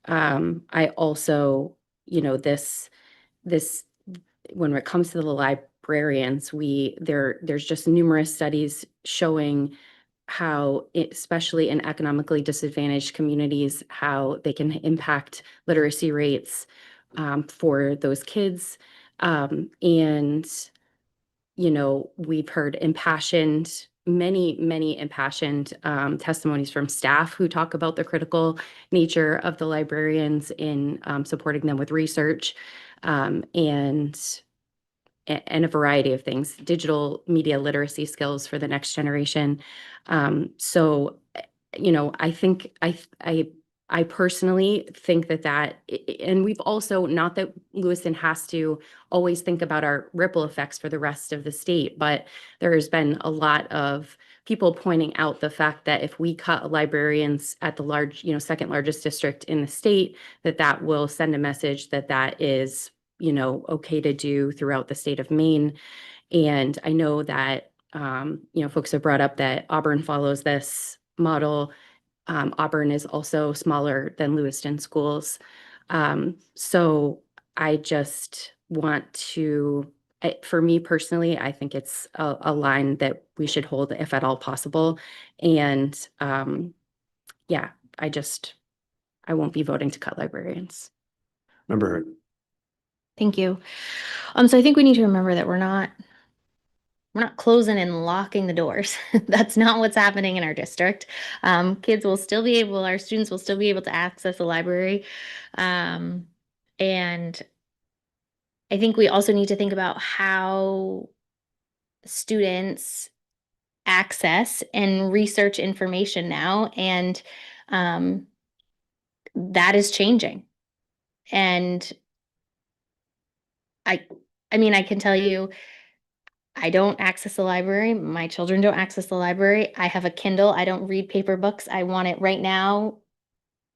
I also, you know, this when it comes to the librarians, there's just numerous studies showing how, especially in economically disadvantaged communities, how they can impact literacy rates for those kids. And, you know, we've heard many impassioned testimonies from staff who talk about the critical nature of the librarians in supporting them with research and a variety of things, digital media literacy skills for the next generation. So, you know, I think I personally think and we've also, not that Lewiston has to always think about our ripple effects for the rest of the state, but there has been a lot of people pointing out the fact that if we cut librarians at the second largest district in the state, that will send a message that is, you know, okay to do throughout the state of Maine. And I know that, you know, folks have brought up that Auburn follows this model. Auburn is also smaller than Lewiston schools. So I just want to, for me personally, I think it's a line that we should hold if at all possible. And yeah, I won't be voting to cut librarians. Member Hurd. Thank you. So I think we need to remember that we're not closing and locking the doors. That's not what's happening in our district. Our students will still be able to access the library. And I think we also need to think about how students access and research information now. And that is changing. And I mean, I can tell you, I don't access the library. My children don't access the library. I have a Kindle. I don't read paper books. I want it right now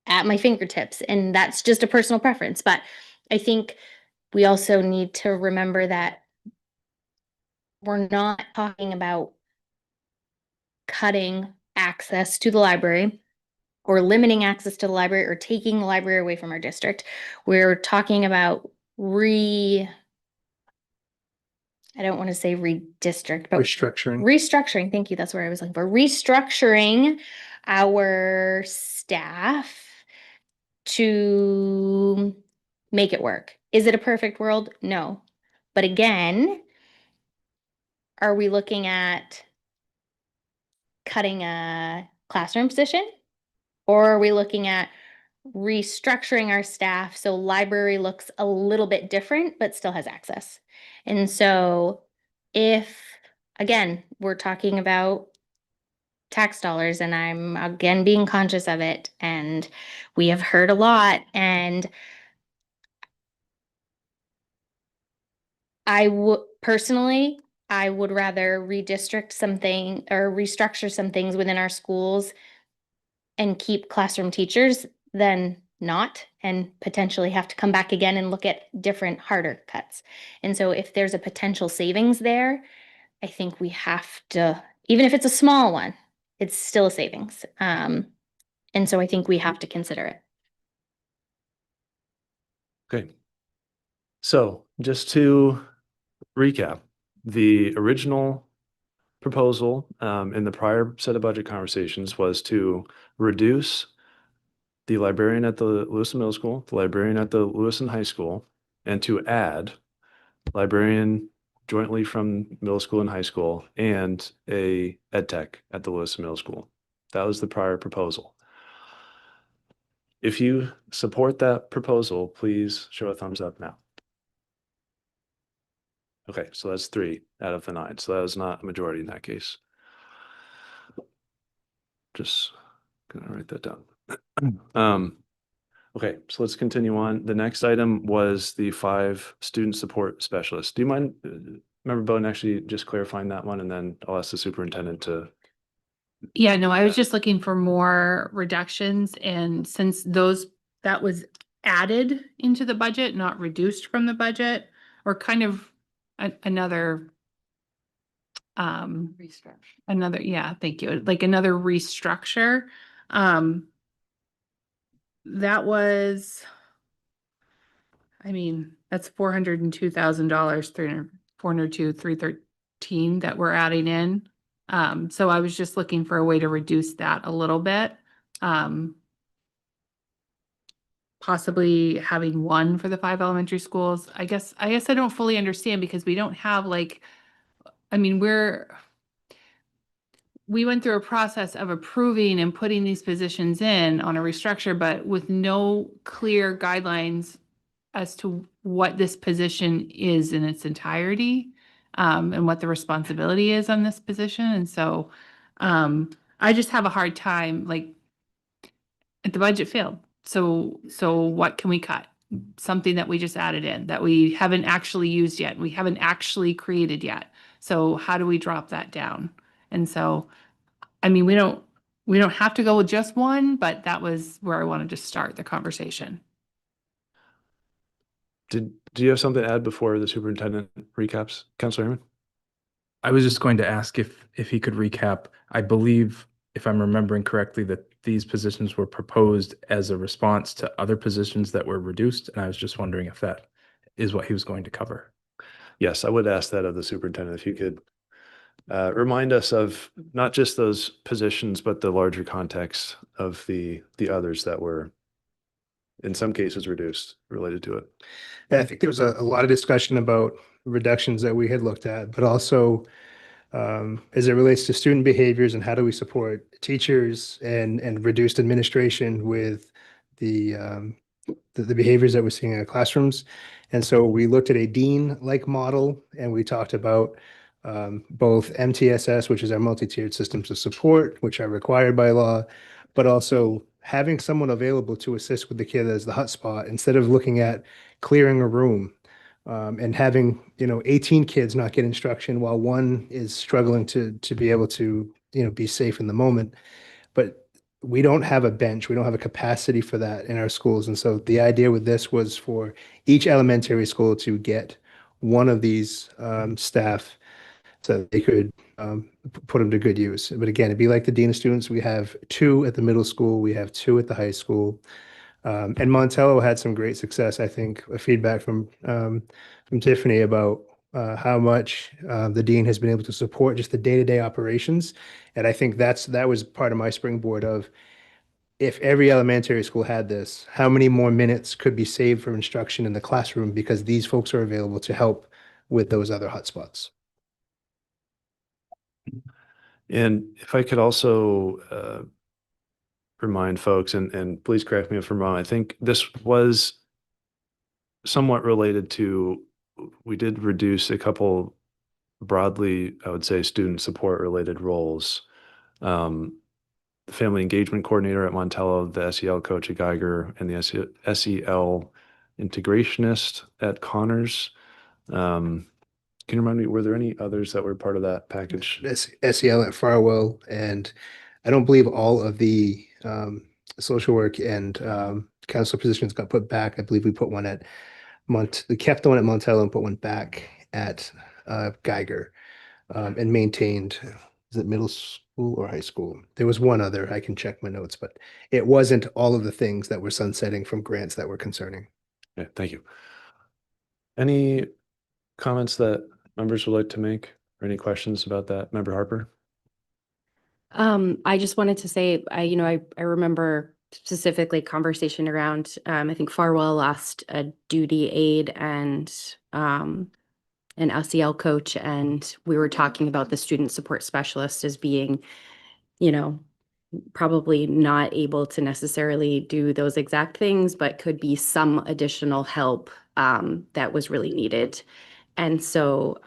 at my fingertips. And that's just a personal preference. But I think we also need to remember that we're not talking about cutting access to the library or limiting access to the library or taking the library away from our district. We're talking about I don't want to say redistrict, but restructuring. Thank you. That's where I was looking for. Restructuring our staff to make it work. Is it a perfect world? No. But again, are we looking at cutting a classroom position? Or are we looking at restructuring our staff so library looks a little bit different but still has access? And so if, again, we're talking about tax dollars, and I'm again being conscious of it, and we have heard a lot, and I would personally, I would rather redistrict something or restructure some things within our schools and keep classroom teachers than not, and potentially have to come back again and look at different harder cuts. And so if there's a potential savings there, I think we have to, even if it's a small one, it's still a savings. And so I think we have to consider it. Okay. So just to recap, the original proposal in the prior set of budget conversations was to reduce the librarian at the Lewiston Middle School, the librarian at the Lewiston High School, and to add librarian jointly from middle school and high school and a ed tech at the Lewiston Middle School. That was the prior proposal. If you support that proposal, please show a thumbs up now. Okay, so that's 3 out of the 9. So that was not a majority in that case. Just gonna write that down. Okay, so let's continue on. The next item was the 5 student support specialists. Do you mind, Member Bowden, actually just clarifying that one, and then I'll ask the superintendent to. Yeah, no, I was just looking for more reductions, and since that was added into the budget, not reduced from the budget, or kind of another yeah, thank you, like another restructure. That was, I mean, that's $402,000, 313 that we're adding in. So I was just looking for a way to reduce that a little bit. Possibly having one for the 5 elementary schools. I guess I don't fully understand because we don't have like, I mean, we went through a process of approving and putting these positions in on a restructure, but with no clear guidelines as to what this position is in its entirety, and what the responsibility is on this position. And so, I just have a hard time, like, the budget failed. So what can we cut? Something that we just added in that we haven't actually used yet. We haven't actually created yet. So how do we drop that down? And so, I mean, we don't have to go with just one, but that was where I wanted to start the conversation. Do you have something to add before the superintendent recaps, Counselor Harriman? I was just going to ask if he could recap. I believe, if I'm remembering correctly, that these positions were proposed as a response to other positions that were reduced, and I was just wondering if that is what he was going to cover. Yes, I would ask that of the superintendent, if you could remind us of not just those positions, but the larger context of the others that were, in some cases, reduced related to it. Yeah, I think there was a lot of discussion about reductions that we had looked at, but also as it relates to student behaviors and how do we support teachers and reduced administration with the behaviors that we're seeing in our classrooms. And so we looked at a dean-like model, and we talked about both MTSS, which is our multi-tiered systems of support, which are required by law, but also having someone available to assist with the kid as the hotspot instead of looking at clearing a room and having 18 kids not get instruction while one is struggling to be able to be safe in the moment. But we don't have a bench. We don't have a capacity for that in our schools. And so the idea with this was for each elementary school to get one of these staff so they could put them to good use. But again, it'd be like the dean of students. We have 2 at the middle school. We have 2 at the high school. And Montello had some great success, I think, feedback from Tiffany about how much the dean has been able to support just the day-to-day operations. And I think that was part of my springboard of, if every elementary school had this, how many more minutes could be saved for instruction in the classroom because these folks are available to help with those other hotspots. And if I could also remind folks, and please correct me if I'm wrong, I think this was somewhat related to, we did reduce a couple broadly, I would say, student support related roles. The family engagement coordinator at Montello, the SEL coach at Geiger, and the SEL integrationist at Connors. Can you remind me, were there any others that were part of that package? SEL at Farwell, and I don't believe all of the social work and counselor positions got put back. I believe we put one at we kept the one at Montello and put one back at Geiger, and maintained, is it middle school or high school? There was one other, I can check my notes, but it wasn't all of the things that were sunsetting from grants that were concerning. Yeah, thank you. Any comments that members would like to make, or any questions about that? Member Harper? I just wanted to say, I remember specifically conversation around, I think Farwell lost a duty aide and an LCL coach, and we were talking about the student support specialist as being, probably not able to necessarily do those exact things, but could be some additional help that was really needed. And so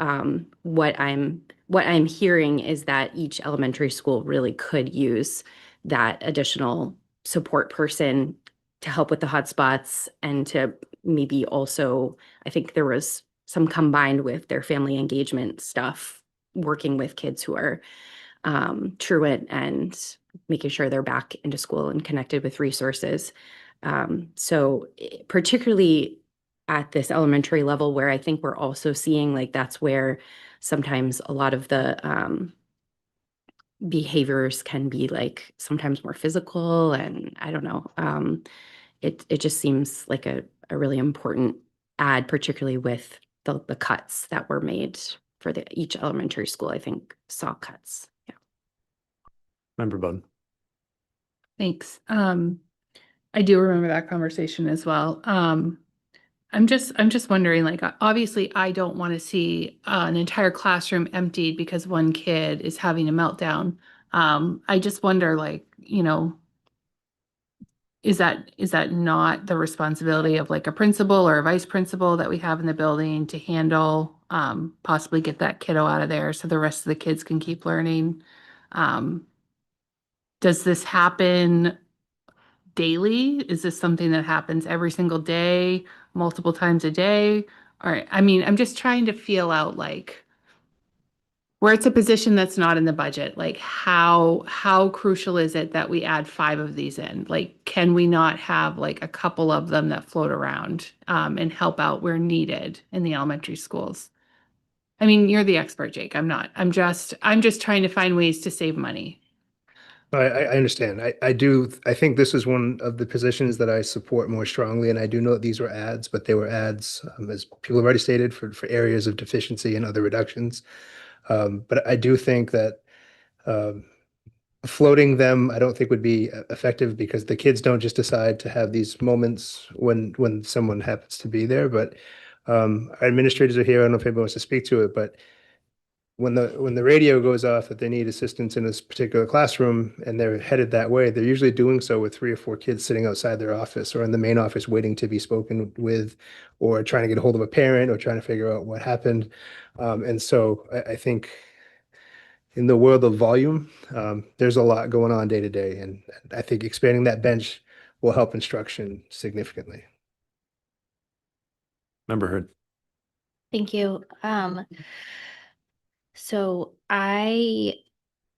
what I'm hearing is that each elementary school really could use that additional support person to help with the hotspots, and to maybe also, I think there was some combined with their family engagement stuff, working with kids who are truant and making sure they're back into school and connected with resources. Particularly at this elementary level where I think we're also seeing like that's where sometimes a lot of the behaviors can be like sometimes more physical, and I don't know. It just seems like a really important add, particularly with the cuts that were made for each elementary school, I think saw cuts. Yeah. Member Bowden. Thanks. I do remember that conversation as well. I'm just wondering, like, obviously I don't want to see an entire classroom emptied because one kid is having a meltdown. I just wonder, like, is that not the responsibility of like a principal or a vice principal that we have in the building to handle, possibly get that kiddo out of there so the rest of the kids can keep learning? Does this happen daily? Is this something that happens every single day, multiple times a day? Or, I mean, I'm just trying to feel out like where it's a position that's not in the budget, like how crucial is it that we add 5 of these in? Like, can we not have like a couple of them that float around and help out where needed in the elementary schools? I mean, you're the expert, Jake. I'm not. I'm just trying to find ways to save money. I understand. I think this is one of the positions that I support more strongly, and I do know that these were ads, but they were ads, as people have already stated, for areas of deficiency and other reductions. But I do think that floating them, I don't think would be effective because the kids don't just decide to have these moments when someone happens to be there. But our administrators are here. I don't know if anybody wants to speak to it, but when the radio goes off that they need assistance in this particular classroom and they're headed that way, they're usually doing so with 3 or 4 kids sitting outside their office or in the main office waiting to be spoken with, or trying to get a hold of a parent or trying to figure out what happened. And so I think in the world of volume, there's a lot going on day to day, and I think expanding that bench will help instruction significantly. Member Hurd. Thank you. So I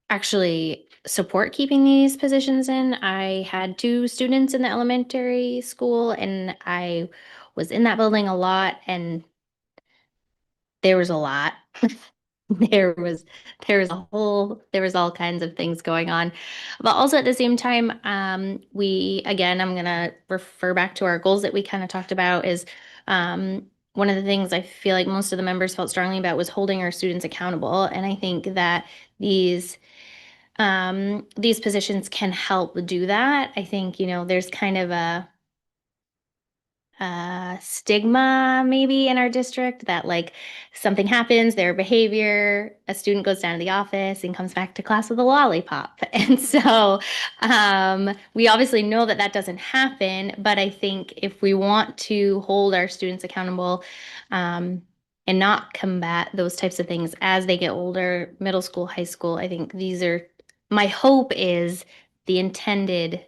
actually support keeping these positions in. I had 2 students in the elementary school and I was in that building a lot, and there was a lot. There was all kinds of things going on. But also at the same time, I'm gonna refer back to our goals that we kind of talked about is one of the things I feel like most of the members felt strongly about was holding our students accountable. And I think that these positions can help do that. I think, there's kind of a stigma maybe in our district that like something happens, their behavior, a student goes down to the office and comes back to class with a lollipop. And so we obviously know that that doesn't happen, but I think if we want to hold our students accountable and not combat those types of things as they get older, middle school, high school, I think my hope is the intended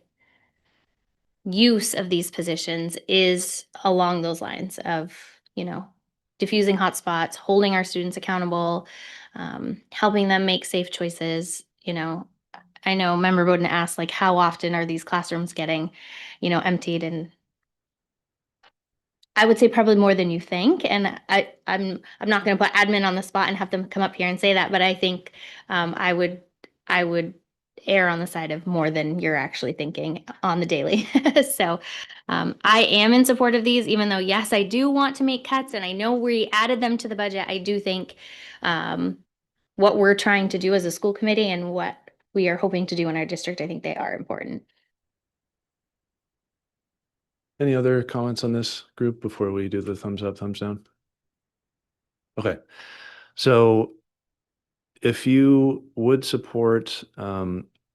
use of these positions is along those lines of, diffusing hotspots, holding our students accountable, helping them make safe choices. I know Member Bowden asked, like, how often are these classrooms getting, emptied? And I would say probably more than you think. And I'm not going to put admin on the spot and have them come up here and say that, but I think I would err on the side of more than you're actually thinking on the daily. So I am in support of these, even though, yes, I do want to make cuts and I know we added them to the budget. I do think what we're trying to do as a school committee and what we are hoping to do in our district, I think they are important. Any other comments on this group before we do the thumbs up, thumbs down? Okay, so if you would support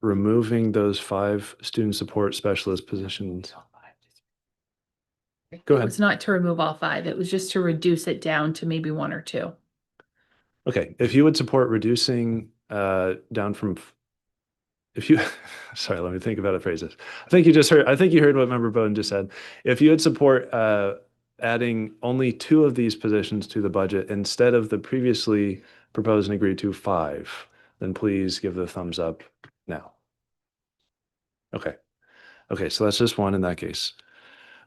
removing those 5 student support specialist positions. Go It ahead. was not to remove all 5. It was just to reduce it down to maybe 1 or 2. Okay, if you would support reducing down from, if you, sorry, let me think about how to phrase this. I think you heard what Member Bowden just said. If you would support adding only 2 of these positions to the budget instead of the previously proposed and agreed to 5, then please give the thumbs up now. Okay. Okay, so that's just 1 in that case.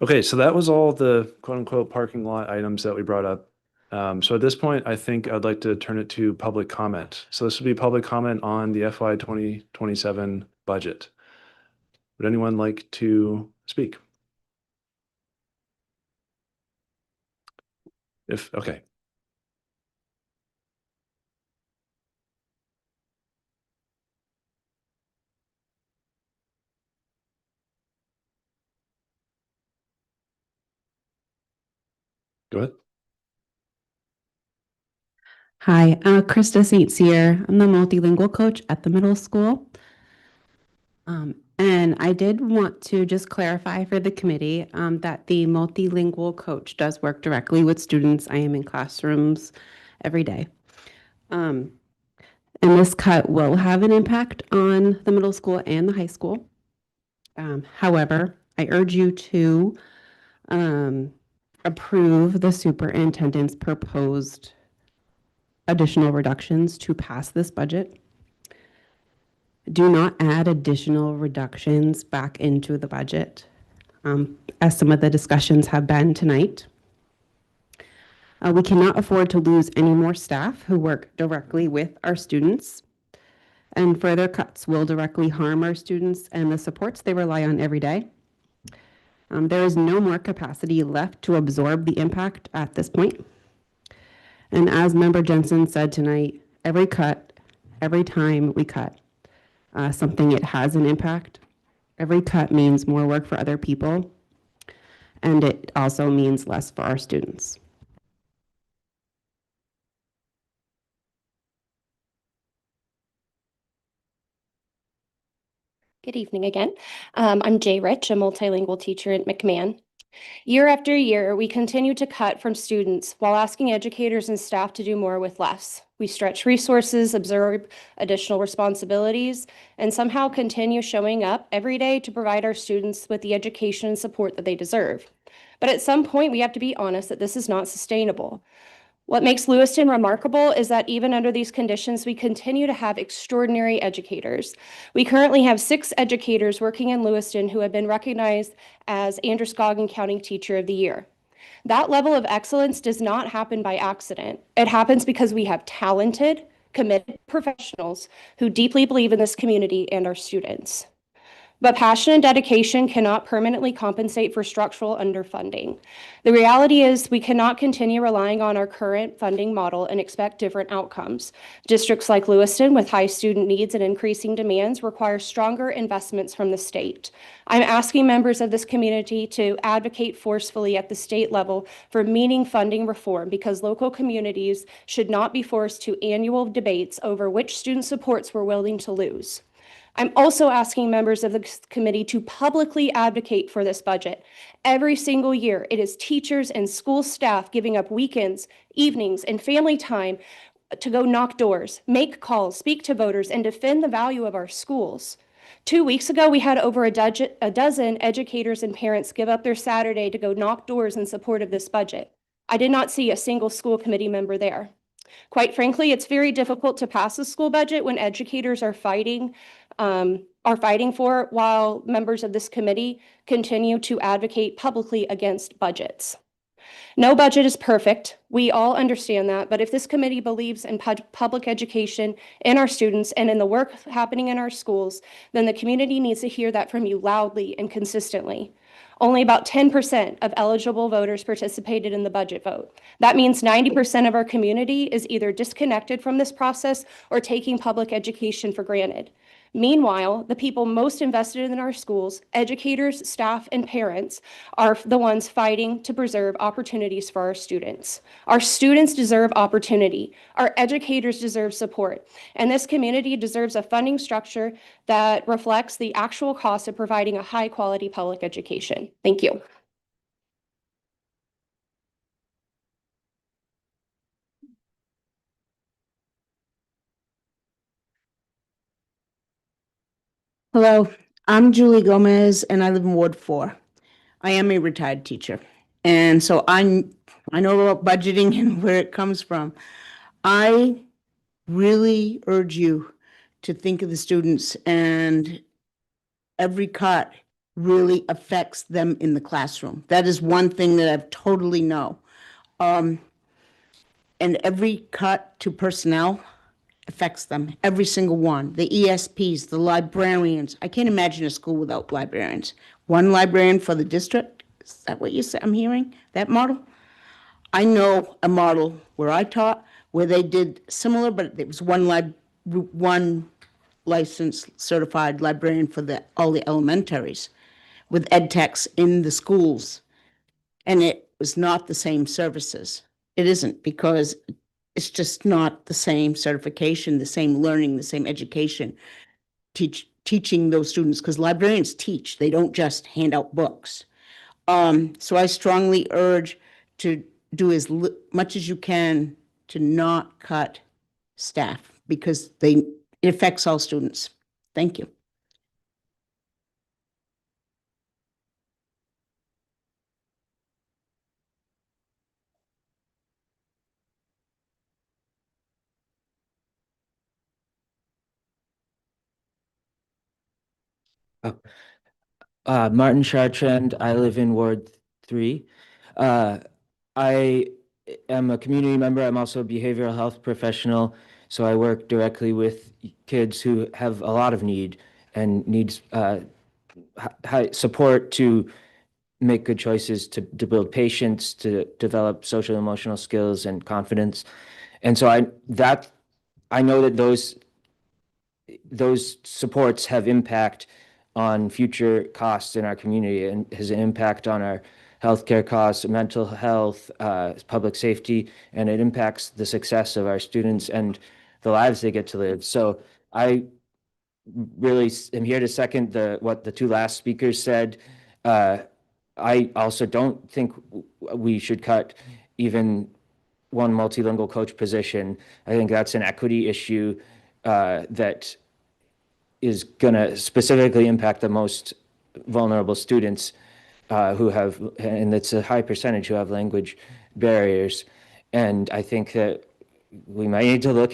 Okay, so that was all the quote unquote parking lot items that we brought up. So at this point, I think I'd like to turn it to public comment. So this would be public comment on the FY 2027 budget. Would anyone like to speak? Okay. Go ahead. Hi, Krista St. Cyr. I'm the multilingual coach at the middle school. And I did want to just clarify for the committee that the multilingual coach does work directly with students. I am in classrooms every day. And this cut will have an impact on the middle school and the high school. However, I urge you to approve the superintendent's proposed additional reductions to pass this budget. Do not add additional reductions back into the budget, as some of the discussions have been tonight. We cannot afford to lose any more staff who work directly with our students, and further cuts will directly harm our students and the supports they rely on every day. There is no more capacity left to absorb the impact at this point. And as Member Jensen said tonight, every cut, every time we cut, something, it has an impact. Every cut means more work for other people, and it also means less for our students. Good evening again. I'm Jay Rich, a multilingual teacher at McMahon. Year after year, we continue to cut from students while asking educators and staff to do more with less. We stretch resources, absorb additional responsibilities, and somehow continue showing up every day to provide our students with the education and support that they deserve. But at some point, we have to be honest that this is not sustainable. What makes Lewiston remarkable is that even under these conditions, we continue to have extraordinary educators. We currently have 6 educators working in Lewiston who have been recognized as Androscoggin County Teacher of the Year. That level of excellence does not happen by accident. It happens because we have talented, committed professionals who deeply believe in this community and our students. But passion and dedication cannot permanently compensate for structural underfunding. The reality is we cannot continue relying on our current funding model and expect different outcomes. Districts like Lewiston with high student needs and increasing demands require stronger investments from the state. I'm asking members of this community to advocate forcefully at the state level for meaning funding reform because local communities should not be forced to annual debates over which student supports we're willing to lose. I'm also asking members of the committee to publicly advocate for this budget. Every single year, it is teachers and school staff giving up weekends, evenings, and family time to go knock doors, make calls, speak to voters, and defend the value of our schools. 2 weeks ago, we had over a dozen educators and parents give up their Saturday to go knock doors in support of this budget. I did not see a single school committee member there. Quite frankly, it's very difficult to pass a school budget when educators are fighting for it, while members of this committee continue to advocate publicly against budgets. No budget is perfect. We all understand that. But if this committee believes in public education, in our students, and in the work happening in our schools, then the community needs to hear that from you loudly and consistently. Only about 10% of eligible voters participated in the budget vote. That means 90% of our community is either disconnected from this process or taking public education for granted. Meanwhile, the people most invested in our schools, educators, staff, and parents, are the ones fighting to preserve opportunities for our students. Our students deserve opportunity. Our educators deserve support. And this community deserves a funding structure that reflects the actual cost of providing a high-quality public education. Thank you. Hello, I'm Julie Gomez and I live in Ward 4. I am a retired teacher. And so I know about budgeting and where it comes from. I really urge you to think of the students, and every cut really affects them in the classroom. That is one thing that I've totally know. And every cut to personnel affects them, every single one. The ESPs, the librarians. I can't imagine a school without librarians. One librarian for the district. Is that what you said? I'm hearing that model. I know a model where I taught where they did similar, but it was one licensed certified librarian for all the elementaries with ed techs in the schools. And it was not the same services. It isn't, because it's just not the same certification, the same learning, the same education, teaching those students, because librarians teach, they don't just hand out books. So I strongly urge to do as much as you can to not cut staff, because it affects all students. Thank you. Martin Chartrand. I live in Ward 3. I am a community member. I'm also a behavioral health professional. So I work directly with kids who have a lot of need and needs high support to make good choices, to build patience, to develop social emotional skills and confidence. And so I know that those supports have impact on future costs in our community and has an impact on our healthcare costs, mental health, public safety, and it impacts the success of our students and the lives they get to live. So I really am here to second what the two last speakers said. I also don't think we should cut even one multilingual coach position. I think that's an equity issue that is going to specifically impact the most vulnerable students who have, and it's a high percentage who have language barriers. And I think that we might need to look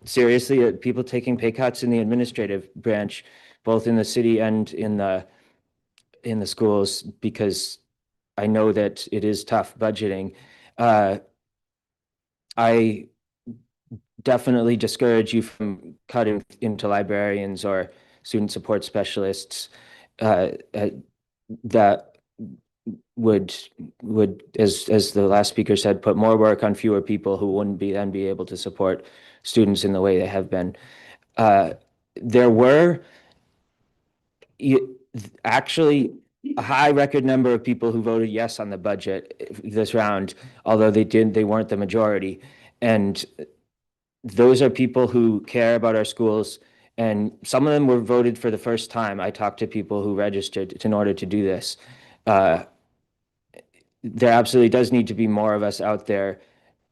seriously at people taking pay cuts in the administrative branch, both in the city and in the schools, because I know that it is tough budgeting. I definitely discourage you from cutting into librarians or student support specialists. That would, as the last speaker said, put more work on fewer people who wouldn't then be able to support students in the way they have been. There were actually a high record number of people who voted yes on the budget this round, although they weren't the majority. And those are people who care about our schools, and some of them were voted for the first time. I talked to people who registered in order to do this. There absolutely does need to be more of us out there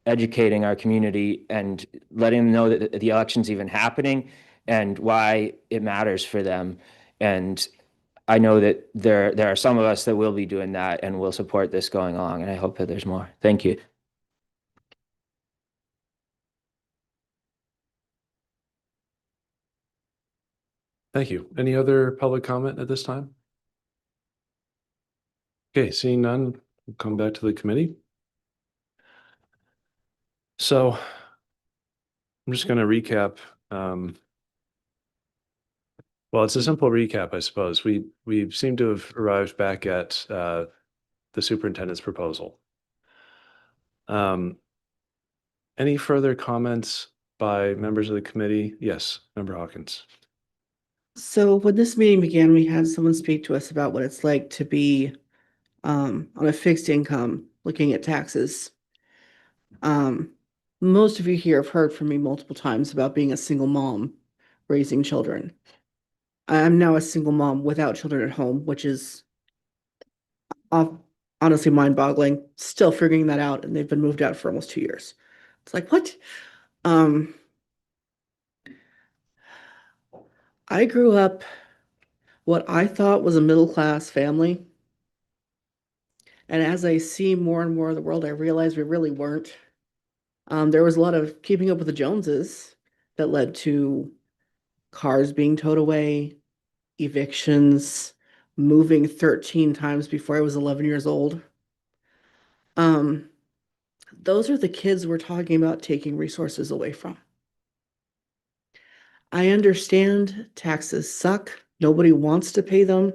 educating our community and letting them know that the election's even happening and why it matters for them. And I know that there are some of us that will be doing that and will support this going along, and I hope that there's more. Thank you. Thank you. Any other public comment at this time? Okay, seeing none, we'll come back to the committee. So I'm just going to recap. Well, it's a simple recap, I suppose. We seem to have arrived back at the superintendent's proposal. Any further comments by members of the committee? Yes, Member Hawkins. So when this meeting began, we had someone speak to us about what it's like to be on a fixed income, looking at taxes. Most of you here have heard from me multiple times about being a single mom raising children. I'm now a single mom without children at home, which is honestly mind-boggling. Still figuring that out, and they've been moved out for almost 2 years. It's like, what? I grew up what I thought was a middle-class family. And as I see more and more of the world, I realize we really weren't. There was a lot of keeping up with the Joneses that led to cars being towed away, evictions, moving 13 times before I was 11 years old. Those are the kids we're talking about taking resources away from. I understand taxes suck. Nobody wants to pay them.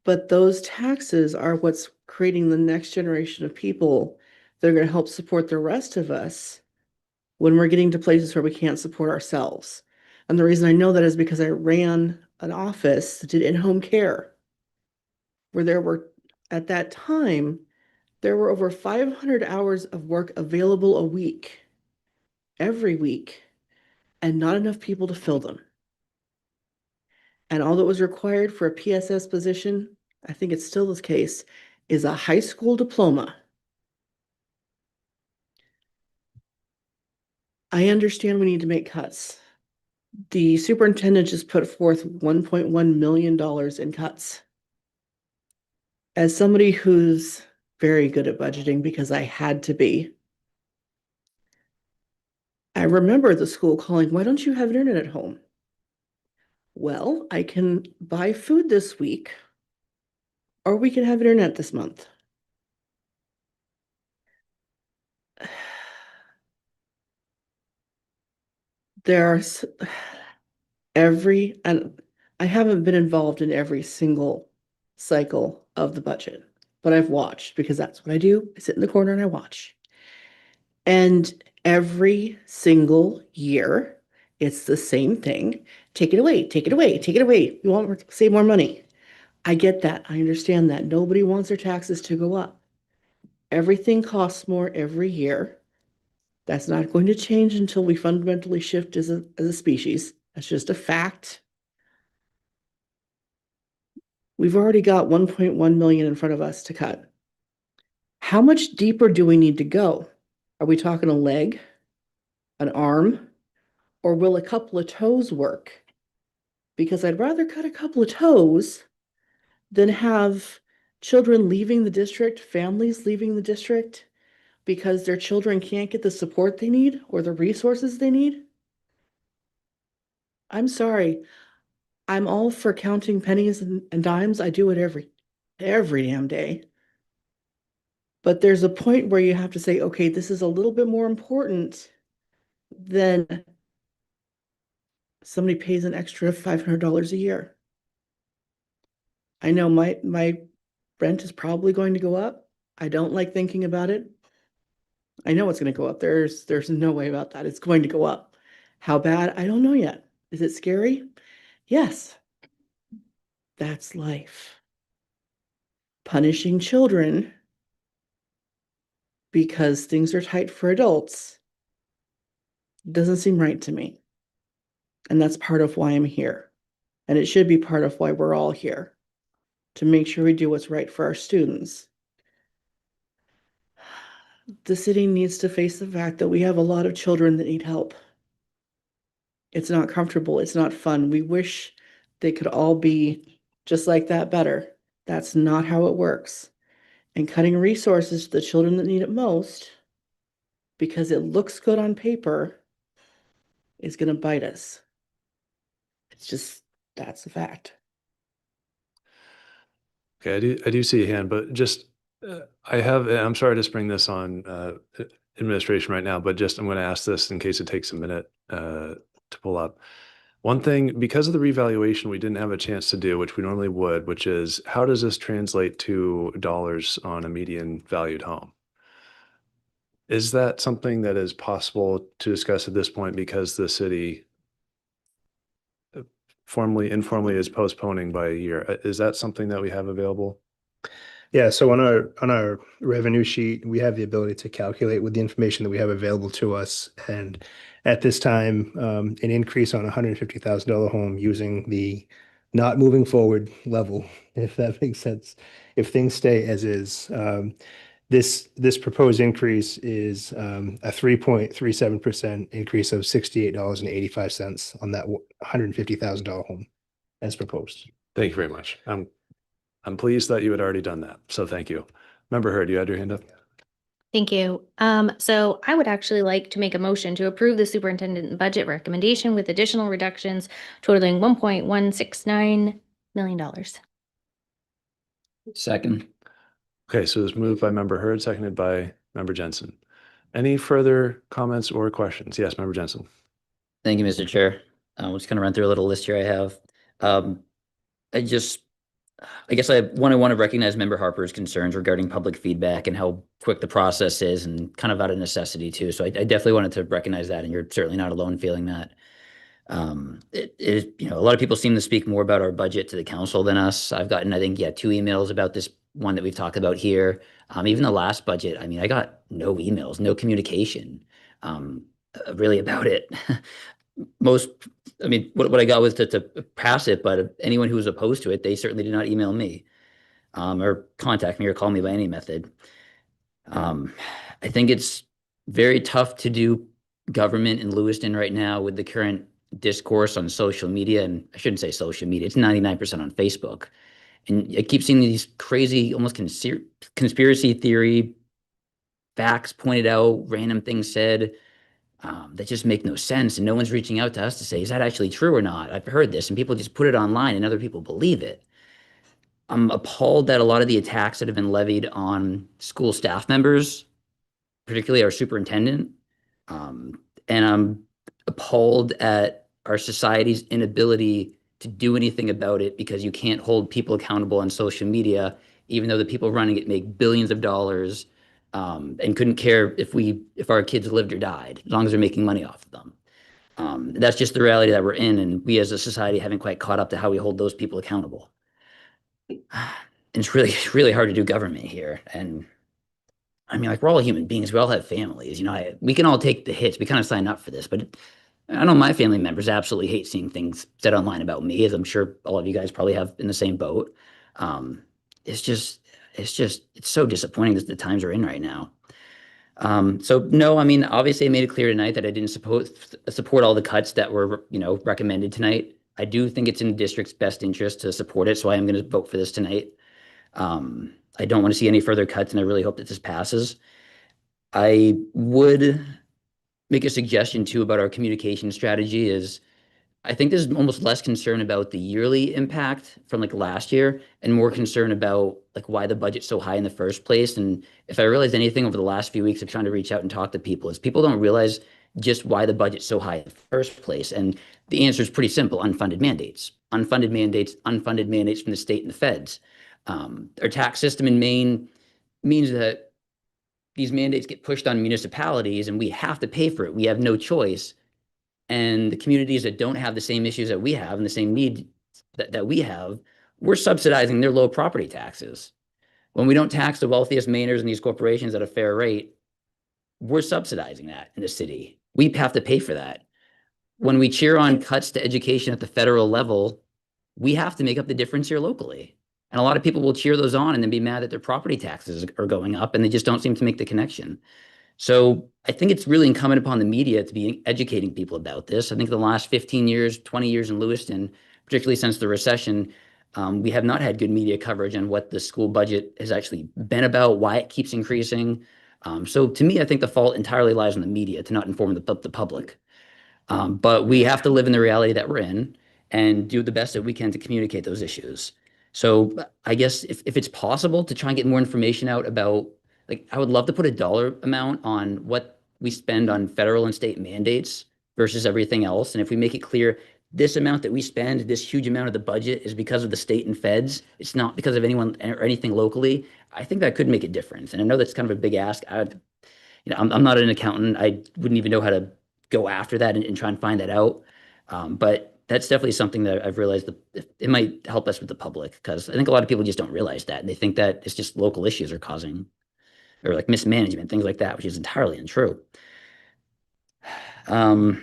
But those taxes are what's creating the next generation of people that are going to help support the rest of us when we're getting to places where we can't support ourselves. And the reason I know that is because I ran an office that did in-home care, where there were, at that time, there were over 500 hours of work available a week, every week, and not enough people to fill them. And all that was required for a PSS position, I think it's still the case, is a high school diploma. I understand we need to make cuts. The superintendent just put forth $1.1 million in cuts. As somebody who's very good at budgeting because I had to be, I remember the school calling, "Why don't you have internet at home?" Well, I can buy food this week, or we can have internet this month. There's and I haven't been involved in every single cycle of the budget, but I've watched because that's what I do. I sit in the corner and I watch. And every single year, it's the same thing. Take it away, take it away, take it away. You want to save more money. I get that. I understand that. Nobody wants their taxes to go up. Everything costs more every year. That's not going to change until we fundamentally shift as a species. That's just a fact. We've already got 1.1 million in front of us to cut. How much deeper do we need to go? Are we talking a leg, an arm, or will a couple of toes work? Because I'd rather cut a couple of toes than have children leaving the district, families leaving the district because their children can't get the support they need or the resources they need. I'm sorry. I'm all for counting pennies and dimes. I do it every damn day. But there's a point where you have to say, okay, this is a little bit more important than somebody pays an extra $500 a year. I know my rent is probably going to go up. I don't like thinking about it. I know it's going to go up. There's no way about that. It's going to go up. How bad? I don't know yet. Is it scary? Yes. That's life. Punishing children because things are tight for adults doesn't seem right to me. And that's part of why I'm here. And it should be part of why we're all here, to make sure we do what's right for our students. The city needs to face the fact that we have a lot of children that need help. It's not comfortable. It's not fun. We wish they could all be just like that better. That's not how it works. And cutting resources to the children that need it most because it looks good on paper is going to bite us. It's just, that's a fact. Okay, I do see a hand, but just, I have, and I'm sorry to spring this on administration right now, but just, I'm going to ask this in case it takes a minute to pull up. One thing, because of the revaluation, we didn't have a chance to do, which we normally would, which is how does this translate to dollars on a median valued home? Is that something that is possible to discuss at this point because the city informally is postponing by a year? Is that something that we have available? Yeah, so on our revenue sheet, we have the ability to calculate with the information that we have available to us. And at this time, an increase on a $150,000 home using the not moving forward level, if that makes sense. If things stay as is, this proposed increase is a 3.37% increase of $68.85 on that $150,000 home as proposed. Thank you very much. I'm pleased that you had already done that. So thank you. Member Hurd, you had your hand up? Thank you. So I would actually like to make a motion to approve the superintendent budget recommendation with additional reductions totaling $1.169 million. Second. Okay, so it's moved by member Hurd, seconded by member Jensen. Any further comments or questions? Yes, member Jensen. Thank you, Mr. Chair. I'm just gonna run through a little list here I have. I guess I want to recognize Member Harper's concerns regarding public feedback and how quick the process is, and kind of out of necessity too. So I definitely wanted to recognize that, and you're certainly not alone feeling that. A lot of people seem to speak more about our budget to the council than us. I've gotten, I think, 2 emails about this one that we've talked about here. Even the last budget, I mean, I got no emails, no communication, really about it. What I got was to pass it, but anyone who was opposed to it, they certainly did not email me, or contact me or call me by any method. I think it's very tough to do government in Lewiston right now with the current discourse on social media, and I shouldn't say social media, it's 99% on Facebook. And I keep seeing these crazy, almost conspiracy theory facts pointed out, random things said, that just make no sense. And no one's reaching out to us to say, is that actually true or not? I've heard this, and people just put it online and other people believe it. I'm appalled that a lot of the attacks that have been levied on school staff members, particularly our superintendent, and I'm appalled at our society's inability to do anything about it, because you can't hold people accountable on social media, even though the people running it make billions of dollars, and couldn't care if our kids lived or died, as long as they're making money off of them. That's just the reality that we're in, and we as a society haven't quite caught up to how we hold those people accountable. And it's really, really hard to do government here. And I mean, like, we're all human beings. We all have families. We can all take the hits. We kind of sign up for this, but I know my family members absolutely hate seeing things said online about me, as I'm sure all of you guys probably have in the same boat. It's so disappointing that the times we're in right now. So no, I mean, obviously I made it clear tonight that I didn't support all the cuts that were, recommended tonight. I do think it's in the district's best interest to support it, so I am going to vote for this tonight. I don't want to see any further cuts, and I really hope that this passes. I would make a suggestion too about our communication strategy. Is I think there's almost less concern about the yearly impact from like last year, and more concern about like why the budget's so high in the first place. And if I realized anything over the last few weeks of trying to reach out and talk to people, is people don't realize just why the budget's so high in the first place. And the answer is pretty simple: unfunded mandates, unfunded mandates from the state and the feds. Our tax system in Maine means that these mandates get pushed on municipalities, and we have to pay for it. We have no choice. And the communities that don't have the same issues that we have and the same need that we have, we're subsidizing their low property taxes. When we don't tax the wealthiest Mainers and these corporations at a fair rate, we're subsidizing that in the city. We have to pay for that. When we cheer on cuts to education at the federal level, we have to make up the difference here locally. And a lot of people will cheer those on and then be mad that their property taxes are going up, and they just don't seem to make the connection. So I think it's really incumbent upon the media to be educating people about this. I think the last 15 years, 20 years in Lewiston, particularly since the recession, we have not had good media coverage on what the school budget has actually been about, why it keeps increasing. So to me, I think the fault entirely lies on the media to not inform the public. But we have to live in the reality that we're in and do the best that we can to communicate those issues. So I guess if it's possible to try and get more information out about, like, I would love to put a dollar amount on what we spend on federal and state mandates versus everything else. And if we make it clear, this amount that we spend, this huge amount of the budget is because of the state and feds, it's not because of anyone or anything locally, I think that could make a difference. And I know that's kind of a big ask. I'm not an accountant. I wouldn't even know how to go after that and try and find that out. But that's definitely something that I've realized that it might help us with the public, because I think a lot of people just don't realize that. And they think that it's just local issues are causing, or like mismanagement, things like that, which is entirely untrue. I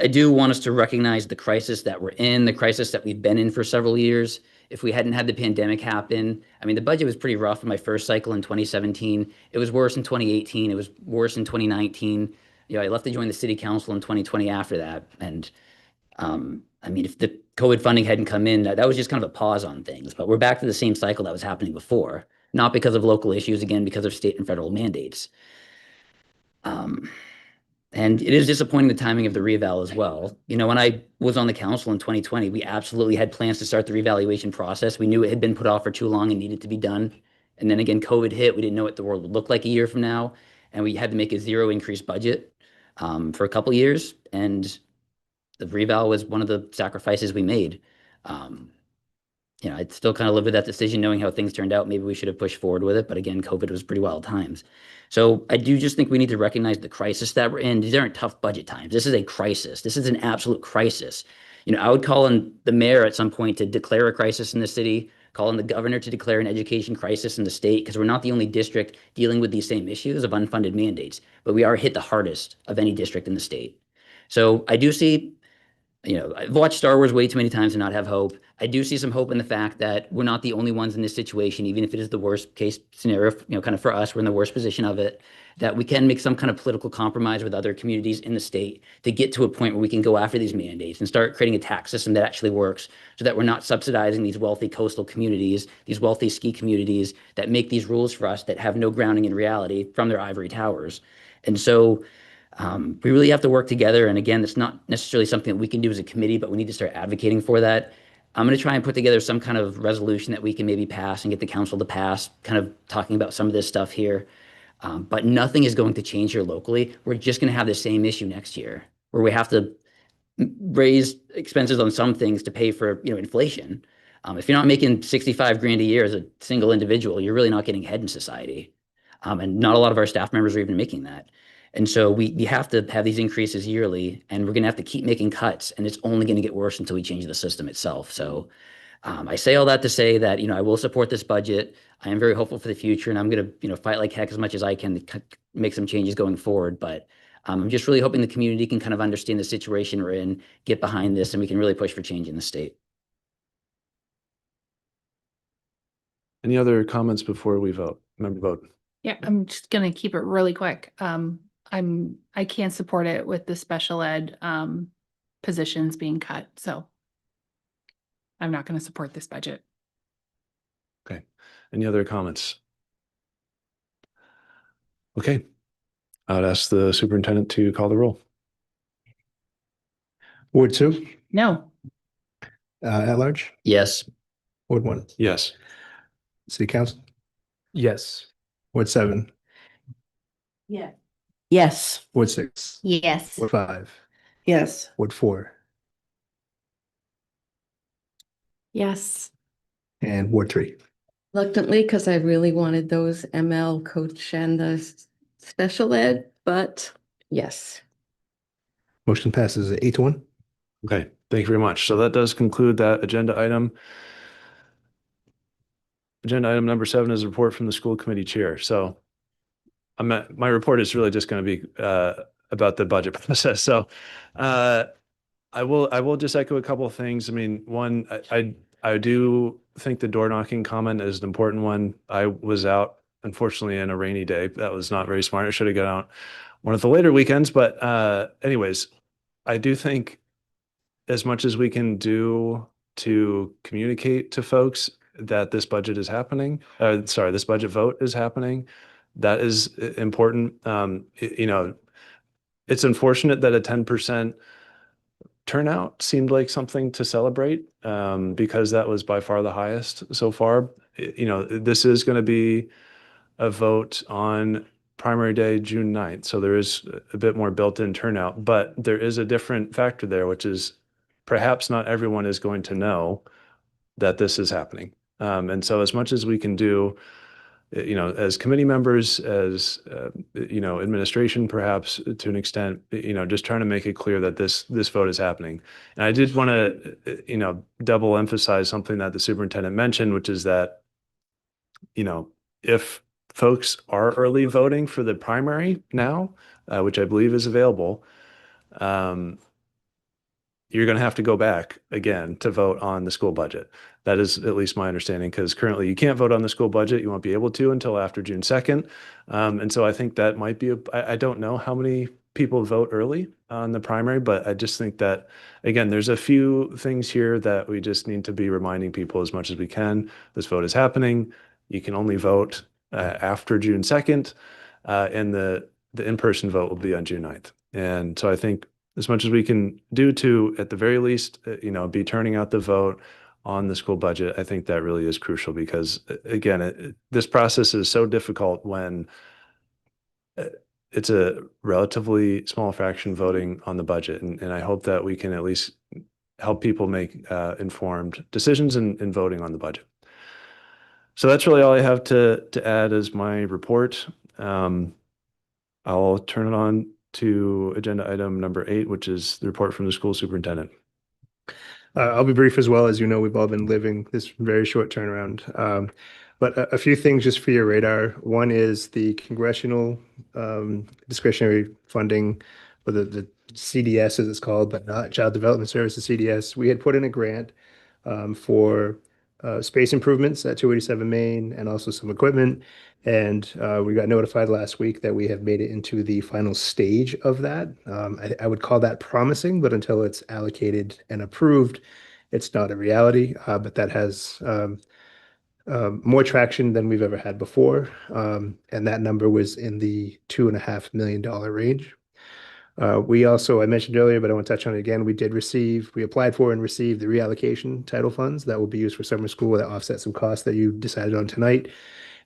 do want us to recognize the crisis that we're in, the crisis that we've been in for several years. If we hadn't had the pandemic happen, I mean, the budget was pretty rough in my first cycle in 2017. It was worse in 2018. It was worse in 2019. I left to join the city council in 2020 after that. And I mean, if the COVID funding hadn't come in, that was just kind of a pause on things. But we're back to the same cycle that was happening before, not because of local issues, again, because of state and federal mandates. And it is disappointing the timing of the reeval as well. You know, when I was on the council in 2020, we absolutely had plans to start the reevaluation process. We knew it had been put off for too long and needed to be done. And then again, COVID hit. We didn't know what the world would look like a year from now. And we had to make a zero increase budget for a couple years. And the reval was one of the sacrifices we made. You know, I'd still kind of live with that decision, knowing how things turned out. Maybe we should have pushed forward with it. But again, COVID was pretty wild times. So I do just think we need to recognize the crisis that we're in. These aren't tough budget times. This is a crisis. This is an absolute crisis. You know, I would call on the mayor at some point to declare a crisis in the city, call on the governor to declare an education crisis in the state, because we're not the only district dealing with these same issues of unfunded mandates, but we are hit the hardest of any district in the state. So I do see, you know, I've watched Star Wars way too many times to not have hope. I do see some hope in the fact that we're not the only ones in this situation, even if it is the worst case scenario, you know, kind of for us, we're in the worst position of it, that we can make some kind of political compromise with other communities in the state to get to a point where we can go after these mandates and start creating a tax system that actually works, so that we're not subsidizing these wealthy coastal communities, these wealthy ski communities that make these rules for us that have no grounding in reality from their ivory towers. And so we really have to work together. And again, it's not necessarily something that we can do as a committee, but we need to start advocating for that. I'm going to try and put together some kind of resolution that we can maybe pass and get the council to pass, kind of talking about some of this stuff here. But nothing is going to change here locally. We're just going to have the same issue next year, where we have to raise expenses on some things to pay for, you know, inflation. If you're not making 65 grand a year as a single individual, you're really not getting ahead in society. And not a lot of our staff members are even making that. And so we have to have these increases yearly, and we're going to have to keep making cuts, and it's only going to get worse until we change the system itself. So I say all that to say that, you know, I will support this budget. I am very hopeful for the future, and I'm going to, you know, fight like heck as much as I can to make some changes going forward. But I'm just really hoping the community can kind of understand the situation we're in, get behind this, and we can really push for change in the state. Any other comments before we vote? Member vote. Yeah, I'm just gonna keep it really quick. I can't support it with the special ed positions being cut, so I'm not gonna support this budget. Okay. Any other comments? Okay. I would ask the superintendent to call the roll. Ward 2, No, at large, Yes. Ward 1, Yes. City Council, Yes. Ward 7, Yes. Ward 6, Yes. Ward 5, Yes. Ward 4, Yes. and Ward 3. Reluctantly, because I really wanted those ML coach and the special ed, but yes. Motion passes 8-1. Okay. Thank you very much. So that does conclude that agenda item. Agenda item number 7 is a report from the school committee chair. So my report is really just going to be about the budget process. So I will just echo a couple of things. I mean, one, I do think the door knocking comment is an important one. I was out, unfortunately, in a rainy day. That was not very smart. I should have gone out one of the later weekends. But anyways, I do think as much as we can do to communicate to folks that this budget is happening, this budget vote is happening, that is important. You know, it's unfortunate that a 10% turnout seemed like something to celebrate, because that was by far the highest so far. You know, this is going to be a vote on primary day, June 9th. So there is a bit more built-in turnout, but there is a different factor there, which is perhaps not everyone is going to know that this is happening. And so as much as we can do, you know, as committee members, as, you know, administration, perhaps to an extent, you know, just trying to make it clear that this vote is happening. And I did want to, you know, double emphasize something that the superintendent mentioned, which is that, you know, if folks are early voting for the primary now, which I believe is available, you're going to have to go back again to vote on the school budget. That is at least my understanding, because currently you can't vote on the school budget. You won't be able to until after June 2nd. And so I think that might be, I don't know how many people vote early on the primary, but I just think that, again, there's a few things here that we just need to be reminding people as much as we can. This vote is happening. You can only vote after June 2nd, and the in-person vote will be on June 9th. And so I think as much as we can do to, at the very least, be turning out the vote on the school budget, I think that really is crucial because, again, this process is so difficult when it's a relatively small fraction voting on the budget. And I hope that we can at least help people make informed decisions in voting on the budget. So that's really all I have to add as my report. I'll turn it on to agenda item number 8, which is the report from the school superintendent. I'll be brief as well. As you know, we've all been living this very short turnaround. But a few things just for your radar. One is the congressional discretionary funding, or the CDS as it's called, but not Child Development Services, CDS. We had put in a grant for space improvements at 287 Main and also some equipment. And we got notified last week that we have made it into the final stage of that. I would call that promising, but until it's allocated and approved, it's not a reality. But that has more traction than we've ever had before. And that number was in the $2.5 million range. We also, I mentioned earlier, but I want to touch on it again, we applied for and received the reallocation title funds that will be used for summer school that offset some costs that you decided on tonight.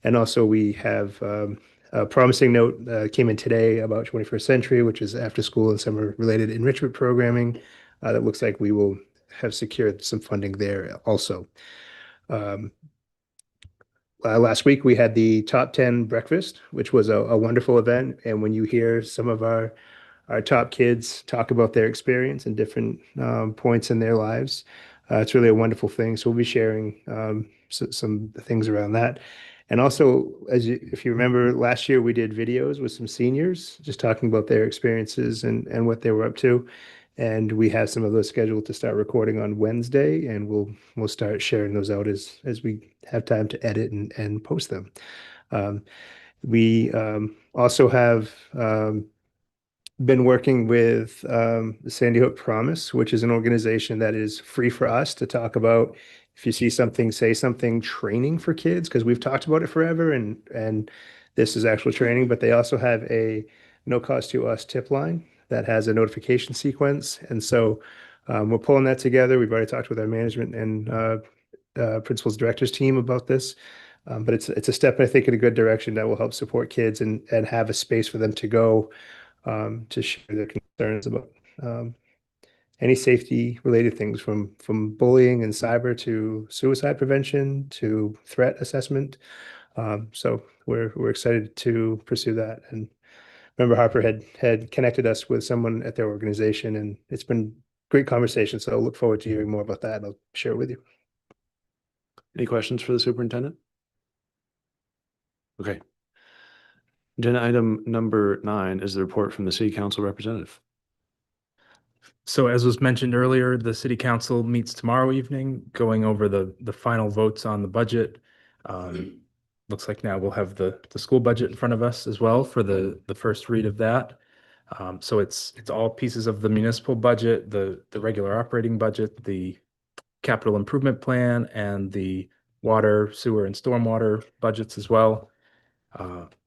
And also we have a promising note came in today about 21st Century, which is after school and summer related enrichment programming. That looks like we will have secured some funding there also. Last week we had the top 10 breakfast, which was a wonderful event. And when you hear some of our top kids talk about their experience and different points in their lives, it's really a wonderful thing. So we'll be sharing some things around that. And also, if you remember, last year we did videos with some seniors, just talking about their experiences and what they were up to. And we have some of those scheduled to start recording on Wednesday, and we'll start sharing those out as we have time to edit and post them. We also have been working with the Sandy Hook Promise, which is an organization that is free for us to talk about. If you see something, say something, training for kids, because we've talked about it forever, and this is actual training, but they also have a no cost to us tip line that has a notification sequence. And so we're pulling that together. We've already talked with our management and principals directors team about this. But it's a step, I think, in a good direction that will help support kids and have a space for them to go to share their concerns about any safety related things from bullying and cyber to suicide prevention to threat assessment. So we're excited to pursue that. And Member Harper had connected us with someone at their organization, and it's been great conversation. So I look forward to hearing more about that, and I'll share it with you. Any questions for the superintendent? Okay. Agenda item number 9 is the report from the city council representative. So as was mentioned earlier, the city council meets tomorrow evening, going over the final votes on the budget. Looks like now we'll have the school budget in front of us as well for the first read of that. So it's all pieces of the municipal budget, the regular operating budget, the capital improvement plan, and the water, sewer, and stormwater budgets as well.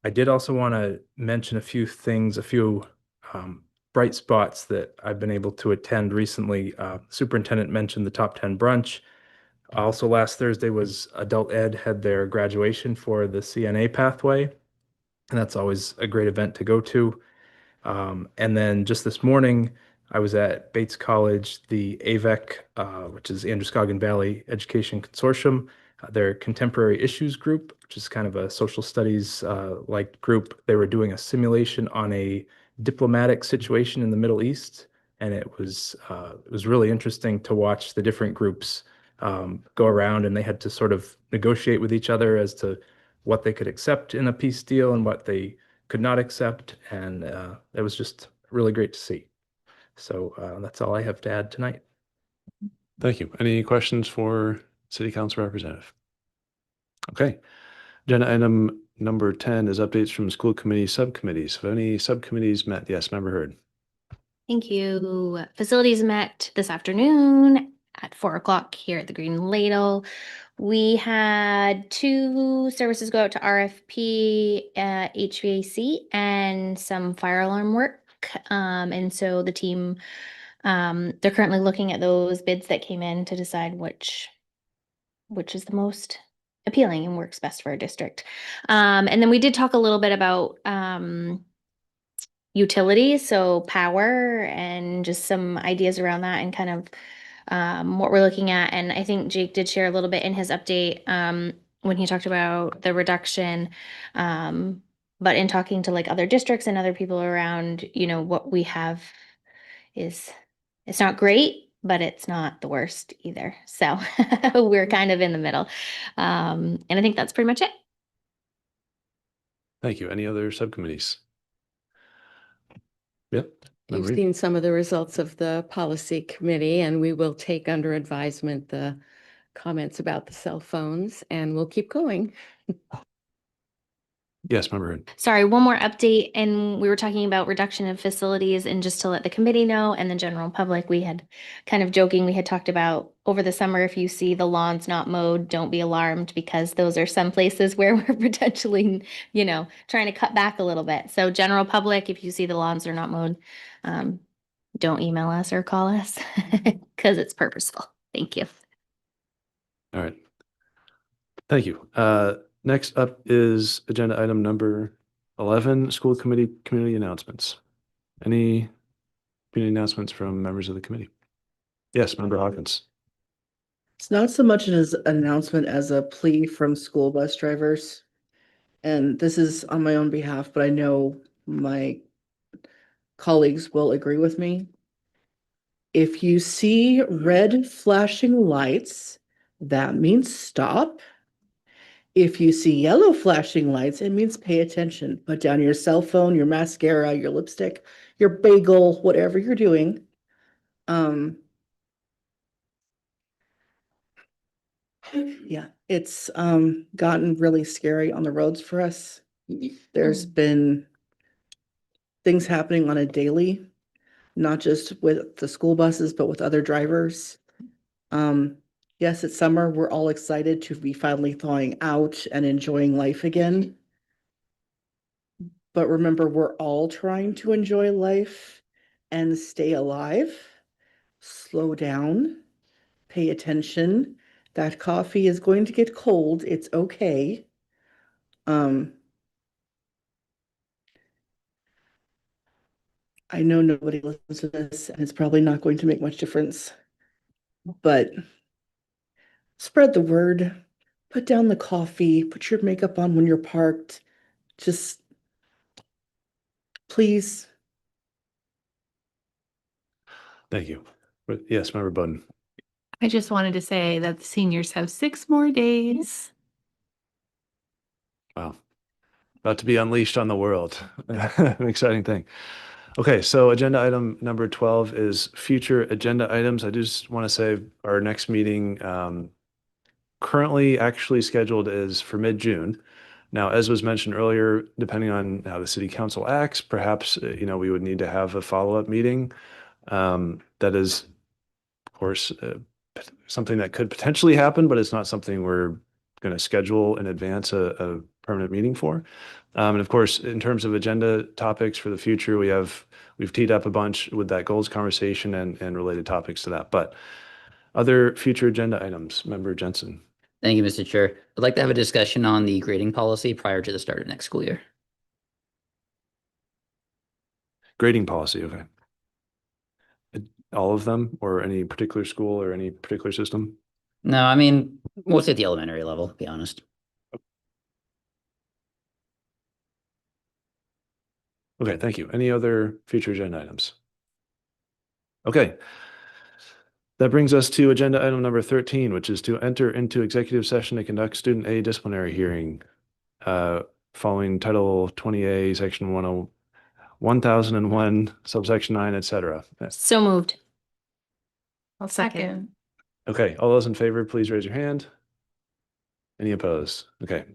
I did also want to mention a few things, a few bright spots that I've been able to attend recently. Superintendent mentioned the top 10 brunch. Also, last Thursday was Adult Ed had their graduation for the CNA pathway, and that's always a great event to go to. And then just this morning, I was at Bates College, the AVEC, which is Androscoggin Valley Education Consortium, their contemporary issues group, which is kind of a social studies like group. They were doing a simulation on a diplomatic situation in the Middle East, and it was really interesting to watch the different groups go around, and they had to sort of negotiate with each other as to what they could accept in a peace deal and what they could not accept, and it was just really great to see. So that's all I have to add tonight. Thank you. Any questions for city council representative? Okay. Agenda item number 10 is updates from school committee subcommittees. Have any subcommittees met? Yes, member Hurd. Thank you. Facilities met this afternoon at 4 o'clock here at the Green Ladle. We had 2 services go out to RFP, HVAC, and some fire alarm work. back. And so the team, they're currently looking at those bids that came in to decide which is the most appealing and works best for our district. And then we did talk a little bit about utilities, so power and just some ideas around that and kind of what we're looking at. And I think Jake did share a little bit in his update when he talked about the reduction. But in talking to like other districts and other people around, what we have is, it's not great, but it's not the worst either. So we're kind of in the middle. And I think that's pretty much it. Thank you. Any other subcommittees? Yep. You've Member Reed. seen some of the results of the policy committee, and we will take under advisement the comments about the cell phones, and we'll keep going. Yes, Member Reed. Sorry, one more update. And we were talking about reduction of facilities, and just to let the committee know and the general public, we had kind of joking, we had talked about over the summer, if you see the lawns not mowed, don't be alarmed, because those are some places where we're potentially, trying to cut back a little bit. So general public, if you see the lawns are not mowed, don't email us or call us because it's purposeful. Thank you. All right. Thank you. Next up is agenda item number 11, school committee community announcements. Any community announcements from members of the committee? Yes, Member Hawkins. It's not so much an announcement as a plea from school bus drivers. And this is on my own behalf, but I know my colleagues will agree with me. If you see red flashing lights, that means stop. If you see yellow flashing lights, it means pay attention. Put down your cell phone, your mascara, your lipstick, your bagel, whatever you're doing. Yeah, it's gotten really scary on the roads for us. There's been things happening on a daily, not just with the school buses, but with other drivers. Yes, it's summer. We're all excited to be finally thawing out and enjoying life again. But remember, we're all trying to enjoy life and stay alive. Slow down, pay attention. That coffee is going to get cold. It's okay. I know nobody listens to this, and it's probably not going to make much difference. But spread the word. Put down the coffee. Put your makeup on when you're parked. Just please. Thank you. Yes, Member Bowden. I just wanted to say that the seniors have 6 more days. Wow. About to be unleashed on the world. An exciting thing. Okay, so agenda item number 12 is future agenda items. I just want to say our next meeting currently actually scheduled is for mid-June. Now, as was mentioned earlier, depending on how the city council acts, perhaps, we would need to have a follow-up meeting. That is, of course, something that could potentially happen, but it's not something we're going to schedule in advance a permanent meeting for. And of course, in terms of agenda topics for the future, we've teed up a bunch with that goals conversation and related topics to that. But other future agenda items, Member Jensen. Thank you, Mr. Chair. I'd like to have a discussion on the grading policy prior to the start of next school year. Grading policy, okay. All of them, or any particular school or any particular system? No, I mean, mostly at the elementary level, to be honest. Okay, thank you. Any other future agenda items? Okay. That brings us to agenda item number 13, which is to enter into executive session to conduct student A disciplinary hearing following Title 20A, Section 1001, subsection 9, et cetera. So moved. I'll second. Okay, all those in favor, please raise your hand. Any opposed? Okay,